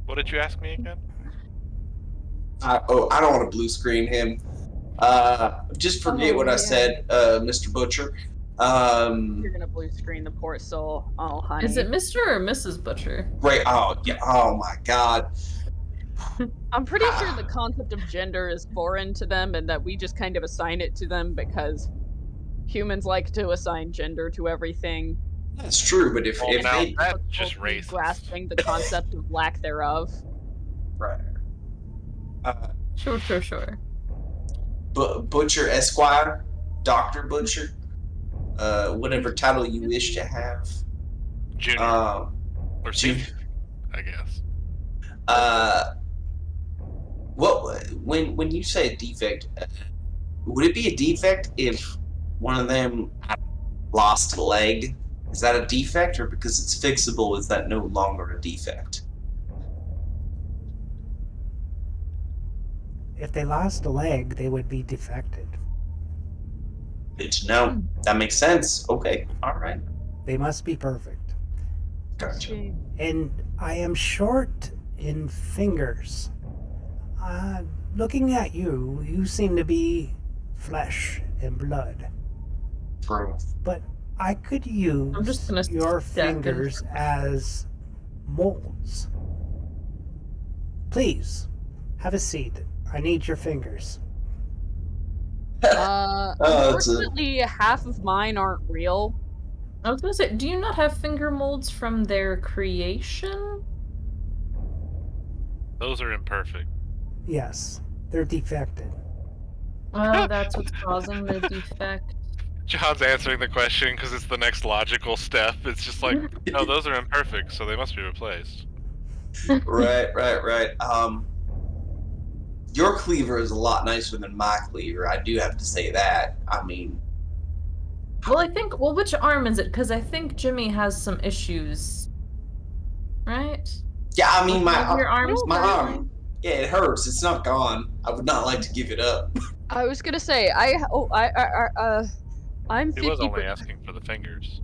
What did you ask me again? I don't want to blue screen him. Just forget what I yeah. said, Mr. Butcher. You're gonna blue screen the poor soul. Oh, honey. Is it Mr. or Mrs. Butcher? Right. Oh, yeah. Oh my God. I'm pretty sure the concept of gender is foreign to them and that we just kind of assign it to them because humans like to assign gender to everything. That's true, but if Well, now they that's just Difficulty racist. grasping the concept of lack thereof. right. Sure. Butcher Esquire, Doctor Butcher, whatever title you wish to have. Junior or Junior. senior, I guess. When you say a defect, would it be a defect if one of them lost a leg? Is that a defect, or because it's fixable, is that no longer a defect? If they lost a leg, they would be defected. Good to know. That makes sense. Okay. All right. They must be perfect. Gotcha. And I am short in fingers. Looking at you, you seem to be flesh and blood. True. But I could I'm just use gonna your step in. fingers as molds. Please, have a seat. I need your fingers. that's Unfortunately, half of mine aren't real. I was gonna say, do you not have finger molds from their creation? Those are imperfect. Yes, they're defected. Oh, that's what's causing the defect. John's answering the question because it's the next logical step. It's just like, no, those are imperfect, so they must be replaced. Right. Your cleaver is a lot nicer than my cleaver. I do have to say that. I mean, Well, which arm is it? Because I think Jimmy has some issues. Right? yeah. I mean, With one of your arms. my arm. Yeah, it hurts. It's not gone. I would not like to give it up. I was gonna say, I'm 50. He was only asking for the fingers.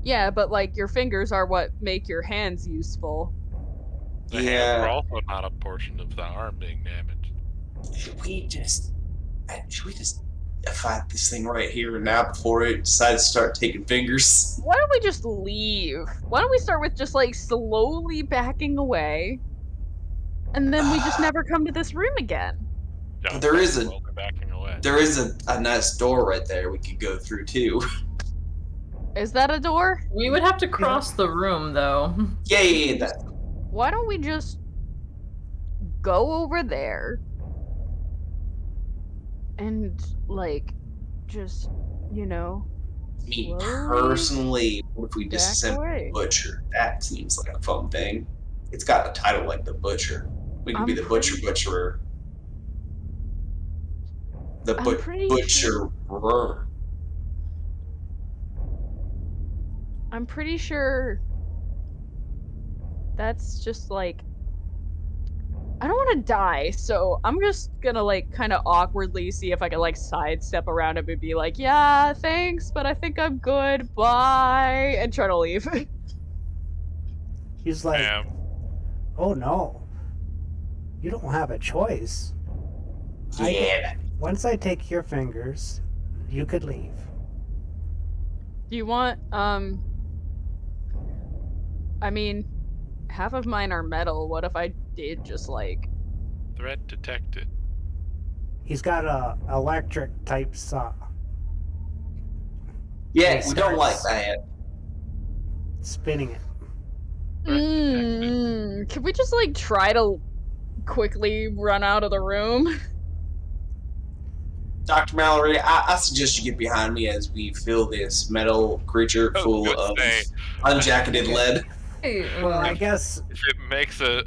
Yeah, but like your fingers are what make your hands useful. The hands were also not a portion of the arm being damaged. Should we just fight this thing right here and now before it decides to start taking fingers? Why don't we just leave? Why don't we start with just like slowly backing away, and then we just never come to this room again? John's There is slowly backing away. There is a nice door right there we could go through too. Is that a door? We would have to cross the room, though. Yeah. That. Why don't we just go over there and, like, just, you know, Me slowly personally, what if we back disassemble away? the butcher? That seems like a fun thing. It's got a title like the butcher. We could be I'm the pretty- butcherer. The I'm pretty butcherer. I'm pretty sure that's just like I don't want to die, so I'm just gonna like kind of awkwardly see if I can like sidestep around him and be like, "Yeah, thanks, but I think I'm good. Bye," and try to leave. He's like, oh no, you don't have a choice. Yeah. Once I take your fingers, you could leave. Do you want I mean, half of mine are metal. What if I did just like Threat detected. He's got a electric type saw. Yeah, He we don't like starts that. spinning it. Threat detected. Can we just like try to quickly run out of the room? Dr. Mallory, I suggest you get behind me as we fill this metal creature I was full gonna of say, unjacketed lead. Hey, Well, I guess if it makes a it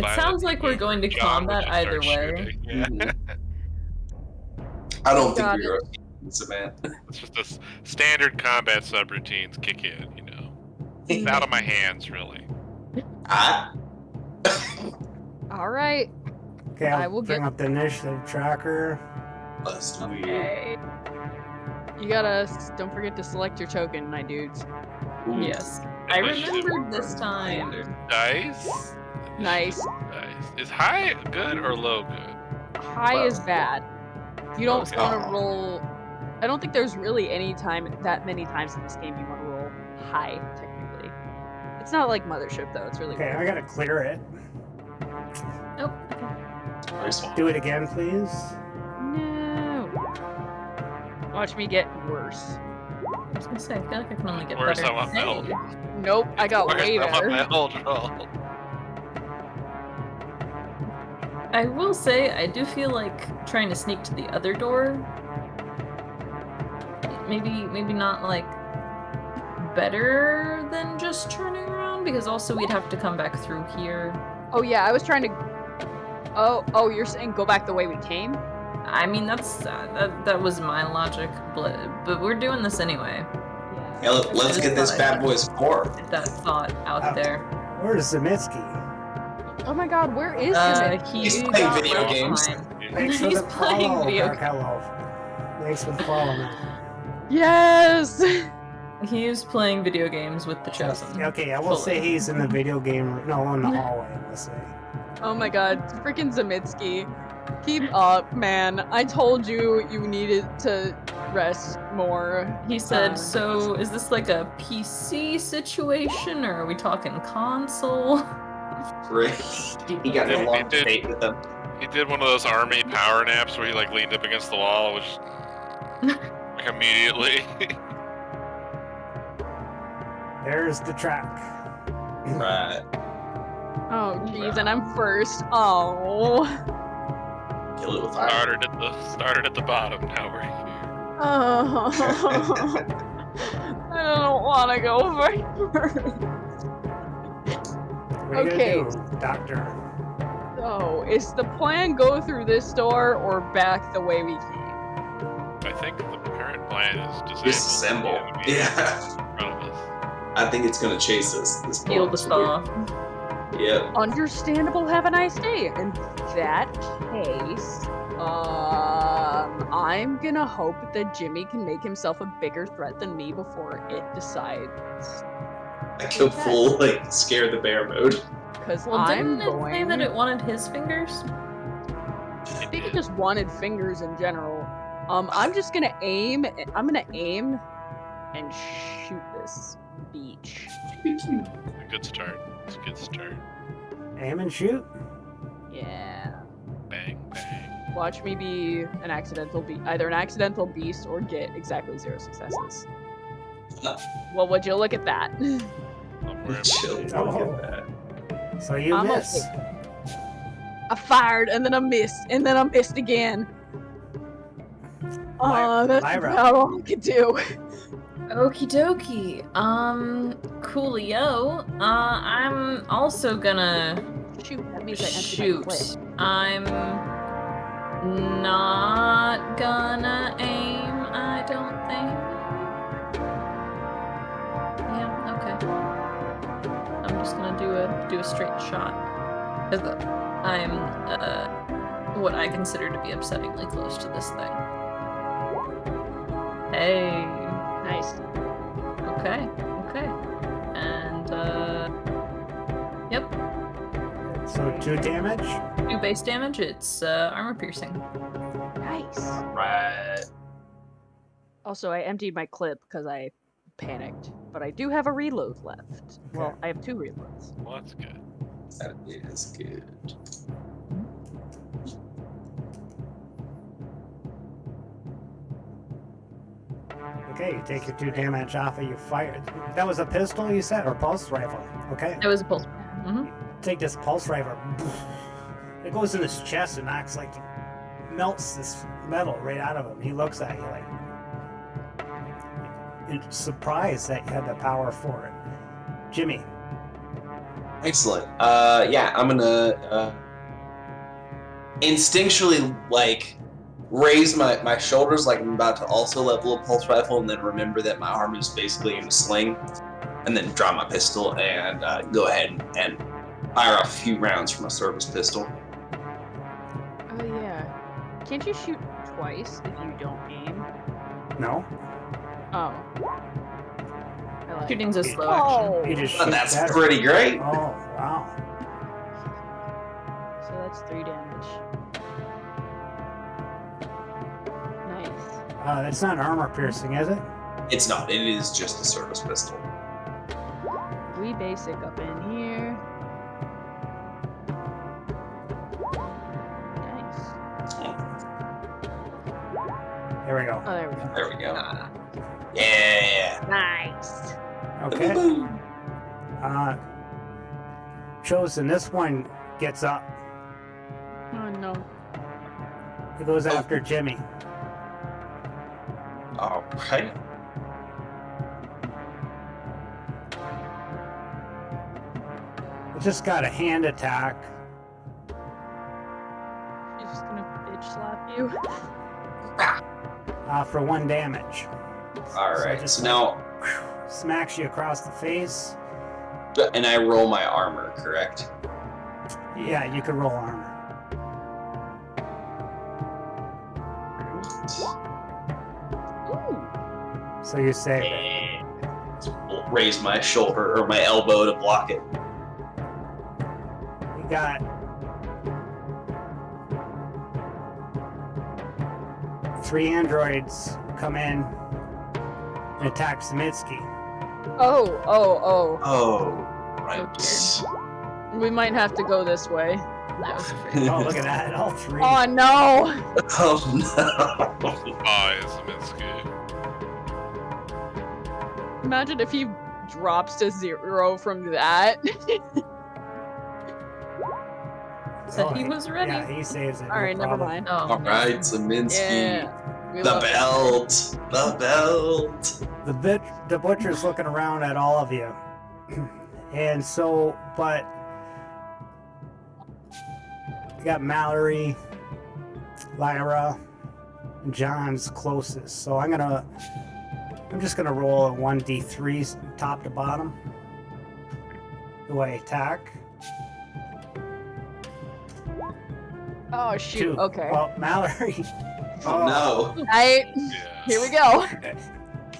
violent sounds like we're move, going to John would combat just either start way. shooting. Yeah. I don't think Got we it. are Samantha. It's just this standard combat subroutines kick in, you know. It's out of my hands, really. All right. okay. I I'll will bring get- up the initiative tracker. Let's do it. Okay. You gotta don't forget to select your token, my dudes. Ooh. Yes. I Initiative remembered this time. Dice. Nice. Dice. Is high good or low good? High is bad. You don't Okay. want to roll. I don't think there's really that many times in this game you want to roll high. Technically, it's not like Mothership though. It's really Okay, weird. I gotta clear it. Oh, okay. Very small. Do it again, please. No. Watch me get worse. I was gonna say, I feel like I can only get Where's better. that one? Hey. Nope, I got way better. My old roll. I will say, I do feel like trying to sneak to the other door. Maybe not like better than just turning around, because also we'd have to come back through here. Oh yeah, I was trying to. Oh, you're saying go back the way we came? I mean, that was my logic, but we're doing this anyway. Yeah, let's get this bad boy score. Get that thought out there. Where's Zemitsky? Oh my God, where is He's Jimmy? playing got video left games. behind. Thanks for He's the playing follow, video Dark Hello. Thanks for the follow, man. Yes. He is playing video games with the Chosen. Okay, I will say Fully. he's in the video game. No, in the hallway. I will say. Oh my God, freaking Zemitsky. Keep up, man. I told you you needed to rest more. He said, so is this like a PC situation, or are we talking console? Great. He got a He long did- date with them. He did one of those army power naps where he like leaned up against the wall, which like immediately. There's the track. Right. Oh jeez, and I'm first. Oh. Kill it with fire. started at the bottom. Now we're here. Oh. I don't want to go first. What are you Okay. gonna do, Doctor? So, is the plan go through this door or back the way we came? I think the current plan is Disassemble. the enemy Yeah. in front of us. I think it's gonna chase us. This Steal the storm. saw. Yep. Understandable, have a nice day. In that case, I'm gonna hope that Jimmy can make himself a bigger threat than me before it decides. I go full like scare the bear mode. Because Well, I'm didn't it say going. that it wanted his fingers? I think it just wanted fingers in general. I'm just gonna aim. I'm gonna aim and shoot this beach. A good start. It's a good start. Aim and shoot. Yeah. Bang, bang. Watch me be an accidental either an accidental beast or get exactly 0 successes. Well, would you look at that? I'm worried Chill, about look Oh. at that. So you I'm miss. okay. I fired and then I missed and then I missed again. Oh, that's Lyra. about all I could do. Okie dokie. Coolio. I'm also gonna Shoot, that means I emptied my shoot. clip. I'm not gonna aim, I don't think. Yeah, okay. I'm just gonna do a straight shot. 'Cause I'm what I consider to be upsettingly close to this thing. Hey. Nice. Okay. And yep. So 2 damage. 2 base damage. It's armor piercing. Nice. Right. Also, I emptied my clip because I panicked, but I do have a reload left. Well, Okay. I have 2 reloads. Well, that's good. That is good. Okay, you take your 2 damage off of your fire. That was a pistol, you said, or pulse rifle? Okay. That was a pulse. Mm-hmm. Take this pulse rifle. It goes in his chest and knocks melts this metal right out of him. He looks at you like surprised that you had the power for it. Jimmy. Excellent. Yeah, I'm gonna instinctually raise my shoulders like I'm about to also level a pulse rifle, and then remember that my arm is basically in a sling, and then draw my pistol and go ahead and fire off a few rounds from a service pistol. Oh yeah. Can't you shoot twice if you don't aim? No? Oh. I like Shooting's a slow Oh. action. You just Well, shoot that's better. pretty great. Oh, wow. So that's 3 damage. Nice. That's not armor piercing, is it? It's not. It is just a service pistol. We basic up in here. Nice. There we go. Oh, there we go. There we go. Yeah. Nice. Okay. Chosen, this one gets up. Oh no. He goes after Jimmy. All right. He just got a hand attack. She's just gonna bitch slap you. For 1 damage. All So right. just So now, smacks you across the face. and I roll my armor, correct? Yeah, you could roll armor. Ooh. So you save it. And raise my shoulder or my elbow to block it. You got 3 androids come in and attack Samitsky. Oh. Oh, right. We might have to go this way. That was afraid. Oh, look at that. All 3. Oh no! Oh no. Bye, Zeminski. Imagine if he drops to 0 from that. Said he was ready. Yeah, he saves it. Alright, no never problem. mind. Oh, All right, Zeminski. Yeah. We The love it. belt. The belt. The butcher's looking around at all of you. And so, but you got Mallory, Lyra, and John's closest. So I'm just gonna roll a 1d3 top to bottom. Do I attack? Oh shoot, 2. okay. Well, Mallory. Oh no. Alright, Yeah. here we go.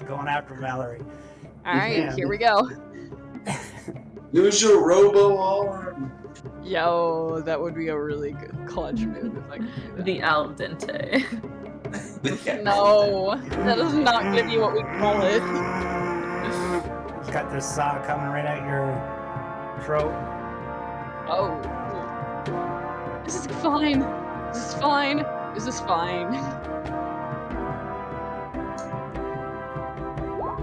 Going after Mallory. Alright, Yeah. here we go. Use your robo arm. Yo, that would be a really good clutch move if I could do that. the al dente. No, that is not gonna be what we call it. Got this saw coming right at your throat. Oh. This is fine. This is fine. This is fine.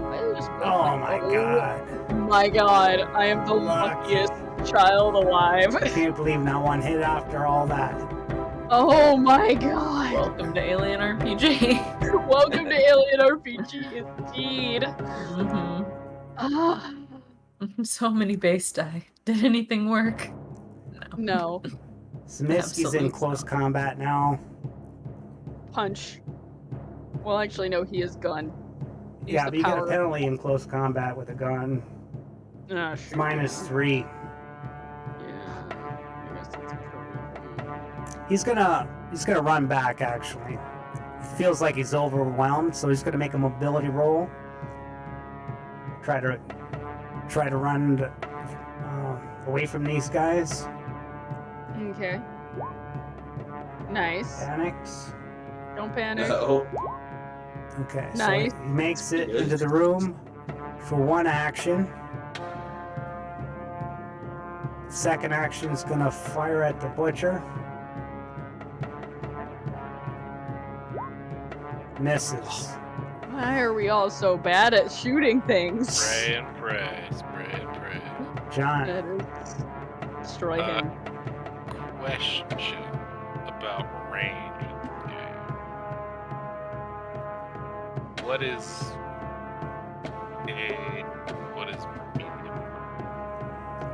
I just broke Oh my god. My god, I am the Lucky. luckiest child alive. I can't believe not one hit after all that. Oh my god. Welcome to Alien RPG. Welcome to Alien RPG, indeed. Mm-hmm. Ah, So many base die. Did anything work? no. Smiski's in Absolute close stop. combat now. Punch. Well, actually, no, he is gun. Use Yeah, the but you get a power. penalty in close combat with a gun. Ah, It's shoot. -3. Yeah. I guess that's a trouble. He's gonna run back actually. Feels like he's overwhelmed, so he's gonna make a mobility roll. Try to run away from these guys. Okay. Nice. Panics. Don't panic. No. Okay, Nice. so he makes it Good. into the room for one action. Second action's gonna fire at the butcher. Misses. Why are we all so bad at shooting things? Spray and pray, spray and pray. John. That is... Destroy him. Question about range in the game. What is medium?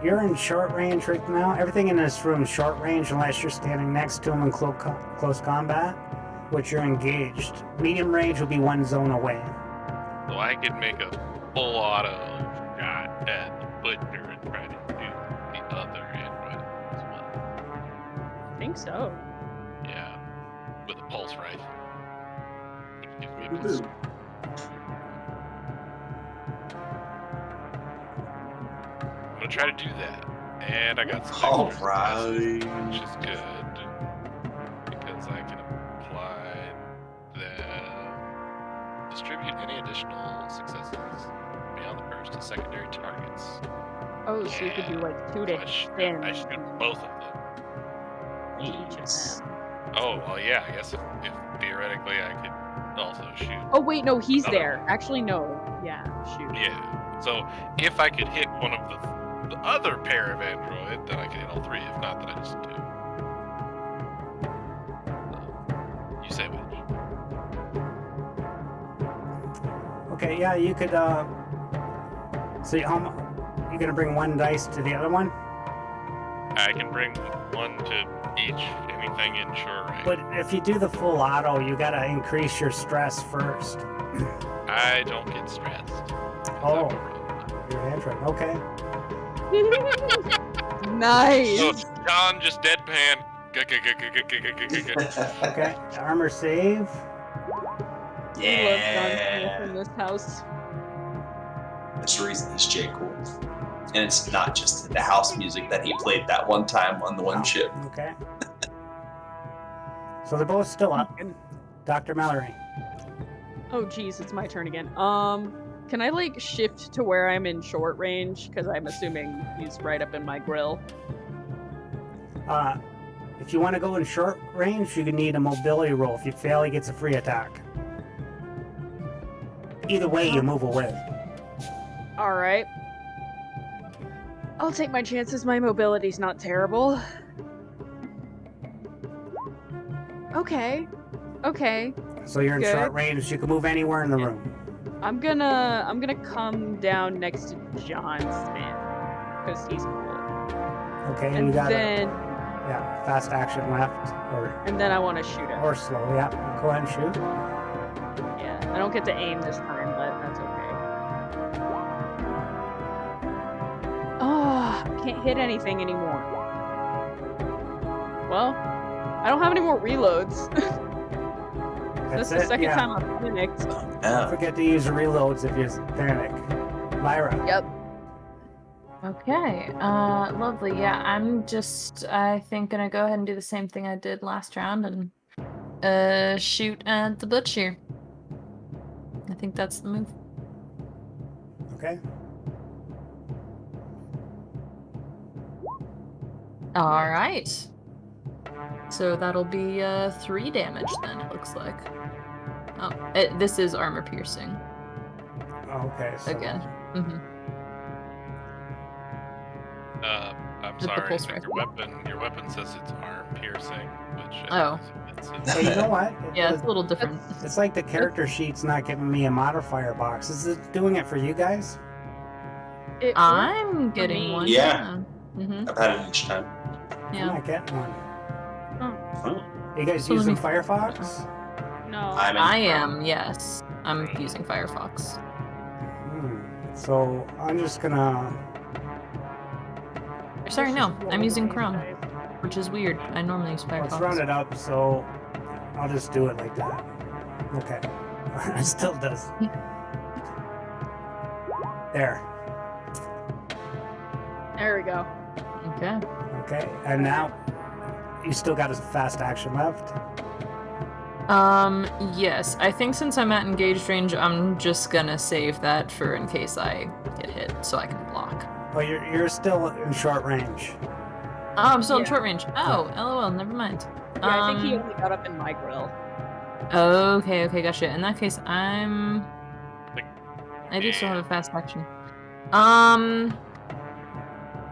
You're in short range right now. Everything in this room is short range unless you're standing next to him in close combat, which you're engaged. Medium range will be one zone away. So I could make a full auto shot at the butcher and try to shoot the other android as well. I think so. Yeah, with a pulse rifle, which gives me a Woohoo. boost. I'm gonna try to do that, and I got some All extra right. successes, which is good because I can apply them. Distribute any additional successes beyond the first to secondary targets. Oh, so you could do like 2 So to I shoot 10. both of them. Each of Nice. them. Oh, well, yeah, I guess if theoretically I could also shoot. Oh wait, no, he's Oh. there. Actually, no. Yeah, shoot. Yeah. So if I could hit one of the other pair of android, then I could hit all three. If not, then I just do. You say which? Okay, yeah, you could. So you're gonna bring one dice to the other one, I can bring one to each, anything in short range. but if you do the full auto, you gotta increase your stress first. I don't get stressed. Oh. Your android. Okay. Nice. So John just deadpan. Okay. Armor save. We love John Smith Yeah. in this house. That's the reason he's J. Cool. And it's not just the house music that he played that one time on the one ship. Okay. So they're both still up. Dr. Mallory. Oh geez, it's my turn again. Can I like shift to where I'm in short range? Because I'm assuming he's right up in my grill. If you want to go in short range, you can need a mobility roll. If you fail, he gets a free attack. Either way, you move away. Alright. I'll take my chances. My mobility's not terrible. Okay. Okay. So you're in Good. short range. You can move anywhere in the room. I'm gonna come down next to John Smith. Because he's cool. Okay, and And you got then fast action left I wanna shoot him. or slow. Yeah, go ahead and shoot. Yeah. I don't get to aim this turn, but that's okay. Oh, I can't hit anything anymore. Well, I don't have any more reloads. That's That's the it. second Yeah. time I've panicked. Don't Yeah. forget to use your reloads if you panic. Lyra. Yep. Okay, lovely. Yeah, I think, gonna go ahead and do the same thing I did last round and shoot at the butcher. I think that's the move. Okay. All right. So that'll be 3 damage then, it looks like. Oh, this is armor piercing. Okay, so Again. Mm-hmm. I'm The sorry. pulse Your weapon says it's arm piercing, which Oh. is Hey, you know what? Yeah, it's a little different. It's like the character sheet's not giving me a modifier box. Is it doing it for you guys? It I'm worked for getting me. one. Yeah. Mm-hmm. I've had it each time. I'm Yeah. not getting one. Oh, Are you guys So let using me- Firefox? No. I'm in I am, yes. I'm using Firefox. So I'm just gonna. Sorry, no. This is I'm using rolling Chrome, dice. which is weird. I normally use Let's Firefox. round it up. So I'll just do it like that. Okay. It still does. There. There we go. Okay. Okay. And now you still got a fast action left. Yes. I think since I'm at engaged range, I'm just gonna save that for in case I get hit, so I can block. Well, you're still in short range. Oh, I'm still in Yeah. short range. Oh, lol, never mind. Yeah, I think he only got up in my grill. Okay, gotcha. In that case, I do still have Yeah. a fast action.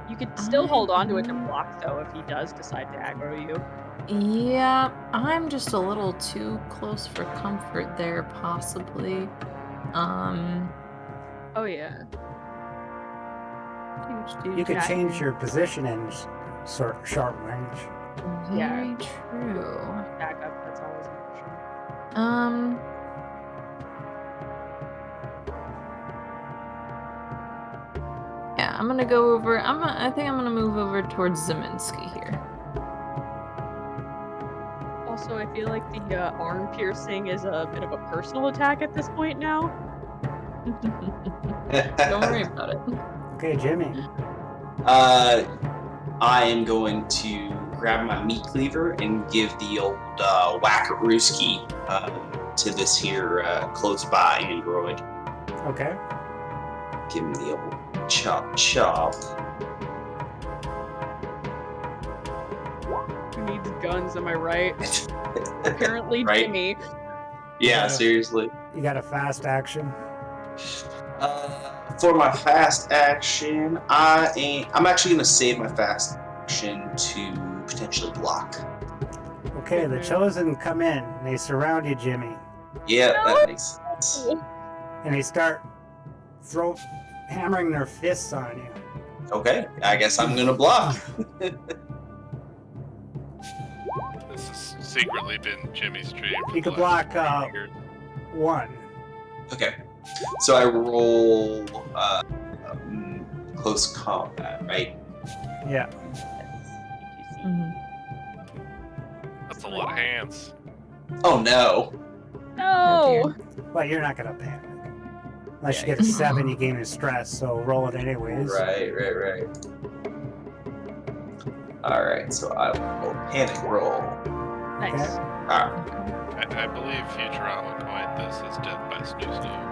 You could still hold on to it to block, though, if he does decide to aggro you. Yeah, I'm just a little too close for comfort there, possibly. Oh, yeah. You could Yeah. change your position in short range. Very true. Back up, that's always an option. Yeah, I'm gonna go over. I think I'm gonna move over towards Zeminski here. Also, I feel like the arm piercing is a bit of a personal attack at this point now. Don't worry about it. Okay, Jimmy. I am going to grab my meat cleaver and give the old whack-a-rooski to this here close by android. Okay. Give him the old chop. Who needs guns, am I right? Apparently Right? Jimmy. Yeah, seriously. You got a fast action. For my fast action, I'm actually going to save my fast action to potentially block. Okay, the chosen come in. And they surround you, Jimmy, Yeah, that makes sense. and they start hammering their fists on you. Okay, I guess I'm going to block. This has secretly been Jimmy's dream. for You the could last block, 3 years. 1. Okay, so I roll close combat, right? Yeah. Mhm. That's a lot of hands. Oh no. No! But you're not gonna panic. Unless you get a 7, you gain a stress, so roll it anyways. Right. Alright, so I will panic roll. Nice. Alright. I believe Futurama coined this as death by snoo snoo.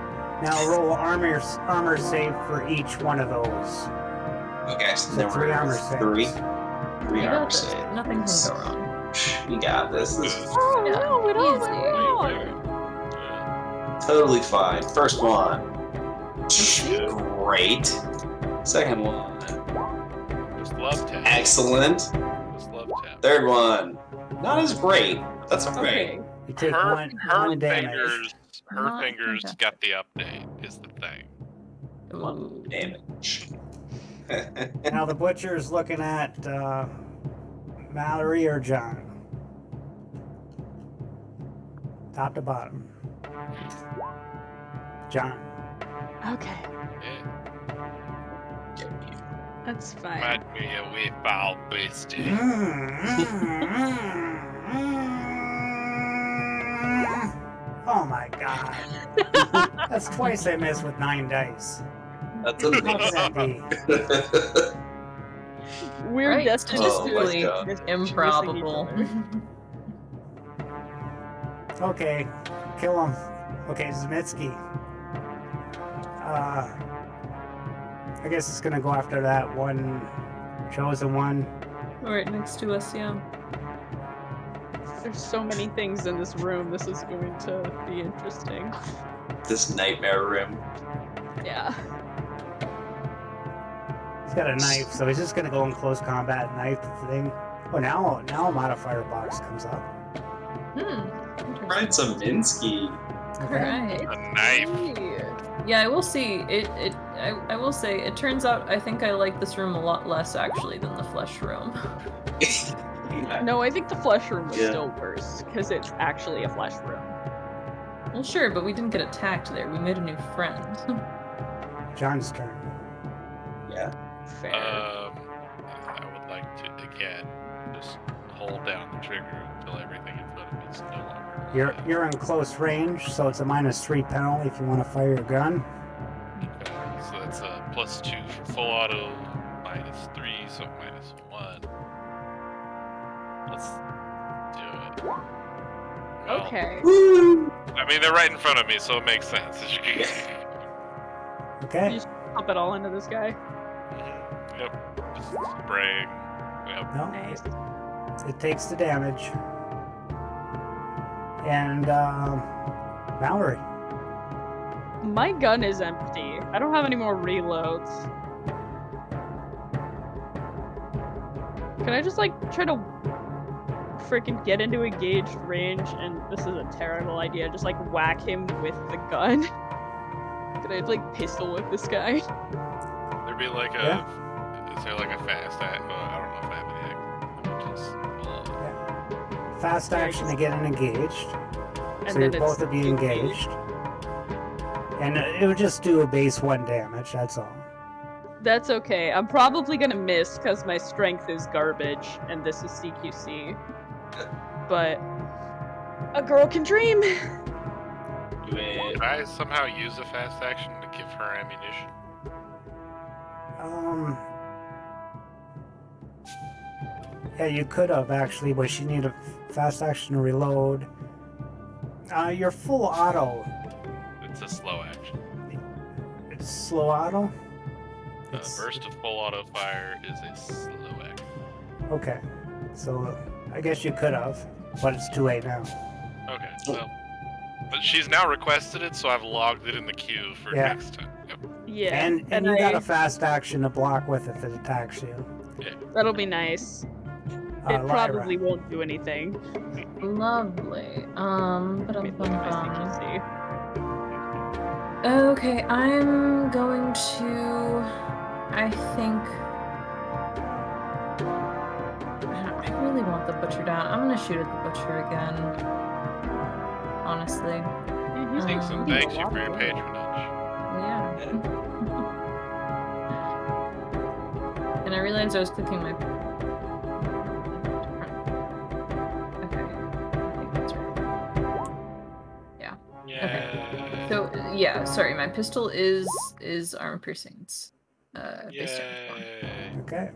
Now roll armor save for each one of those. Okay, so So there 3 were armor saves. 3 You armor got this. saves. Nothing can go wrong. We got this. This is Oh, Yeah, no, we don't easy. went wrong. totally fine. First one. Great. Second one. Just love tap. Excellent. Just love tap. Third one. Not as great. But that's okay. Okay. You take Her one damage. Not fingers fantastic. got the update. Is the thing. Ooh. Damage. Now the butcher's looking at Mallory or John. Top to bottom. John. Okay. Yeah. That's fine. Might be a wee foul beastie. Oh my god. That's twice I missed with 9 dice. That's How could that amazing. be? We're Right, destined statistically God. improbable. Okay, kill him. Okay, Zemitsky. I guess it's gonna go after that one chosen one. Right next to us, yeah. There's so many things in this room. This is going to be interesting. This nightmare room. Yeah. He's got a knife, so he's just gonna go in close combat and knife the thing. Oh, now a modifier box comes up. Interesting. Find some Minsky. Okay. Alright. A knife. Yeah, I will see. I will say, it turns out I think I like this room a lot less actually than the flesh room. No, I think the flesh room was Yeah. still worse because it's actually a flesh room. Well, sure, but we didn't get attacked there. We made a new friend. John's turn. Yeah. Fair. I would like to again just hold down the trigger until everything in front of me is no longer. You're in close range, so it's a -3 penalty if you want to fire your gun. Okay, so that's a +2 for full auto, -3, so -1. Let's do it. Well, Okay. Woo! I mean, they're right in front of me, so it makes sense. Okay. You just pump it all into this guy. Yep, just spraying. Yep. No, Nice. it takes the damage. And Mallory. My gun is empty. I don't have any more reloads. Can I just like try to freaking get into engaged range? And this is a terrible idea. Just like whack him with the gun. Can I like pistol whip this guy? There'd be like a. Yeah. Is there like a fast act? Well, I don't know if I have any act. Fast action to get engaged. And So then you're both it's of you engaged. And it would just do a base 1 damage, that's all. That's okay. I'm probably gonna miss because my strength is garbage and this is CQC. But a girl can dream. Do it. Could I somehow use a fast action to give her ammunition? Yeah, you could have actually, but you need a fast action to reload. Your full auto, It's a slow action. it's slow auto? A burst of full auto fire is a slow action. Okay, so I guess you could have, but it's too late now. Okay, well. But she's now requested it, so I've logged it in the queue for Yeah. next time. Yep. Yeah. And you got a fast action to block with if it attacks you. That'll be nice. It Lyra. probably won't do anything. Lovely. Let me look at my CQC. Okay, I'm going to. I think. I really want the butcher down. I'm gonna shoot at the butcher again. Honestly. Thanks and thanks you for your patronage. Yeah. And I realized I was clicking my. Okay. I think that's right. Yeah. Yeah. So yeah, sorry, my pistol is armor piercings. Based on this one. Yay. Okay.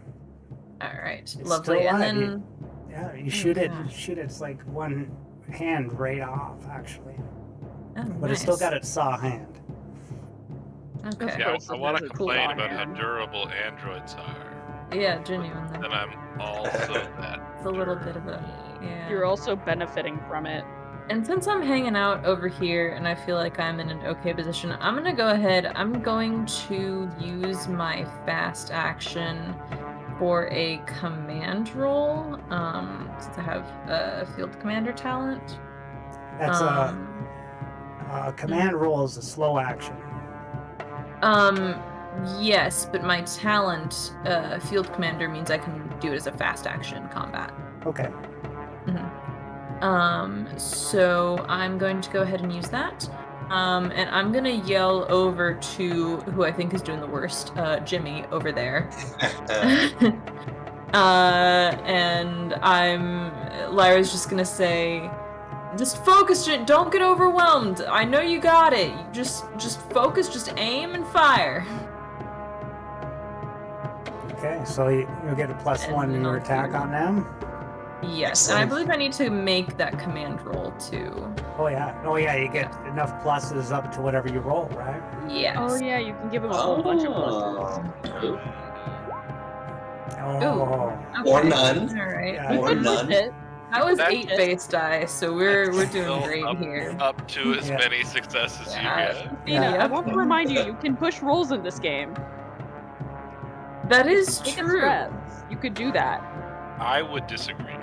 Alright, It's lovely. still And alive. then Yeah, you shoot it. gosh. It's like one hand right off, actually. oh, But it's still nice. got its saw hand. Okay. Yeah, course I it want has to a cool complain on about how hand. durable androids are. Yeah, genuinely. And I'm also that. It's a little bit of a yeah. You're also benefiting from it. And since I'm hanging out over here and I feel like I'm in an okay position, I'm gonna go ahead. I'm going to use my fast action for a command roll. Since I have a field commander talent. That's a command roll is a slow action. Yes, but my talent, field commander, means I can do it as a fast action combat. Okay. So I'm going to go ahead and use that. And I'm gonna yell over to who I think is doing the worst, Jimmy over there. And Lyra's just gonna say, just focus, don't get overwhelmed. I know you got it. Just focus, just aim and fire. Okay, so you'll get a +1 in your attack on them. Yes, and I Excellent. believe I need to make that command roll too. Oh yeah, you get enough pluses up to whatever you roll, right? Yes. Oh yeah, you can give him a whole bunch of pluses. Oh, Okay. Or none. All right. Yeah, Or Good none. with it. That was That's 8 base dice, so we're doing Still great here. Up to as Yeah. many successes as Yeah. you get. Dina, I Yep. want to remind you, you can push rolls in this game. That is Take a true. stress. You could do that. I would disagree.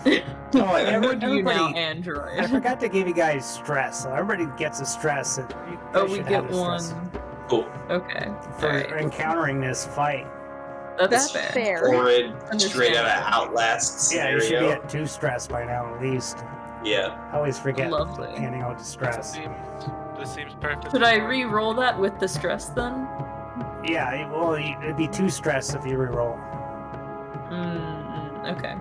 Oh, Would you now, everybody. I Android? forgot to give you guys stress. So everybody gets a stress. And you Oh, guys we should get have a stress one. Cool. Okay. for Alright. encountering this fight. That's That's fair. fair. Horrid, straight out of Understandable. Outlast Yeah, you scenario. should be at 2 stress by now at least. Yeah. I always forget Lovely. handing out the This stress. seems perfect. Should I re-roll that with the stress then? Yeah, well, it'd be 2 stress if you reroll. Okay.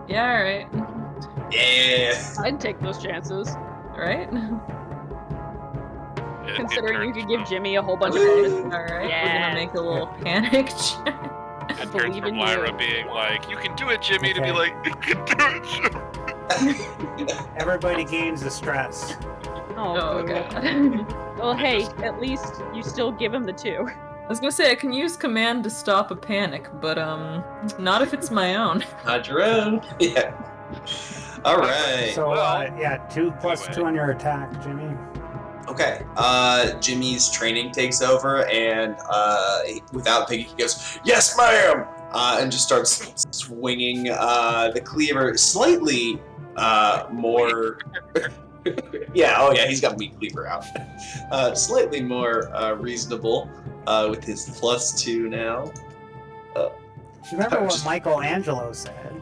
Yeah, alright. Yeah. I'd take those chances. Right? Considering you could give Jim. Jimmy a whole bunch of Woo! bonuses. Alright, we're Yeah. gonna make a little panic check. I It turns believe from in Lyra you. being like, "You can do it, Jimmy," to be Okay. like, "You can do it, Jimmy." Everybody gains the stress. Oh, Oh, good. okay. Well, hey, at least you still give him the 2. I was gonna say, I can use command to stop a panic, but, not if it's my own. Not your own. Yeah. All right. So, Well, yeah, 2 plus anyway. 2 on your attack, Jimmy. Okay. Jimmy's training takes over, and without thinking, he goes, "Yes, ma'am," and just starts swinging the cleaver slightly more. Yeah. Oh, yeah. He's got meat cleaver out. Slightly more reasonable with his +2 now. Remember what Michelangelo said?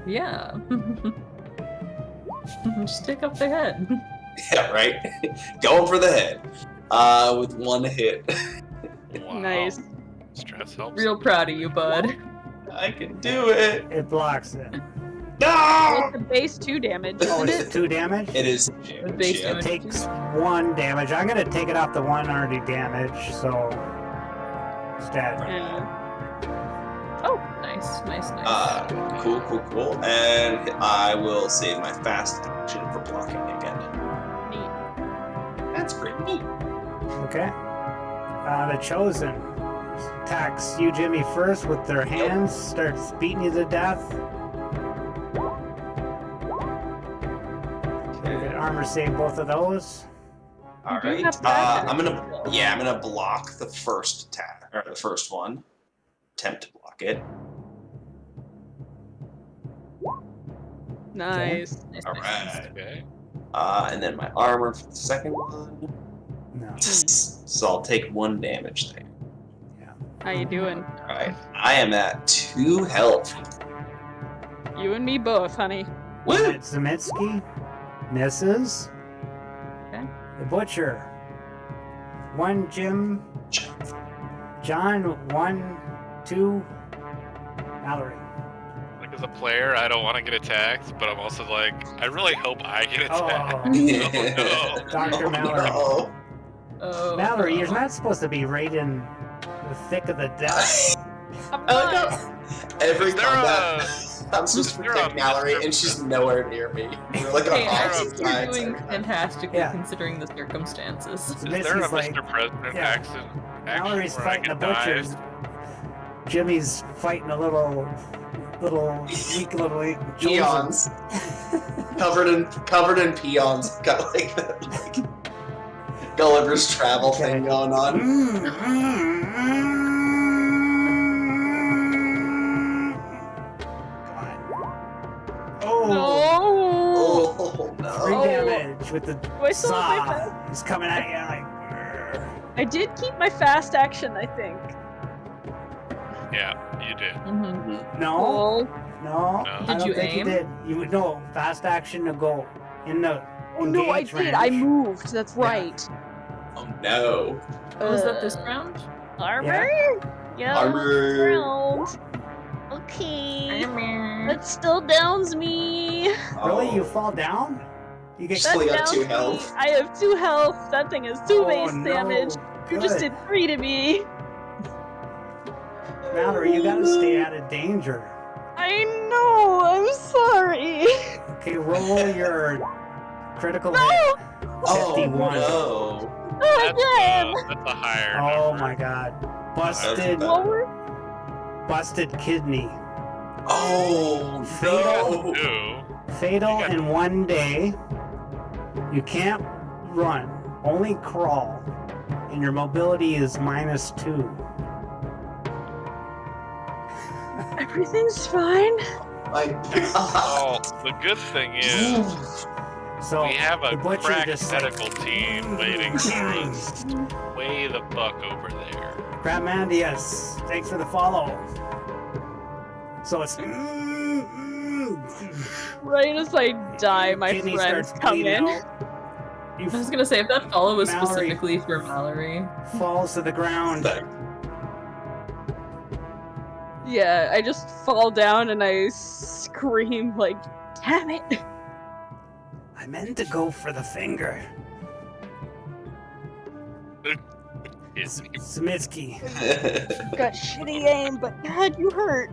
Yeah. Just take up the head. Yeah. Right. Going for the head. With 1 hit. Wow. Nice. Stress helps. Real proud of you, bud. I can do it. It blocks it. Well, No! it's a base 2 damage, Oh, isn't it's it? 2 damage? It is. The base Yeah. It damage. takes 1 damage. I'm gonna take it off the 1 already damage, so instead. Yeah. Nice, nice, nice. Cool. And I will save my fast action for blocking again. Neat. That's pretty neat. Okay. The Chosen attacks you, Jimmy, first with their hands, starts beating you to death. You can armor save both of those. All You do right. have fast I'm action, gonna though. I'm gonna block the first attack or the first one. Attempt to block it. Nice. Nice, All nice, nice. right. Okay. And then my armor for the second one. No. So I'll take 1 damage there. How you doing? All right. I am at 2 health. You and me both, honey. Woo! Zemitsky misses. Okay. The Butcher. 1 Jim. John, 1, 2. Mallory. Like as a player, I don't want to get attacked, but I'm also like, I really hope I get attacked. Oh, no. Dr. Mallory. No. Oh, Mallory, no. you're not supposed to be right in the thick of the death. I'm Oh not. no! Every Is there combat, I'm supposed is to there protect a Mallory, Mr. and she's nowhere near me. We're like on Hey, I opposite think you're sides. doing fantastically Yeah. considering the circumstances. Is there a Missy's like, Mr. President yeah. action Mallory's where I fighting the can die? butchers. Jimmy's fighting a little weak little Peons. covered in peons. Got like that like Gulliver's Travel Okay. thing going on. Oh, No. Oh no. 3 Oh. damage with the I still have my saw. He's coming at you like. I did keep my fast action, I think. Yeah, you did. Mm-hmm. No, Oh, no. No. I Did don't you think aim? you did. You would no fast action to go in the oh no, I engage did. I range. moved. That's Yeah. right. Oh no. Was that this round? Armor? Yeah. Armor. Round. Okay. That still downs me. Really, you Oh. fall down? You get Just only got downs 2 me. health. I have 2 health. That thing has 2 base no. damage. You just Good. did 3 to me. Mallory, you gotta stay out of danger. I know. I'm sorry. Okay, roll your critical No. hit. Oh 51. no. Again. That's a higher Oh number. my god. That's Busted. better. Lower. busted kidney. Oh, Fatal. Ew. Fatal You got- in 1 day. You can't run, only crawl, and your mobility is -2. Everything's fine. My Oh, the good thing is So we have a the butcher crack just medical team waiting for us way the fuck over there. Crab Mandius, thanks for the follow. So it's Right as I die, my kidney friends starts come bleeding in. out. You I was gonna say, if that follow was Mallory. specifically for Mallory. falls to the ground. Yeah, I just fall down and I scream like, damn it! I meant to go for the finger. Zemitsky. Got shitty aim, but God, you hurt.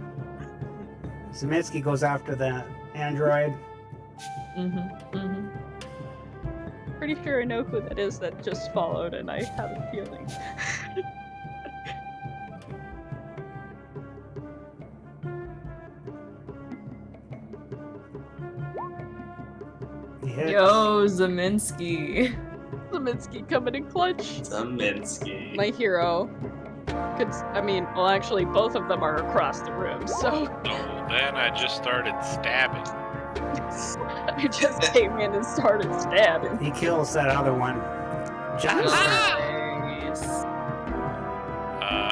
Zemitsky goes after the android. Pretty sure I know who that is that just followed, and I have a feeling. He hits. Yo, Zeminski. Zeminski coming in clutch. Zeminski. My hero. Well, actually, both of them are across the room, so Oh, then I just started stabbing. I just came in and started stabbing. He kills that other one. John's turn. Nice.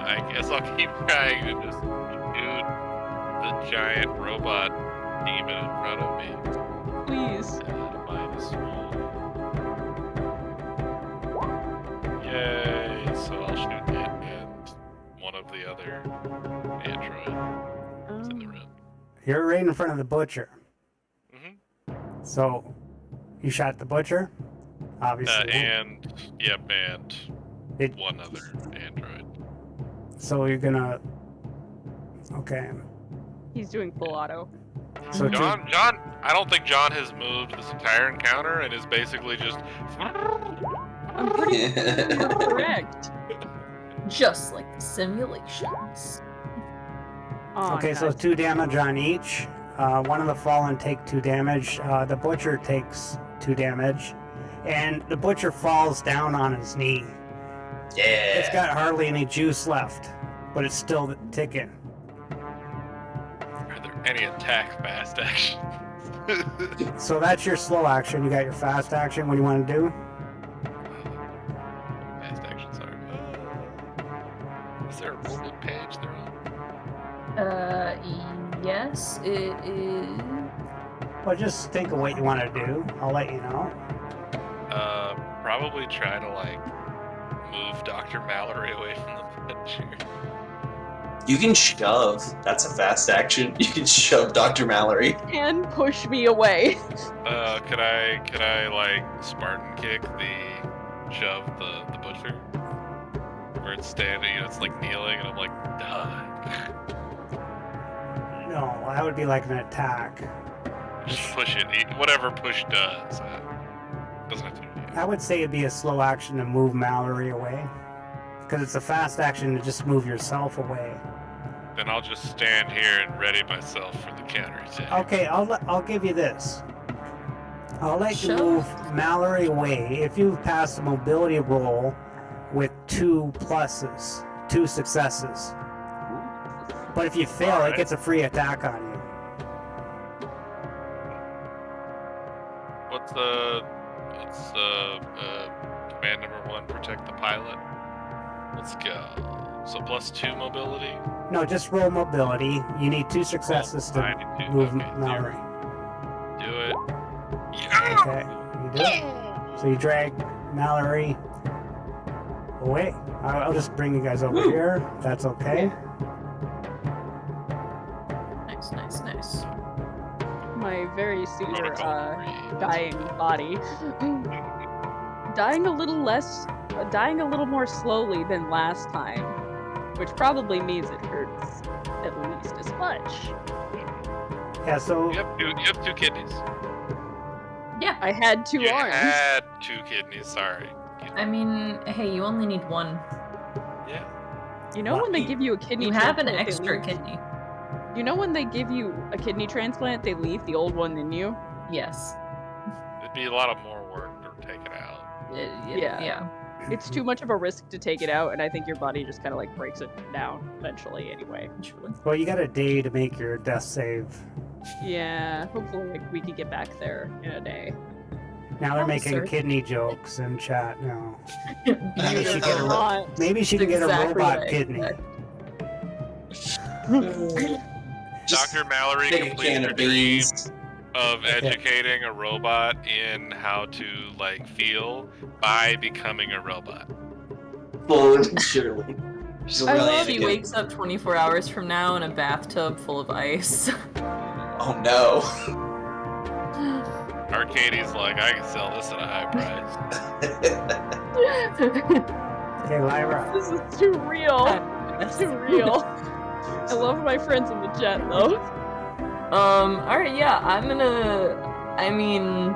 I guess I'll keep trying to just shoot the giant robot demon in front of me. Please. -1. Yay! So I'll shoot it and one of the other androids in the room. You're right in front of the butcher. So, you shot the butcher? Obviously. And It- one other android. So you're gonna... Okay. He's doing full auto. So John, I don't think John has moved this entire encounter and is basically just. I'm pretty correct. Just like the simulations. Oh, Okay, so nice. 2 damage on each. One of the fallen take 2 damage. The butcher takes 2 damage. And the butcher falls down on his knee. Yeah. It's got hardly any juice left, but it's still ticking. Are there any attack fast actions? So that's your slow action. You got your fast action. What do you want to do? Fast action, sorry. Is there a roll page they're on? Yes, it is. Well, just think of what you want to do. I'll let you know. Probably try to, move Dr. Mallory away from the butcher. You can shove. That's a fast action. You can shove Dr. Mallory. And push me away. Could I Spartan kick shove the butcher? Where it's standing, it's kneeling, and I'm like, die. No, that would be like an attack. Just push it, whatever push does. Doesn't have to do anything. I would say it'd be a slow action to move Mallory away. Because it's a fast action to just move yourself away. Then I'll just stand here and ready myself for the counterattack. Okay, I'll give you this. I'll let you Sure. move Mallory away if you pass the mobility roll with 2 pluses, 2 successes. But if you fail, Alright. it gets a free attack on you. What's command number 1, protect the pilot. Let's go. So +2 mobility. No, just roll mobility. You need 2 successes to 92. move Okay, Mallory. Do it. Yeah! Okay, you do it. So you drag Mallory away. I'll just bring you guys over here. If that's okay. Nice. My very soon Go to dying body. dying a little more slowly than last time, which probably means it hurts at least as much. Yeah, so You have 2 kidneys. Yeah, I had 2 You arms. had 2 kidneys, sorry. I mean, hey, you only need 1. Yeah. You know when they give you a kidney You have an transplant, they extra leave- kidney. You know when they give you a kidney transplant, they leave the old one in you? Yes. It'd be a lot of more work to take it out. Yeah. It's too much of a risk to take it out, and I think your body just kind of like breaks it down eventually anyway. Well, you got a day to make your death save. Yeah, hopefully like, we could get back there in a day. Now they're making Sir. kidney jokes in chat now. Maybe she, Beautiful. get a, Not. maybe she can get a Exactly robot what I kidney. Just Dr. Mallory take a completes can her of dream beans. of educating a robot in how to like feel by becoming a robot. Full and surely. She's I really love She Anakin. wakes up 24 hours from now in a bathtub full of ice. Oh no. Arcadie's like, I can sell this at a high price. Okay, Lyra. This is too real. It's too real. I love my friends in the chat though. Alright, yeah, I mean,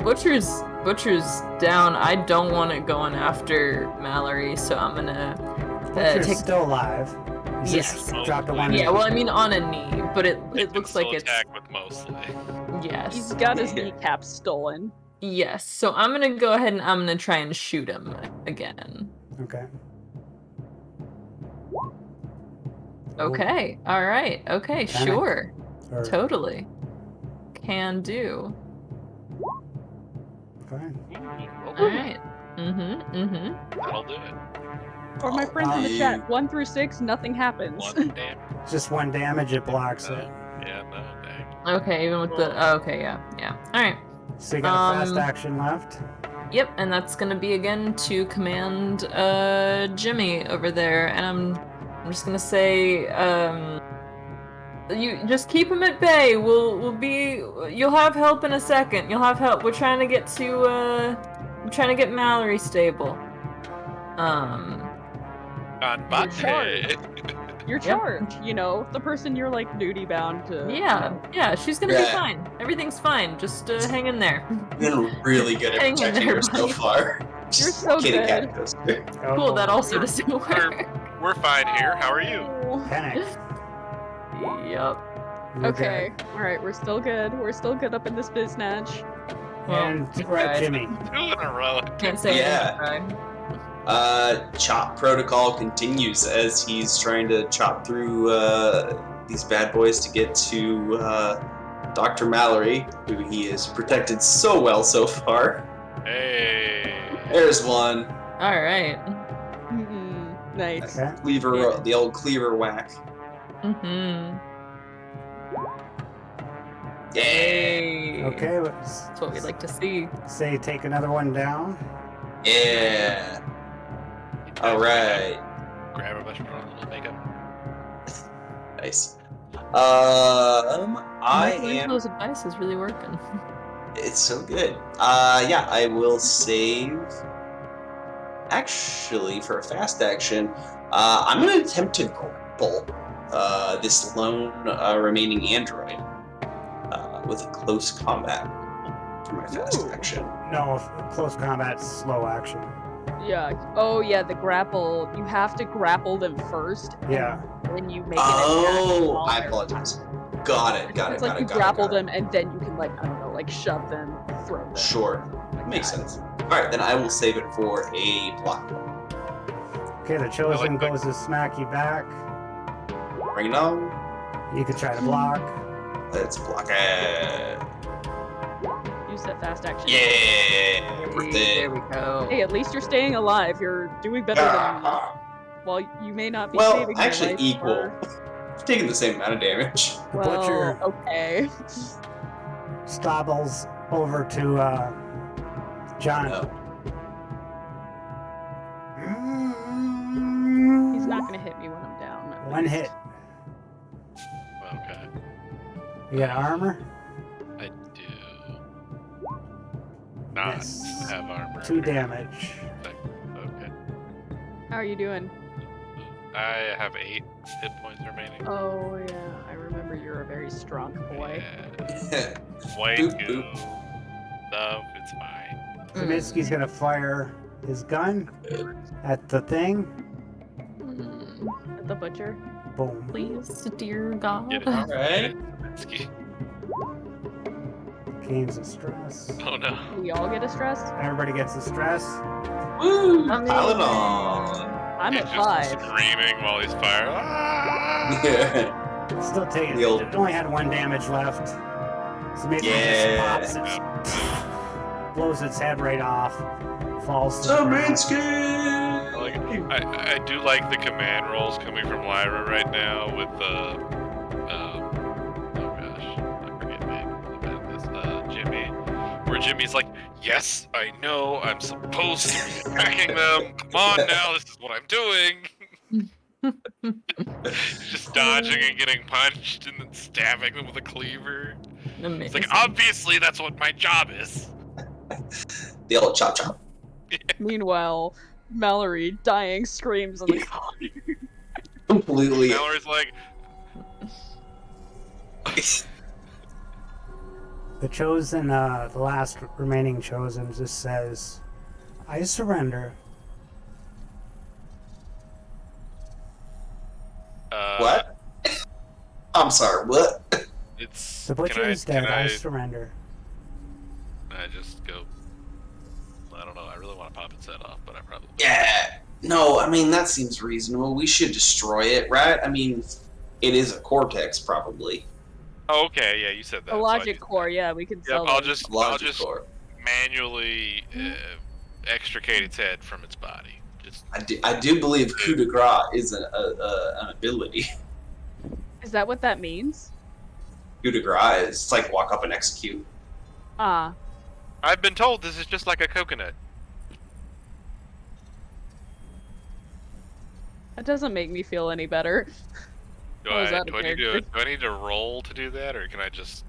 Butcher's down. I don't want it going after Mallory, so I'm gonna Butcher's take. still alive. He's Yes. just dropped a one. Yeah, well, I mean on a knee, but it It looks can like still it's attack with mostly. yes. He's got his kneecaps stolen. Yes, so I'm gonna go ahead and I'm gonna try and shoot him again. Okay. Okay, alright, okay, Panic. sure. Or, Totally. Can do. fine. Alright. Mm-hmm. That'll do it. For my friends in the you- chat, 1 through 6, nothing happens. One damn. It's just one damage, it blocks it. Yeah, no, dang. Okay, even with the oh, okay, yeah. Alright. So you got a fast Um, action left. Yep, and that's gonna be again to command Jimmy over there, and I'm just gonna say, you just keep him at bay. You'll have help in a second. You'll have help. We're trying to get Mallory stable. Combate. You're charged, you know, the person you're like duty bound to. Yeah, she's gonna be Yeah. fine. Everything's fine. Just hang in there. You've been really good at Hang in protecting there, her so buddy. far. You're so Kitty good. cat goes there. Cool, that also doesn't work. We're fine here. How are you? Panic. Yep. You're Okay, alright, we're still good. We're still good up in this biznatch. good. Well, And you we're at guys- Jimmy. 2 in a row. Can't say Yeah. anything. Chop protocol continues as he's trying to chop through these bad boys to get to Dr. Mallory, who he has protected so well so far. Hey. There's one. All right. Nice. Okay. Cleaver, Yeah. the old cleaver whack. Mm-hmm. Yeah. Hey. Okay, let's That's what we'd like to see. say take another one down. Yeah. All right. Grab a bunch of a little makeup. Nice. I am. Michelangelo's advice is really working. It's so good. Yeah, I will save. Actually, for a fast action, I'm going to attempt to grapple this lone remaining android with a close combat for my fast Ooh. action. No, close combat's slow action. Yeah. Oh, yeah, the grapple. You have to grapple them first. Yeah. And then you make it Oh, I apologize. Got it. It's like you grapple them, and then you can, like, I don't know, like shove them, throw them. Sure. Makes sense. Alright, then I will save it for a block. Okay, the chosen that. goes to smack you back. Bring it on. You could try to block. Let's block it. Use that fast action. Yeah, worth There it. we go. Hey, at least you're staying alive. You're doing better than. Ah. Well, you may not be Well, saving your actually life equal. or- I've taken the same amount of damage. The Well, butcher okay. stabbles over to John. No. He's not gonna hit me when I'm down. at One least. hit. Okay. You got armor? I do. Not Yes. have armor. 2 damage. Okay. How are you doing? I have 8 hit points remaining. Oh yeah, I remember you're a very strong boy. Yeah. White Boop, goo. boop. Stuff, it's fine. Kaminsky's gonna fire his gun at the thing. Mm. butcher, Boom. please. Dear God. Get it. All right. Ski. Gains of stress. Oh no. We all get a stress. Everybody gets the stress. Woo! Amazing. Pile it on. I'm He's at just 5. screaming while he's firing. Ah! Yeah. Still taking. The old- It only had 1 damage left. So maybe Yeah. it just pops it, blows its head right off, falls to the Summon ground. skin. I do like the command rolls coming from Lyra right now with oh gosh, I forget name about this Jimmy, where Jimmy's like, yes, I know, I'm supposed to be attacking them. Come on now, this is what I'm doing. Just dodging and getting punched and then stabbing them with a cleaver. It's Amazing. like, obviously that's what my job is. The old chop chop. Meanwhile, Mallory dying screams in the corner. Completely. Mallory's like, The chosen, the last remaining chosen just says, I surrender. What? I'm sorry. What? It's The butcher is dead. I surrender. I just go. I don't know. I really want to pop its head off, but I probably. Yeah. No, I mean that seems reasonable. We should destroy it, right? I mean, it is a cortex, probably. Oh, okay. Yeah, you said that. A so logic core, yeah, we can Yep, sell I'll them. just Logic core. manually extricate its head from its body. Just I do believe coup de grace is an ability. Is that what that means? Coup de grace is it's like walk up and execute. Ah, I've been told this is just like a coconut. that doesn't make me feel any better. Do Oh, is I that a do I need to character? do I need to roll to do that, or can I just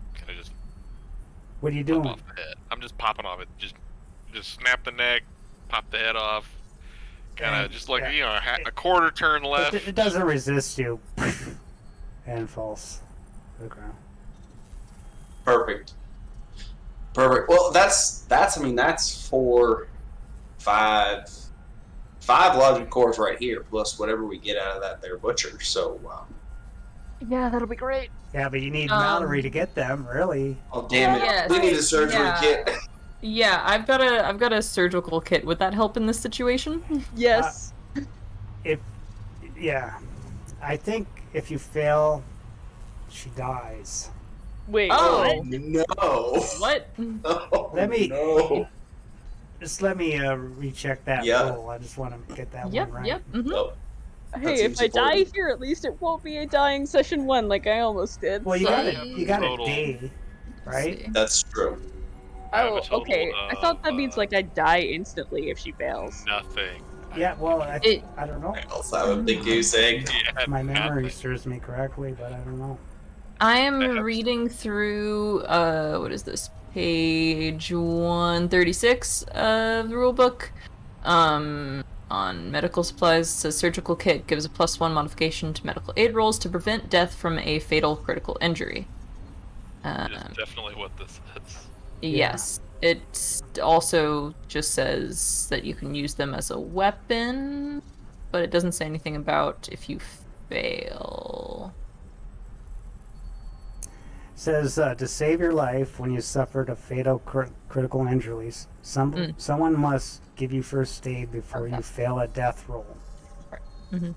What are you pop doing? off the head? I'm just popping off it. Just snap the neck, pop the head off. Kind of And- just like yeah. a quarter turn But left. it doesn't resist you. And falls to the ground. Perfect. Well, that's I mean that's 5 logic cores right here, plus whatever we get out of that there butcher. So, Yeah, that'll be great. Yeah, but you need Mallory to get them, really. oh damn it, Yes. we need a surgery Yeah. kit. Yeah, I've got a surgical kit. Would that help in this situation? Yes. Yeah. I think if you fail, she dies. Wait. Oh. what? No. What? Oh, Let me- No. Just let me recheck that Yeah. roll. I just want to get that Yep, one right. yep. Mhm. Oh, Hey, seems if I die important. here, at least it won't be a dying session 1 like I almost did. Well, you so- got a Total. day, right? See. that's true. I have a Oh, total okay. I thought that of, means like I die instantly if she fails. Nothing. Yeah. Well, I don't know. I also have a big goose egg. Yeah, My memory nothing. serves me correctly, but I don't know. I am Perhaps. reading through what is this? Page 136 of the rulebook. On medical supplies, it says surgical kit gives a +1 modification to medical aid rolls to prevent death from a fatal critical injury. It's definitely what this is. Yes. It also just says that you can use them as a weapon, but it doesn't say anything about if you fail. Says to save your life when you suffered a fatal critical injuries, someone must give you first aid before you fail a death roll. Mhm.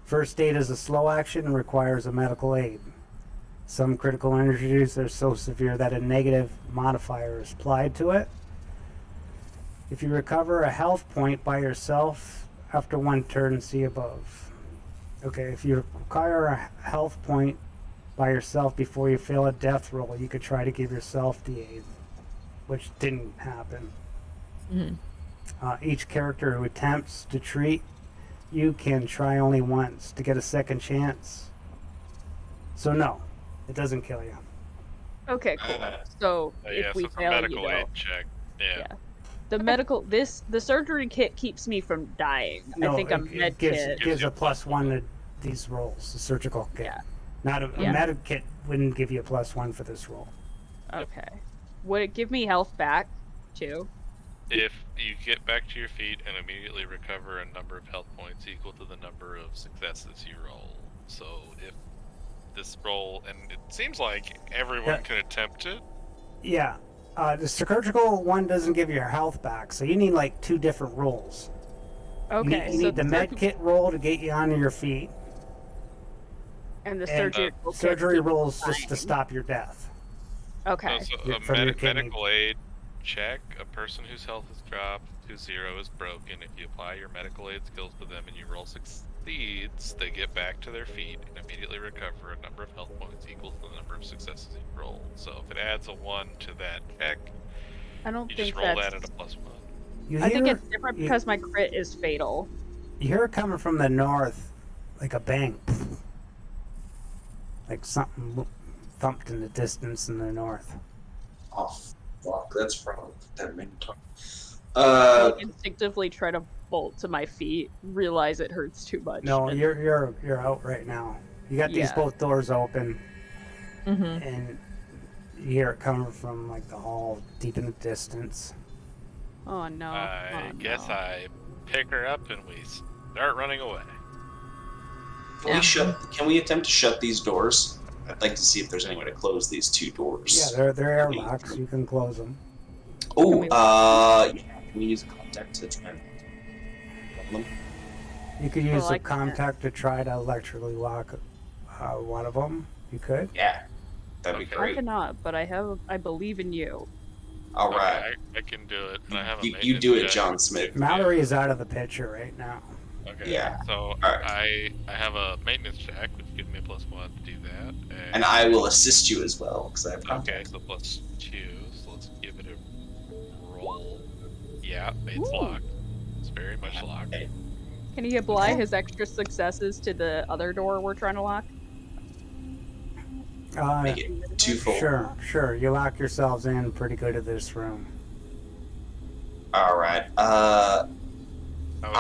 First aid is a slow action and requires a medical aid. Some critical injuries are so severe that a negative modifier is applied to it. If you recover a health point by yourself after 1 turn, see above. Okay, if you require a health point by yourself before you fail a death roll, you could try to give yourself the aid, which didn't happen. Mhm. Each character who attempts to treat you can try only once to get a second chance. So no, it doesn't kill you. Okay, cool. So Yeah, if we so for fail, medical you aid don't. check. Yeah. Yeah. The surgery kit keeps me from dying. I think a med gives, kit. gives a +1 to these rolls, the surgical kit. Yeah. Not a Yeah. med kit wouldn't give you a +1 for this roll. Okay. Would it give me health back too? if you get back to your feet and immediately recover a number of health points equal to the number of successes you roll. So if this roll, and it seems like everyone Yeah. can attempt it. Yeah. The surgical one doesn't give your health back, so you need like 2 different rolls. Okay, You need the med kit roll to get you onto your feet, and the and surgical surgery kit rolls just to fine. stop your death. Okay. So Yeah, a from your kidney. medical aid check, a person whose health is dropped to 0 is broken. If you apply your medical aid skills to them and you roll succeeds, they get back to their feet and immediately recover a number of health points equal to the number of successes you rolled. So if it adds a 1 to that check, I don't you think just roll that's. that at a +1. I think it's different because my crit is fatal. You hear it coming from the north, like a bang. Like something thumped in the distance in the north. Oh, fuck, that's probably that many times. I like instinctively try to bolt to my feet, realize it hurts too much. No, and- you're out right now. You got these Yeah. both doors open, Mm-hmm. and you hear it coming from like the hall deep in the distance. Oh no. I Oh, guess no. I pick her up and we start running away. Can we attempt to shut these doors? I'd like to see if there's any way to close these 2 doors. Yeah, they're airlocks. You can close them. Oh, we- yeah. Can we use a contact to try and open them? You could use I a like that. contact to try to electrically lock one of them. You could. Yeah, that'd be Okay. I great. cannot, but I believe in you. All right. Okay, I can do it. And I have a You maintenance do it, check. John Smith. Mallory is out of the picture right now. Okay. Yeah. So Alright. I have a maintenance check, which gives me a +1 to do that. And I will assist you as well, because I have Okay, contact. so +2. So let's give it a roll. Yeah, it's Ooh. locked. It's very much locked. Okay. Can he apply his extra successes to the other door we're trying to lock? Make it 2-fold. Sure. You lock yourselves in pretty good at this room. All right. I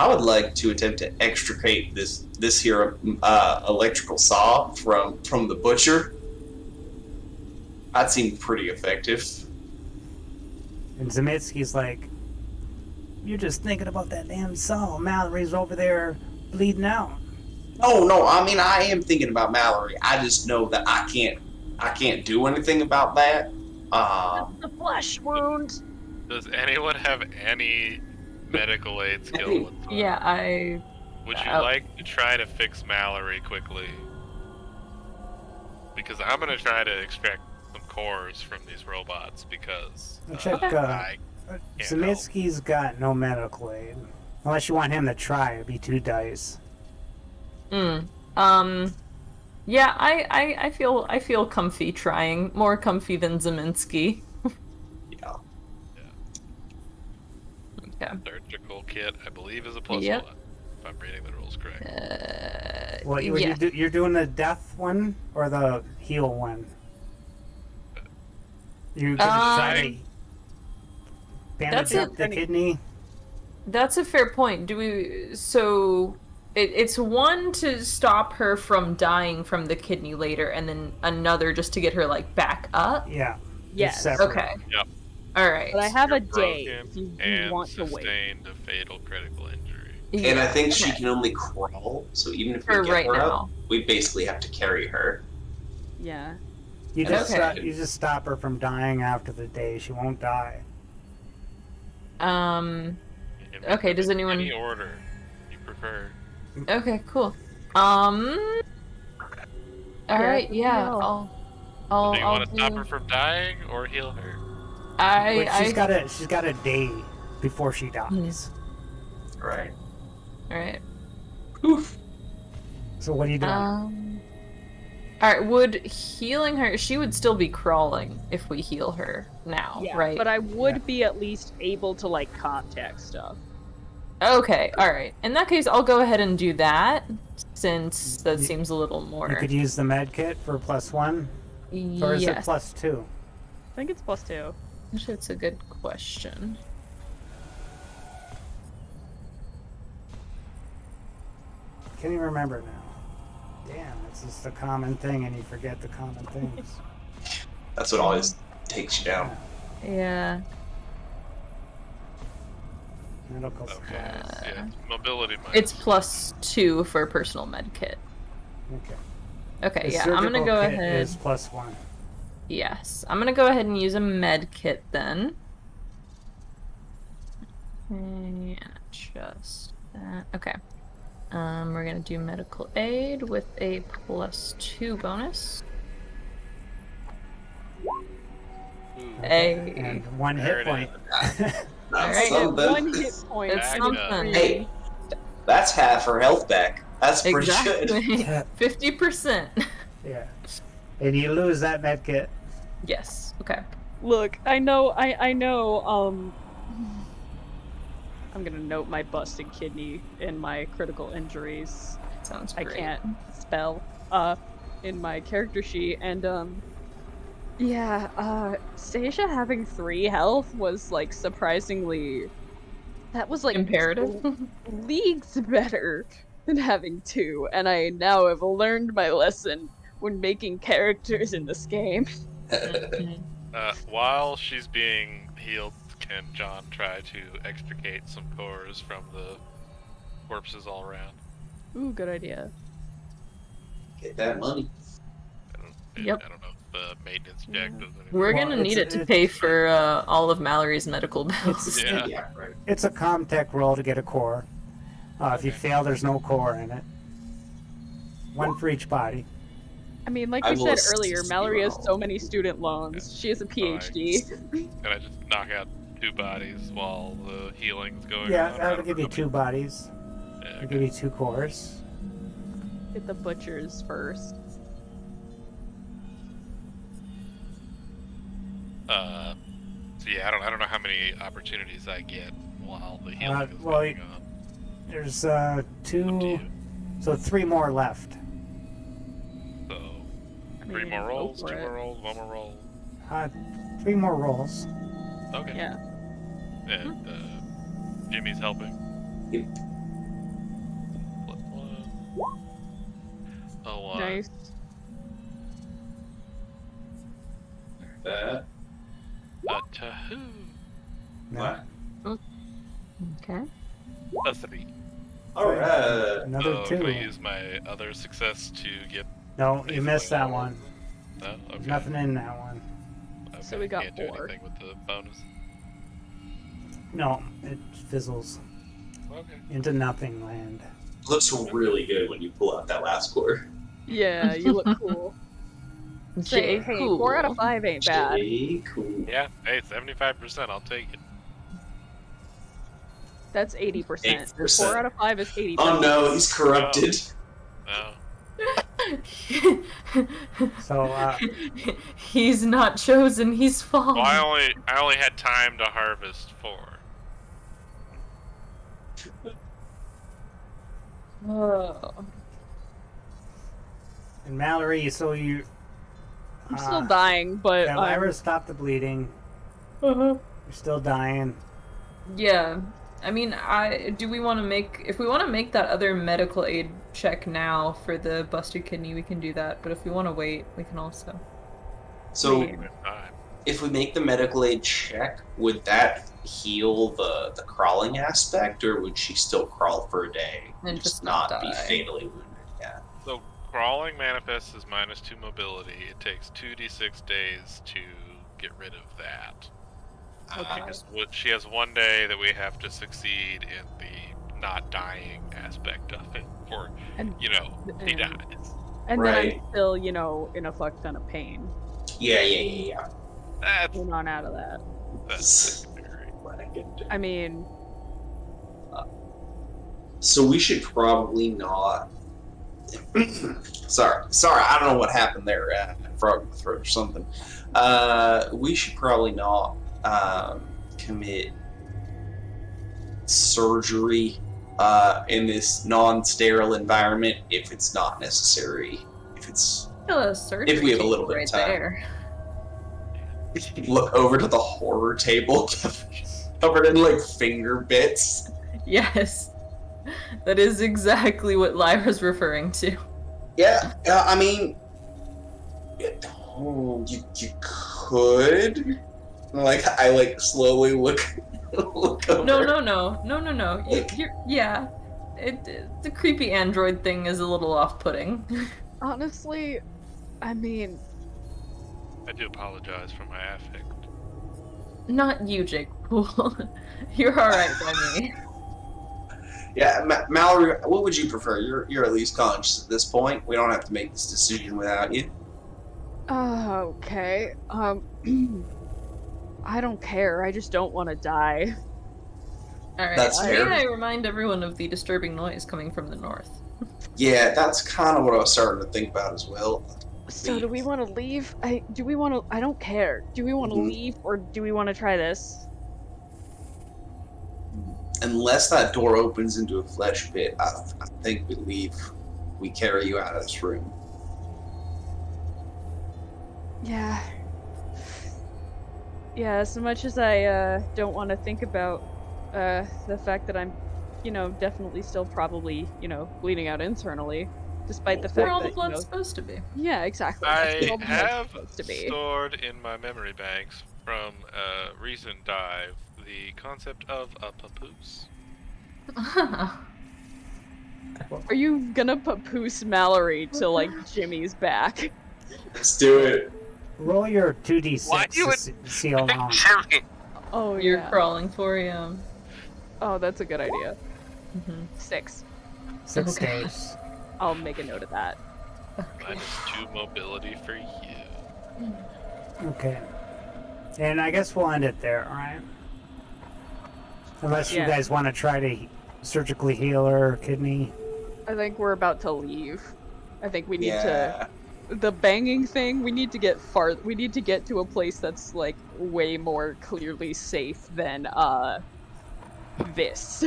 would like to attempt to extricate this here electrical saw from the butcher. That seemed pretty effective. And Zemitsky's like, "You're just thinking about that damn saw. Mallory's over there bleeding out." Oh no, I mean I am thinking about Mallory. I just know that I can't do anything about that. The flesh wound. Does anyone have any medical aid skill whatsoever? Yeah, I. Would you like to try to fix Mallory quickly? Because I'm gonna try to extract some cores from these robots because Check. I can't help. Zemitsky's got no medical aid, unless you want him to try. It'd be 2 dice. Yeah, I feel comfy trying. More comfy than Zeminski. Yeah. Okay. Surgical kit, I believe, is a +1. Yep. If I'm reading the rules correct. What yeah. you're doing the death one or the heal one? You can try to bandage that's up the kidney. That's a fair point. Do we? So it's one to stop her from dying from the kidney later, and then another just to get her like back up. Yeah. Yes. Separate. Okay. Yep. All right. But I have a You're day broken if you and want to wait. sustained a fatal critical injury. And I think she okay. can only crawl, so even if we For get right her now. up, we basically have to carry her. Yeah. You just Okay. you just stop her from dying after the day. She won't die. You can make Okay, them does in anyone- any order you prefer? Okay. Cool. All right. Yeah. no. I'll. Do you I'll want to stop her from dying or heal her? But she's I. got a day before she dies. Right. All right. Oof. So what are you doing? All right. Would healing her? She would still be crawling if we heal her now, Yeah. right? But I would Yeah. be at least able to like contact stuff. Okay. All right. In that case, I'll go ahead and do that since that seems a little more. You could use the med kit for +1, or is it Yes. +2? I think it's +2. Actually, it's a good question. Can't even remember now. Damn, it's just a common thing, and you forget the common things. That's what always takes you down. Yeah. Medical Okay. supplies. Yeah. Mobility minus. It's +2 for a personal med kit. Okay. Okay, The yeah, I'm gonna surgical go kit ahead. is +1. Yes, I'm gonna go ahead and use a med kit then. And just that. Okay. We're gonna do medical aid with a +2 bonus. Ooh, Hey. And 1 There hit it point. That's Alright. something. 1 hit point. It's Back and up. something. Hey, that's half her health back. That's pretty good. Exactly. 50%. Yeah. And you lose that med kit. Yes. Okay. Look, I know, I'm gonna note my busted kidney and my critical injuries. Sounds I great. can't spell, in my character sheet, and, yeah, Stacia having 3 health was, like, surprisingly... That was, like, Imperative. leagues better than having 2, and I now have learned my lesson when making characters in this game. Mhm. While she's being healed, can John try to extricate some cores from the corpses all around? Ooh, good idea. Get that money. Yep. I don't know if the maintenance check does anything. We're Well, gonna need it to pay for all of Mallory's medical bills. Yeah. Yeah, right. It's a Comtech roll to get a core. If you fail, there's no core in it. 1 for each body. I mean, like I we will said assist earlier, you Mallory has all. so many student loans. She has a PhD. Can I just knock out 2 bodies while the healing's going Yeah, on? that'll give you 2 bodies. Yeah, I'll okay. give you 2 cores. Get the butchers first. So yeah, I don't know how many opportunities I get while the healing is well, going on. There's Up to 2, you. so 3 more left. So I 3 mean, more go rolls, for 2 it. more rolls, 1 more roll. 3 more rolls. Okay. Yeah. And Jimmy's helping. Yep. +1. Oh, 1. Nice. That. Tahoo. What? Okay. A 3. Alright. Another So 2. can I use my other success to get? No, you missed that one. No. Okay. There's nothing in that one. Okay. So we got Can't do 4. anything with the bonus. No, it fizzles Okay. into nothing land. Looks really good when you pull out that last core. Yeah, you look cool. Say, J. hey, Cool. 4 out of 5 ain't bad. Hey, cool. Yeah. Hey, 75%. I'll take it. That's 80%. 80%. 4 out of 5 is 80%. Oh no, he's corrupted. No. So, He's not chosen, he's fallen. Well, I only had time to harvest 4. Oh. and Mallory, so you... I'm still dying, but Yeah, Lyra stopped the bleeding. You're still dying. Yeah. I mean, do we want to make... If we want to make that other medical aid check now for the busted kidney, we can do that. But if we want to wait, we can also. So, Wait. Time. if we make the medical aid check, would that heal the crawling aspect, or would she still crawl for a day And just just not not be die. fatally wounded? Yeah. So crawling manifests as -2 mobility. It takes 2d6 days to get rid of that. She has 1 day that we have to succeed in the not dying aspect of it, or And- he and- dies. and Right. then I'm still, in a fuck ton of pain. Yeah. That's Hold on out of that. very. I mean, So we should probably not. sorry, I don't know what happened there. Frog in the throat or something. We should probably not commit surgery in this non-sterile environment if it's not necessary. If we have a little bit of time. There. Look over to the horror table, covered in like finger bits. Yes. That is exactly what Lyra's referring to. Yeah, I mean, you could. Like, I slowly look Look over. No. Yeah. The creepy android thing is a little off-putting. Honestly, I mean, I do apologize for my affect. Not you, Jake Poole. You're alright by me. Yeah, Mallory, what would you prefer? You're at least conscious at this point. We don't have to make this decision without you. okay. I don't care. I just don't want to die. Alright, That's may fair. I remind everyone of the disturbing noise coming from the north? Yeah, that's kind of what I was starting to think about as well. So do we want to leave? I don't care. Do we want to Mhm. leave or do we want to try this? Unless that door opens into a flesh pit, I think we leave. We carry you out of this room. Yeah. Yeah, as much as I don't want to think about the fact that I'm, definitely still probably, bleeding out internally, despite the Where fact all the that, blood's supposed to be. yeah, exactly. That's where I all the blood's have supposed to be. stored in my memory banks from a recent dive the concept of a papoose. Are you gonna papoose Mallory to like Jimmy's back? Let's do it. Roll your 2d6 Why you to would- see how long. Oh You're yeah. crawling for you. Oh, that's a good idea. Mm-hmm. 6. 6 Okay. days. I'll make a note of that. -2 mobility for you. Okay. And I guess we'll end it there, alright? Unless you Yeah. guys want to try to surgically heal her kidney. I think we're about to leave. I think we need Yeah. to. The banging thing. We need to get far. We need to get to a place that's like way more clearly safe than this.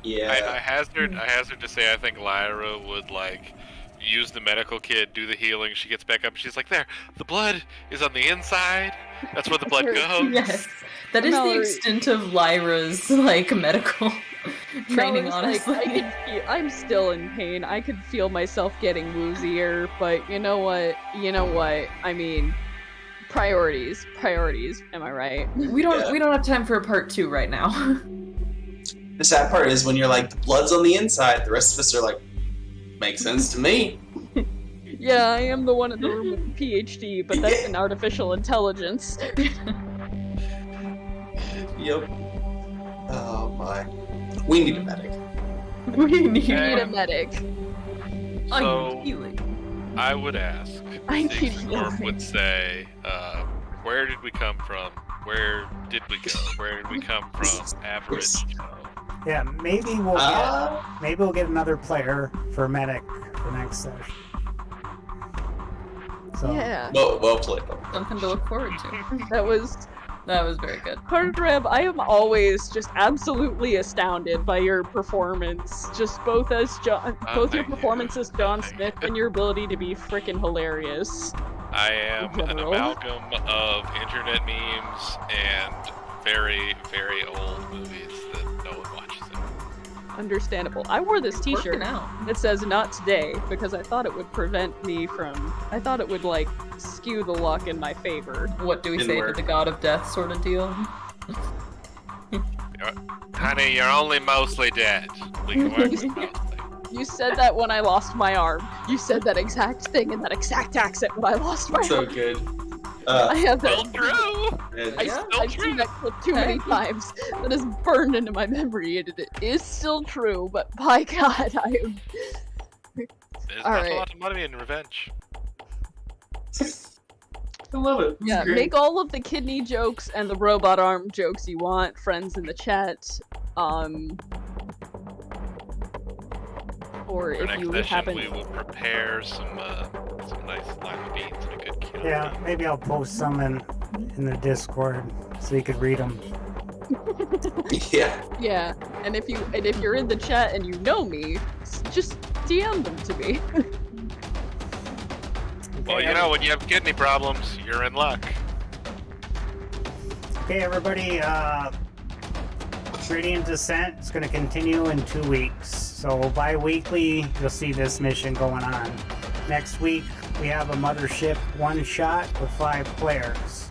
Yeah. I hazard to say I think Lyra would like use the medical kit, do the healing. She gets back up and she's like, "There, the blood is on the inside. That's where the blood goes." Yes. That is Mallory- the extent of Lyra's, medical training, Mallory's honestly. like, I'm still in pain. I could feel myself getting woozier, but you know what? I mean, priorities. Am I right? We don't Yeah. we don't have time for a part 2 right now. The sad part is when you're like, the blood's on the inside, the rest of us are like, makes sense to me. Yeah, I am the one in the room with the PhD, but that's in artificial intelligence. Yep. Oh my. We need a medic. We need You need a medic. So Ideally. I would ask. I need Sigmund healing. would say, "Where did we come from? Where did we go? Where did we come from? Average Joe." Yeah, maybe we'll get another player for medic for next session. So Yeah, Well played. Something to look forward to. that was very good. Hardreb. I am always just absolutely astounded by your performance, just both as both your thank you. performance as John Thank Smith you. and your ability to be freaking hilarious. I am an General. amalgam of internet memes and very, very old movies that no one watches anymore. Understandable. I wore this Working T-shirt out. that says "Not today" because I thought it would prevent me from. I thought it would like skew the luck in my favor. What do we Didn't say work. to the god of death sort of deal? Honey, you're only mostly dead. We can work this mostly. You said that when I lost my arm. You said that exact thing in that exact accent when I lost my So arm. good. I have Still that. true. I've seen that clip too many times. That is burned into my memory, and it is still true. But by God, I am. There's All not right. a lot of money in revenge. I love it. Yeah, It's great. make all of the kidney jokes and the robot arm jokes you want, friends in the chat. Or For if next you session, happen. we will prepare some nice lima beans and a good kill. yeah, maybe I'll post some in the Discord so you could read them. Yeah. Yeah, and if you're in the chat and you know me, just DM them to me. Well, you know, when you have kidney problems, you're in luck. Okay, everybody, Gradient Descent is going to continue in 2 weeks. So bi-weekly, you'll see this mission going on. Next week, we have a Mothership one-shot with 5 players.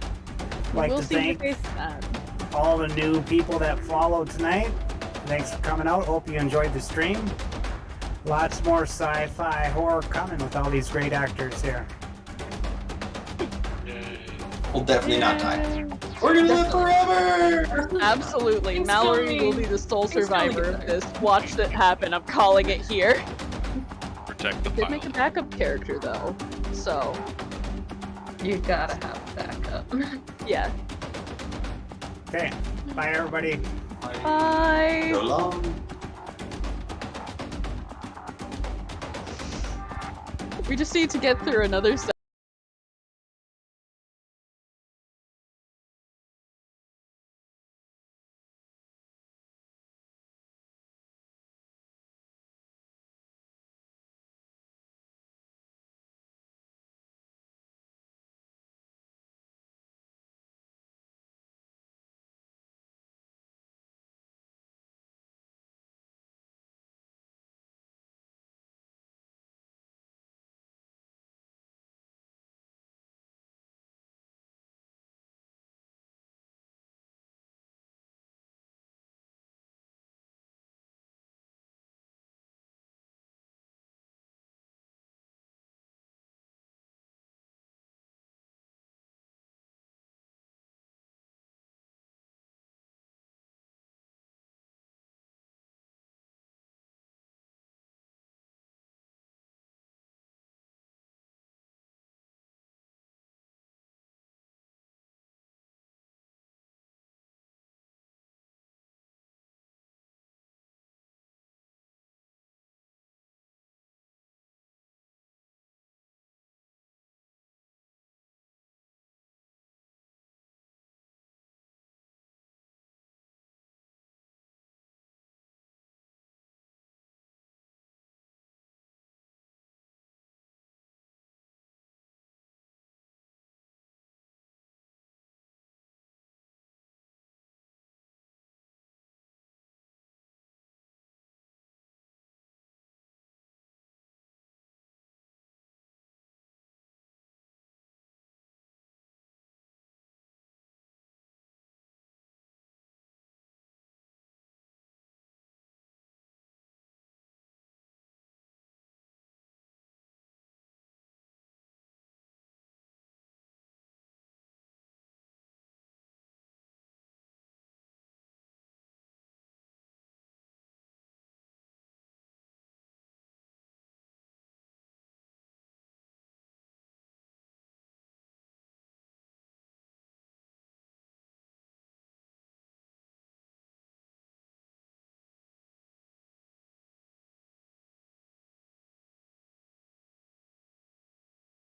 Like we'll to see thank the face of that. all the new people that followed tonight. Thanks for coming out. Hope you enjoyed the stream. Lots more sci-fi horror coming with all these great actors here. We'll definitely not die. We're gonna live forever! Absolutely. Mallory will be the sole survivor of this. Watch it happen. I'm calling it here. Protect the Did make a pilot. backup character though, so You gotta have backup. yeah. Okay, bye everybody. Bye. So long. We just need to get through another